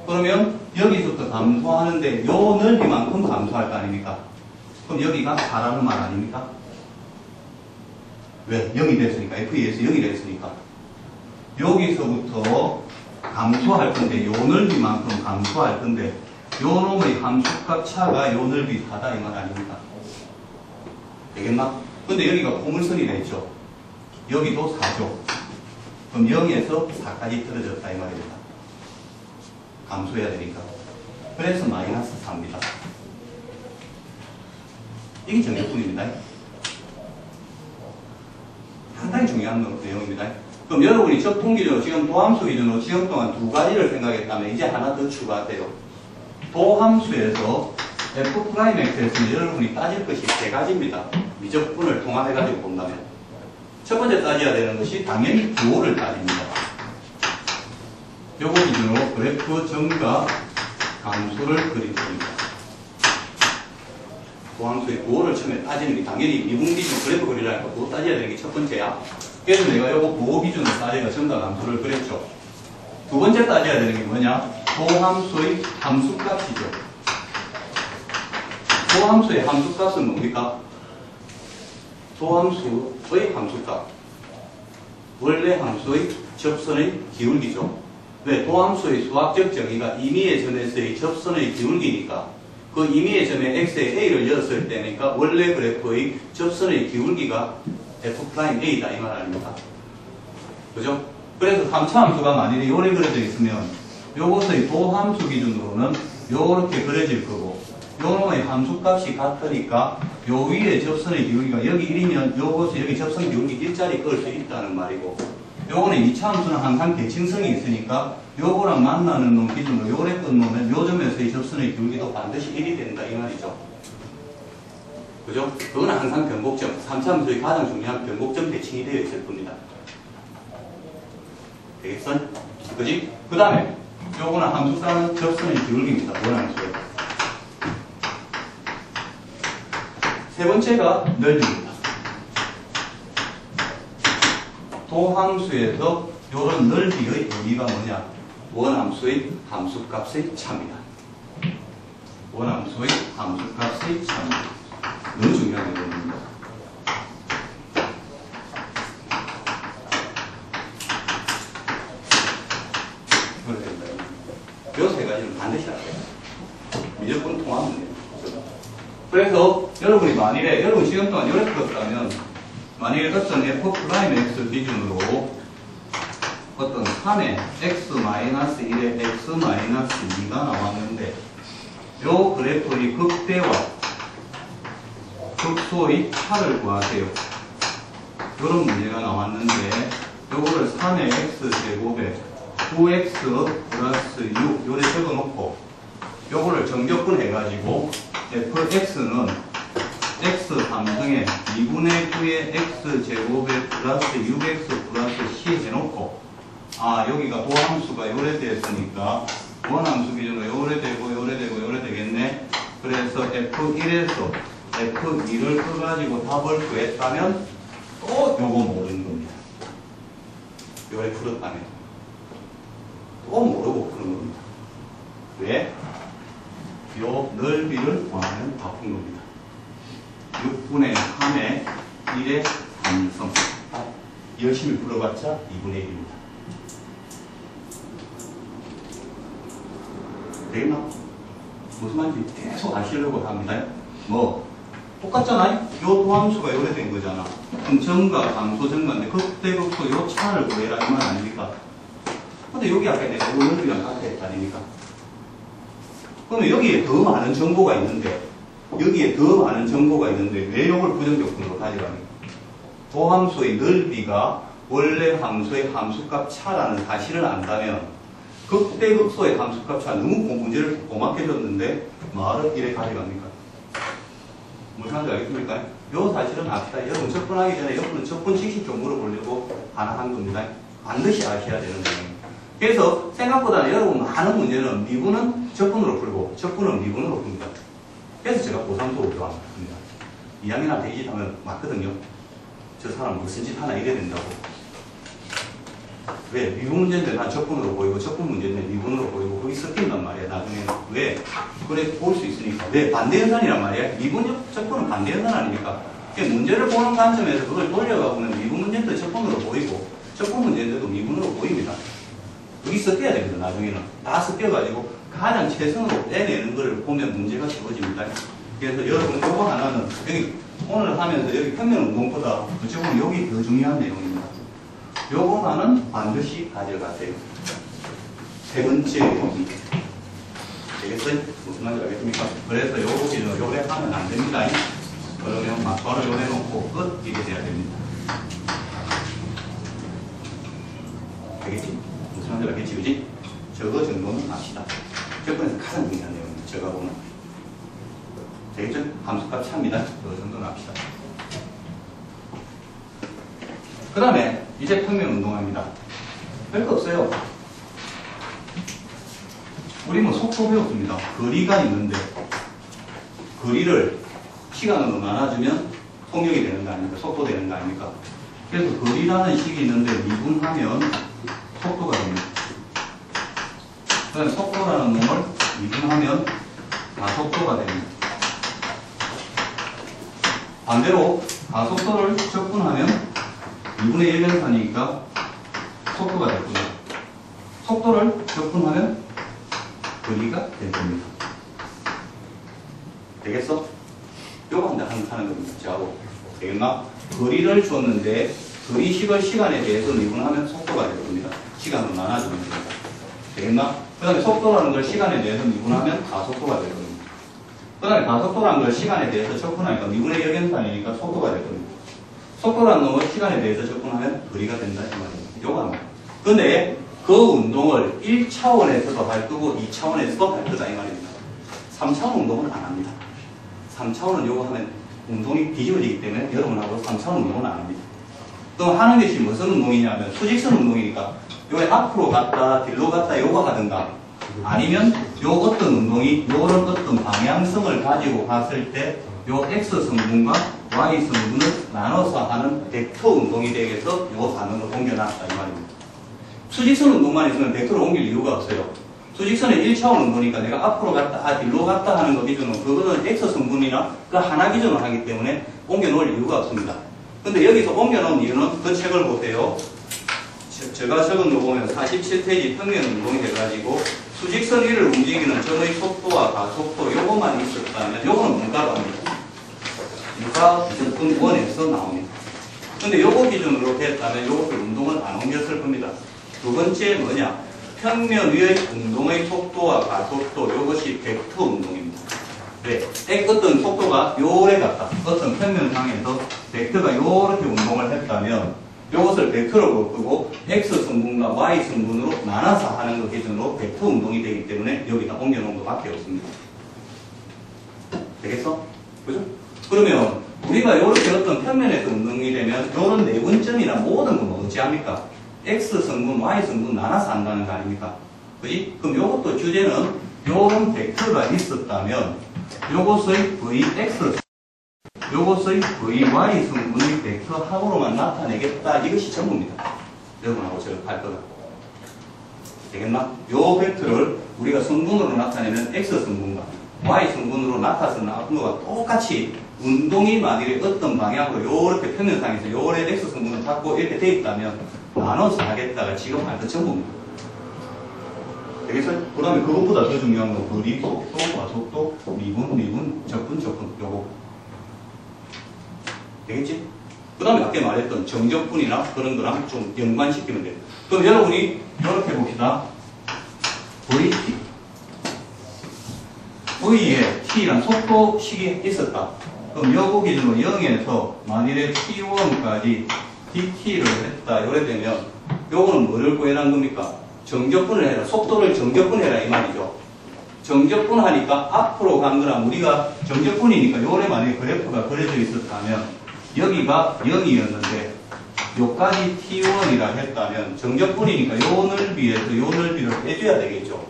그러면 여기서부터 감소하는데 요 넓이만큼 감소할 거 아닙니까? 그럼 여기가 4라는 말 아닙니까? 왜? 0이 됐으니까. FE에서 0이 됐으니까. 여기서부터 감소할 건데 요 넓이만큼 감소할 건데 요 놈의 함수값 차가 요 넓이 4다 이 말 아닙니까? 되겠나? 근데 여기가 포물선이 됐죠. 여기도 4죠. 그럼 0에서 4까지 떨어졌다 이 말입니다. 감소해야 되니까. 그래서 마이너스 4입니다. 이게 정적분입니다. 상당히 중요한 내용입니다. 그럼 여러분이 적분 기준으로 지금 도함수 기준으로 시험 동안 두 가지를 생각했다면 이제 하나 더 추가돼요. 도함수에서 F'X에서 여러분이 따질 것이 세 가지입니다. 미적분을 통합해가지고 본다면. 첫 번째 따져야 되는 것이 당연히 부호를 따집니다. 요거 기준으로 그래프 증가 감소를 그릴 겁니다. 도함수의 부호를 처음에 따지는 게 당연히 미분 기준 그래프 그리라니까 부호 따져야 되는 게 첫 번째야. 그래서 내가 요거 부호 기준으로 따져가 증가 감소를 그렸죠. 두 번째 따져야 되는 게 뭐냐? 도함수의 함수값이죠. 도함수의 함수값은 뭡니까? 도함수의 함수값. 원래 함수의 접선의 기울기죠. 왜? 도함수의 수학적 정의가 임의의 점에서의 접선의 기울기니까 그 임의의 점에 x에 a를 넣었을 때니까 원래 그래프의 접선의 기울기가 f'a다 이 말 아닙니까? 그죠? 그래서 3차 함수가 만일에 요래 그려져 있으면 요것의 도함수 기준으로는 요렇게 그려질 거고 요놈의 함수값이 같으니까 요 위에 접선의 기울기가 여기 1이면 요것이 여기 접선 기울기 1짜리 끌 수 있다는 말이고 요거는 2차 함수는 항상 대칭성이 있으니까 요거랑 만나는 놈 기준으로 요래 끊으면 요 점에서의 접선의 기울기도 반드시 1이 된다 이 말이죠. 그죠? 그거는 항상 변곡점, 3차 함수의 가장 중요한 변곡점 대칭이 되어 있을 겁니다. 되겠어? 그지? 그 다음에 요거는 함수가는 접선의 기울기입니다. 원함수에. 세 번째가 넓이입니다. 도함수에서 요런 넓이의 의미가 뭐냐? 원함수의 함수값의 차입니다. 원함수의 함수값의 차입니다. 너무 중요한 내용입니다. 요 세 가지는 반드시 알아야 돼요. 무조건 통하면 돼요. 그래서 여러분이 만일에 여러분 시간 동안 이렇게 풀었다면 만일에 어떤 f' 기준으로 어떤 3의 x-1에 x-2가 나왔는데 요 그래프의 극대와 극소의 차를 구하세요. 이런 문제가 나왔는데 요거를 3의 x제곱에 9x 플러스 6 요래 적어놓고 요거를 정적분 해가지고 fx는 x 함성에 2분의 9의 x제곱에 플러스 6x 플러스 c 해놓고 아 여기가 도함수가 요래 되었으니까 원함수 기준으로 요래 되고 요래 되고 요래 되겠네. 그래서 f1에서 f2를 써가지고 답을 구했다면 또 요거 모르는 겁니다. 요래 풀었다면 또 모르고 푸는 겁니다. 왜? 요 넓이를 구하면 다 푼 겁니다. 6분의 3의 1의 3성. 열심히 풀어봤자 2분의 1입니다. 되겠나? 무슨 말인지 계속 아시려고 합니다. 뭐 똑같잖아요? 요 도함수가 요래 된 거잖아. 그럼 정과 감소 정과인데 극대극소 요 차를 구해라 이 말 아닙니까? 근데 여기 아까 내가 요 넓이랑 같아 했다 아닙니까? 그러면 여기에 더 많은 정보가 있는데 왜 요걸 부정적분으로 가져갑니까? 도함수의 넓이가 원래 함수의 함수값 차라는 사실을 안다면 극대극소의 함수값 차 너무 문제를 고맙게 줬는데 말을 이래 가져갑니까? 무슨 말인지 알겠습니까? 요 사실은 압시다. 여러분 접근하기 전에 여러분은 접근 지식 좀 물어보려고 하나 한 겁니다. 반드시 아셔야 되는 내용입니다. 그래서 생각보다 여러분 많은 문제는 미분은 적분으로 풀고 적분은 미분으로 풉니다. 그래서 제가 고3도 좋아합니다. 2학년이나 대기 하면 맞거든요. 저 사람 무슨 짓 하나 이래야 된다고. 왜? 미분 문제인데 난 적분으로 보이고 적분 문제인데 미분으로 보이고 거기 섞인단 말이야 나중에. 왜? 그래 볼 수 있으니까. 왜? 반대연산이란 말이야. 미분 적분은 반대연산 아닙니까? 그러니까 문제를 보는 관점에서 그걸 돌려가보면 미분 문제도 적분으로 보이고 적분 문제인데도 미분으로 보입니다. 여기 섞여야 됩니다. 나중에는 다 섞여가지고 가장 최선으로 빼내는 걸 보면 문제가 쉬워집니다. 그래서 여러분 요거 하나는 여기 오늘 하면서 여기 평면운동보다 어쩌면 여기 더 중요한 내용입니다. 요거 하나는 반드시 가져가세요. 세 번째 의미. 되겠어요? 무슨 말인지 알겠습니까? 그래서 요거 기준으로 요래 하면 안 됩니다. 그러면 막 바로 요래 놓고 끝 이게 돼야 됩니다. 알겠지? 무슨 말인지 알겠지? 그지? 저거 정도는 압시다. 접근에서 가장 중요한 내용입니다. 제가 보는. 되겠죠? 함수값 차입니다. 그 정도는 압시다. 그 다음에 이제 평면 운동합니다. 별거 없어요. 우리 뭐 속도 배웠습니다. 거리가 있는데 거리를 시간으로 나눠주면 속력이 되는 거 아닙니까? 속도 되는 거 아닙니까? 그래서 거리라는 식이 있는데 미분하면 속도가 됩니다. 그 다음에 속도라는 놈을 미분하면 가속도가 됩니다. 반대로 가속도를 적분하면 2분의 1변산이니까 속도가 될 겁니다. 속도를 적분하면 거리가 될 겁니다. 되겠어? 요거 한다 하는 겁니다. 저하고. 되겠나? 거리를 줬는데 거리식을 시간에 대해서 미분하면 속도가 될 겁니다. 시간으로 나눠주면 됩니다. 되겠나? 그 다음에 속도라는 걸 시간에 대해서 미분하면 가속도가 될 겁니다. 그 다음에 가속도라는 걸 시간에 대해서 적분하니까 미분의 1변산이니까 속도가 될 겁니다. 속도라는 놈을 시간에 대해서 접근하면 거리가 된다 이 말입니다. 요겁니다. 근데 그 운동을 1차원에서도 할 거고 2차원에서도 할 거다 이 말입니다. 3차원 운동은 안 합니다. 3차원은 요거 하면 운동이 뒤집어지기 때문에 여러분하고 3차원 운동은 안 합니다. 그럼 하는 것이 무슨 운동이냐면 수직선 운동이니까 요게 앞으로 갔다 뒤로 갔다 요거 하든가 아니면 요 어떤 운동이 요런 어떤 방향성을 가지고 갔을 때 요 X 성분과 Y 성분을 나눠서 하는 벡터 운동이 되겠어 요 단어로 옮겨놨다 이 말입니다. 수직선 운동만 있으면 벡터를 옮길 이유가 없어요. 수직선은 1차원 운동이니까 내가 앞으로 갔다 뒤로 갔다 하는 거 기준으로 그거는 X 성분이나 그 하나 기준으로 하기 때문에 옮겨 놓을 이유가 없습니다. 근데 여기서 옮겨 놓은 이유는 그 책을 보세요. 제가 적은 거 보면 47페이지 평면 운동이 돼가지고 수직선 위를 움직이는 점의 속도와 가속도 요것만 있었다면 요거는 문과로 합니다. 문과 무조건 원에서 나옵니다. 근데 요거 기준으로 됐다면 요것을 운동을 안 옮겼을 겁니다. 두 번째 뭐냐? 평면 위의 운동의 속도와 가속도 요것이 벡터 운동입니다. 왜? 어떤 속도가 요래 갔다. 어떤 평면상에서 벡터가 요렇게 운동을 했다면 요것을 벡터로 바꾸고 X 성분과 Y 성분으로 나눠서 하는 것 기준으로 벡터 운동이 되기 때문에 여기다 옮겨놓은 것밖에 없습니다. 되겠어? 그죠? 그러면 우리가 요렇게 어떤 평면에서 운동이 되면 요런 내분점이나 모든 건 어찌합니까? X 성분, Y 성분 나눠서 한다는 거 아닙니까? 그지? 그럼 요것도 주제는 요런 벡터가 있었다면 요것의 Vx 요것의 VY 성분의 벡터 합으로만 나타내겠다. 이것이 전부입니다. 여러분하고 제가 할 거다. 되겠나? 요 벡터를 우리가 성분으로 나타내면 X 성분과 Y 성분으로 나타나서 나온 거가 똑같이 운동이 만일에 어떤 방향으로 요렇게 평면상에서 요래 X 성분을 갖고 이렇게 돼 있다면 나눠서 하겠다가 지금 할 것 전부입니다. 되겠어? 그 다음에 그것보다 더 중요한 건 거리, 속도, 가속도, 미분, 적분, 요거. 되겠지? 그 다음에 아까 말했던 정적분이나 그런 거랑 좀 연관시키면 돼요. 그럼 여러분이 이렇게 봅시다. VT. V에 T란 속도식이 있었다. 그럼 여거 기준으로 0에서 만일에 T1까지 DT를 했다. 요래 되면 요거는 뭐를 구해낸 겁니까? 정적분을 해라. 속도를 정적분해라 이 말이죠. 정적분 하니까 앞으로 간 거나 우리가 정적분이니까 요래 만약에 그래프가 그려져 있었다면 여기가 0이었는데 요까지 T1이라 했다면 정적분이니까 요 넓이에서 요 넓이를 빼줘야 되겠죠.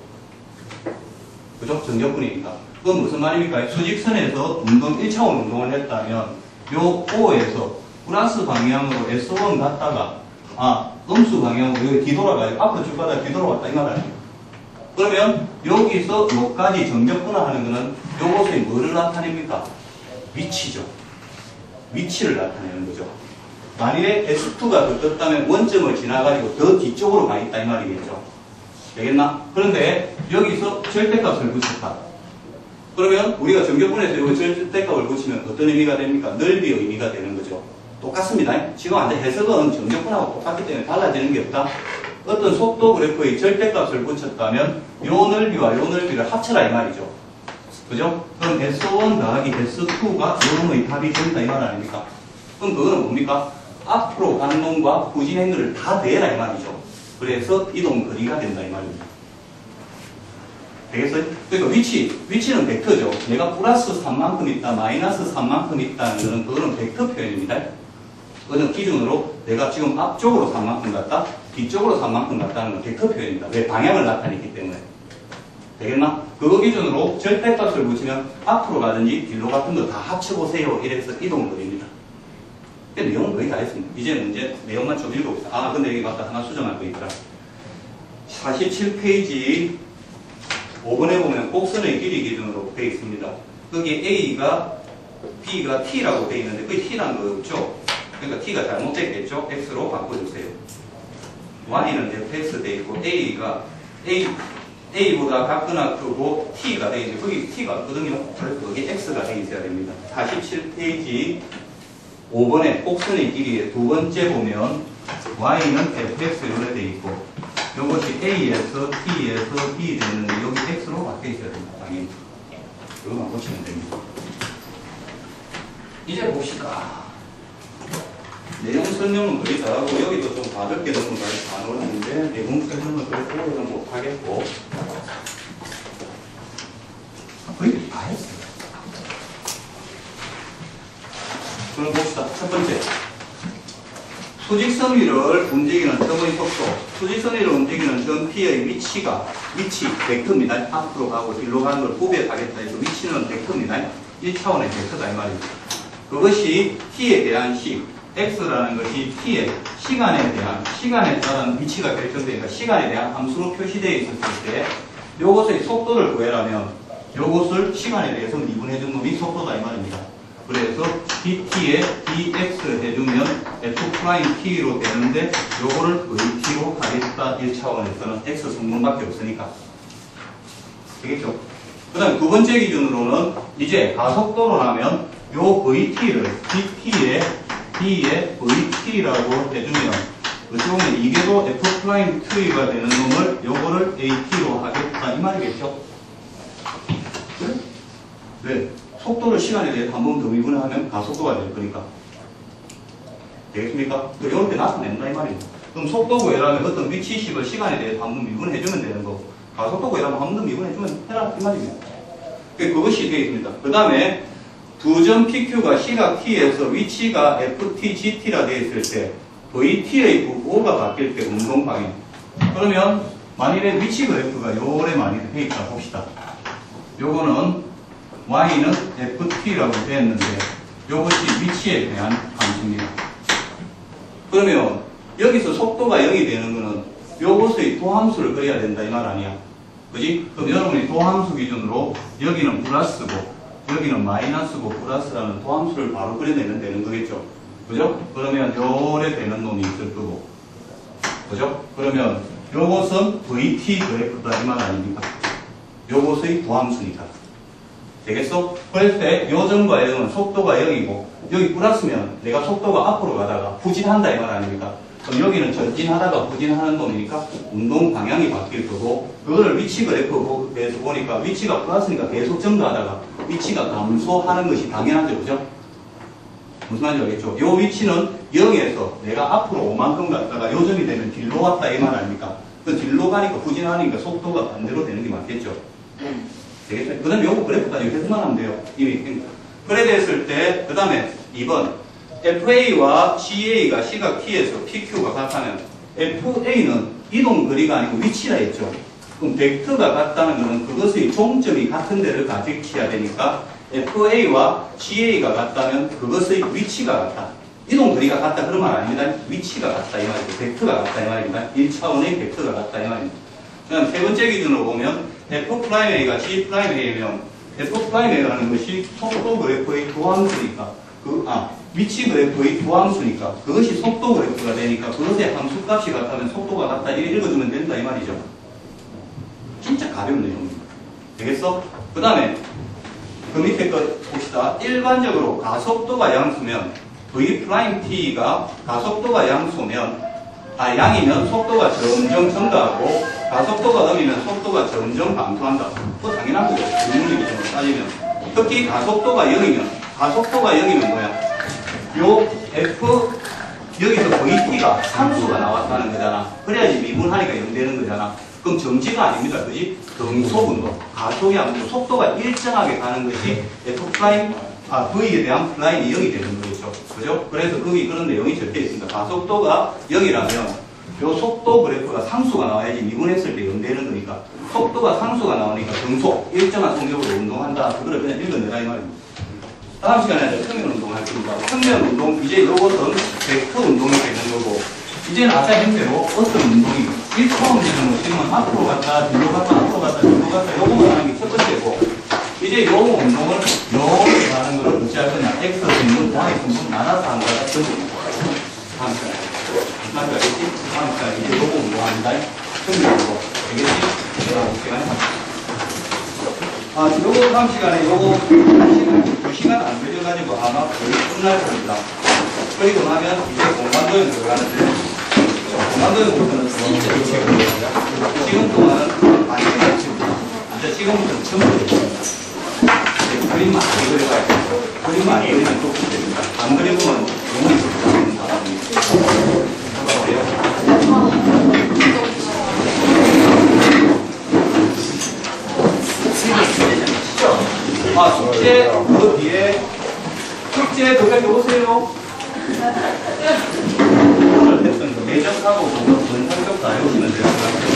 그죠? 정적분이니까. 그건 무슨 말입니까? 수직선에서 운동 1차원 운동을 했다면 요 O에서 플러스 방향으로 S1 갔다가 음수 방향으로 여기 뒤돌아가요. 앞으로 쭉 가다가 뒤돌아왔다 이 말 아닙니까? 그러면 여기서 요까지 정적분화하는 거는 요것이 뭐를 나타냅니까? 위치죠. 위치를 나타내는 거죠. 만일에 S2가 더 떴다면 원점을 지나가지고 더 뒤쪽으로 가 있다 이 말이겠죠. 되겠나? 그런데 여기서 절대값을 붙였다. 그러면 우리가 정적분에서 이 절대값을 붙이면 어떤 의미가 됩니까? 넓이의 의미가 되는 거죠. 똑같습니다. 지금 완전 해석은 정적분하고 똑같기 때문에 달라지는 게 없다. 어떤 속도 그래프의 절대값을 붙였다면 요 넓이와 요 넓이를 합쳐라 이 말이죠. 그죠? 그럼 S1 더하기 S2가 요놈의 답이 된다 이 말 아닙니까? 그럼 그거는 뭡니까? 앞으로 가는 놈과 후진 행거를 다 내라 이 말이죠. 그래서 이동 거리가 된다 이 말입니다. 되겠어요? 그러니까 위치는 벡터죠. 내가 플러스 3만큼 있다, 마이너스 3만큼 있다는 거는 그거는 벡터 표현입니다. 어느 기준으로 내가 지금 앞쪽으로 3만큼 갔다, 뒤쪽으로 3만큼 갔다는 건 벡터 표현입니다. 왜? 방향을 나타내기 때문에. 되겠나? 그거 기준으로 절대값을 붙이면 앞으로 가든지 뒤로 같은 거 다 합쳐보세요. 이래서 이동거리입니다. 내용은 거의 다 했습니다. 이제 문제 내용만 좀 읽어봅시다. 근데 여기 맞다. 하나 수정할 거 있더라. 47페이지 5번에 보면 곡선의 길이 기준으로 되어 있습니다. 거기 A가 B가 T라고 되어 있는데 그게 T란 거 없죠? 그러니까 T가 잘못됐겠죠? X로 바꿔주세요. Y는 fx 되어 있고 A가 A보다 작거나 크고 T가 되어 있는데 거기 T가 없거든요. 그래서 거기 X가 되어 있어야 됩니다. 47페이지 5번에 곡선의 길이의 두 번째 보면 Y는 fx 이렇게 되어 있고 이것이 A에서 T에서 B 되는데 여기 X로 바뀌어 있어야 됩니다. 당연히. 이거만 고치면 됩니다. 이제 봅시다. 내용 설명은 거의 다 하고, 여기도 좀 가볍게 넘어가서 안 오는데, 내용 설명은 거의 오래는 못하겠고, 거의 다 했어요. 그럼 봅시다. 첫 번째. 수직선 위를 움직이는 점의 속도. 수직선 위를 움직이는 점 P의 위치, 벡터입니다. 앞으로 가고 뒤로 가는 걸 구별하겠다 해서 위치는 벡터입니다. 1차원의 벡터다 이 말이죠. 그것이 T에 대한 식, X라는 것이 T의 시간에 따른 위치가 결정되니까 시간에 대한 함수로 표시되어 있었을 때 요것의 속도를 구하려면 요것을 시간에 대해서 미분해준 놈이 속도다 이 말입니다. 그래서 dt에 dx를 해주면 f't로 되는데 요거를 vt로 하겠다. 1차원에서는 x 성분밖에 없으니까. 되겠죠? 그 다음에 두 번째 기준으로는 이제 가속도로 하면 요 vt를 dt에 d에 vt라고 해주면 어찌 보면 이게도 f't가 되는 놈을 요거를 at로 하겠다 이 말이겠죠? 그래? 왜? 속도를 시간에 대해 한 번 더 미분하면 가속도가 될 거니까. 되겠습니까? 이렇게 나타낸다 이 말입니다. 그럼 속도 구해라면 어떤 위치식을 시간에 대해 한 번 미분해주면 되는 거고, 가속도 구해라면 한 번 더 미분해주면 해라 이 말입니다. 그것이 되어 있습니다. 그 다음에 두 점 PQ가 시각 T에서 위치가 FT, GT라 되어 있을 때 VT의 O가 바뀔 때 운동 방향. 그러면 만일에 위치 그래프가 요래 많이 되어 있다 봅시다. 요거는 y는 ft라고 되었는데 이것이 위치에 대한 함수입니다. 그러면 여기서 속도가 0이 되는 거는 이것의 도함수를 그려야 된다 이 말 아니야. 그지? 그럼 여러분이 도함수 기준으로 여기는 플러스고 여기는 마이너스고 플러스라는 도함수를 바로 그려내면 되는 거겠죠. 그죠? 그러면 요래 되는 놈이 있을 거고. 그죠? 그러면 요것은 vt 그래프다 이 말 아닙니까? 요것의 도함수니까. 되겠어? 그럴 때 요점과 요점은 속도가 0이고 여기 플러스면 내가 속도가 앞으로 가다가 후진한다 이 말 아닙니까? 그럼 여기는 전진하다가 후진하는 놈이니까 운동 방향이 바뀔 거고 그거를 위치 그래프에서 보니까 위치가 플러스니까 계속 증가하다가 위치가 감소하는 것이 당연하죠. 그죠? 무슨 말인지 알겠죠? 요 위치는 0에서 내가 앞으로 5만큼 갔다가 요점이 되면 뒤로 왔다 이 말 아닙니까? 그 뒤로 가니까 후진하니까 속도가 반대로 되는 게 맞겠죠? 되겠죠? 그 다음에 요거 그래프까지 해석만 하면 돼요. 이미. 그래 됐을 때, 그 다음에 2번. FA와 GA가 시각 T에서 PQ가 같다면, FA는 이동 거리가 아니고 위치라 했죠. 그럼 벡터가 같다는 것은 그것의 종점이 같은 데를 가리켜야 되니까, FA와 GA가 같다면 그것의 위치가 같다. 이동 거리가 같다. 그런 말 아닙니다. 위치가 같다. 이 말이죠. 벡터가 같다. 이 말입니다. 1차원의 벡터가 같다. 이 말입니다. 그 다음 세 번째 기준으로 보면, F'A가 G'A면 F'A라는 것이 속도 그래프의 도함수니까 위치 그래프의 도함수니까 그것이 속도 그래프가 되니까 그것의 함수값이 같다면 속도가 같다 이렇게 읽어주면 된다 이 말이죠. 진짜 가벼운 내용입니다. 되겠어? 그 다음에 그 밑에 거 봅시다. 일반적으로 가속도가 양수면 V'T가 가속도가 양이면 속도가 점점 증가하고 가속도가 넘이면 속도가 점점 감소한다. 그거 당연한 거죠. 물리 기준으로 따지면. 특히 가속도가 0이면 뭐야? 요 F, 여기서 VT가 상수가 나왔다는 거잖아. 그래야지 미분하니까 0 되는 거잖아. 그럼 정지가 아닙니다. 그지? 등속운동, 가속이 아니고 속도가 일정하게 가는 것이 V에 대한 플라인이 0이 되는 거겠죠. 그죠? 그래서 거기 그런 내용이 적혀 있습니다. 가속도가 0이라면 요 속도 그래프가 상수가 나와야지 미분했을 때 0 되는 거니까 속도가 상수가 나오니까 등속, 일정한 속력으로 운동한다. 그걸 그냥 읽어내라 이 말입니다. 다음 시간에 평면 운동을 할 겁니다. 평면 운동, 이제 요것은 벡터 운동이 되는 거고 이제는 아까 했대로 어떤 운동이 1차원 기준으로 지금은 앞으로 갔다, 뒤로 갔다, 앞으로 갔다, 뒤로 갔다 요거만 하는 게 첫 번째고 이제 요 운동을 요렇게 하는 거를 어찌 할 거냐. X 성분, Y 성분 나눠서 하는 거다. 다음 시간에. 무슨 말인지 알겠지? 다음 시간에 이제 요거 운동합니다. 평면 운동. 되겠지? 다음 시간에 합시다. 요거 다음 시간에 요거 2시간 안 걸려가지고 아마 거의 끝날 겁니다. 그리고 나면 이제 공간도에 들어가는데 공간도에부터는 진짜 미치거든요. 지금 동안은 많이 가르칩니다. 이제 지금부터는 전부 그림 많이 그려가야 돼요. 그림 많이 그리면 또 됩니다. 안 그려보면 영혼이 좋지 않는 사람입니다. 숙제 도장에 오세요. 오늘 했던 거 내적하고 그거 분산적 다 해오시면 돼요.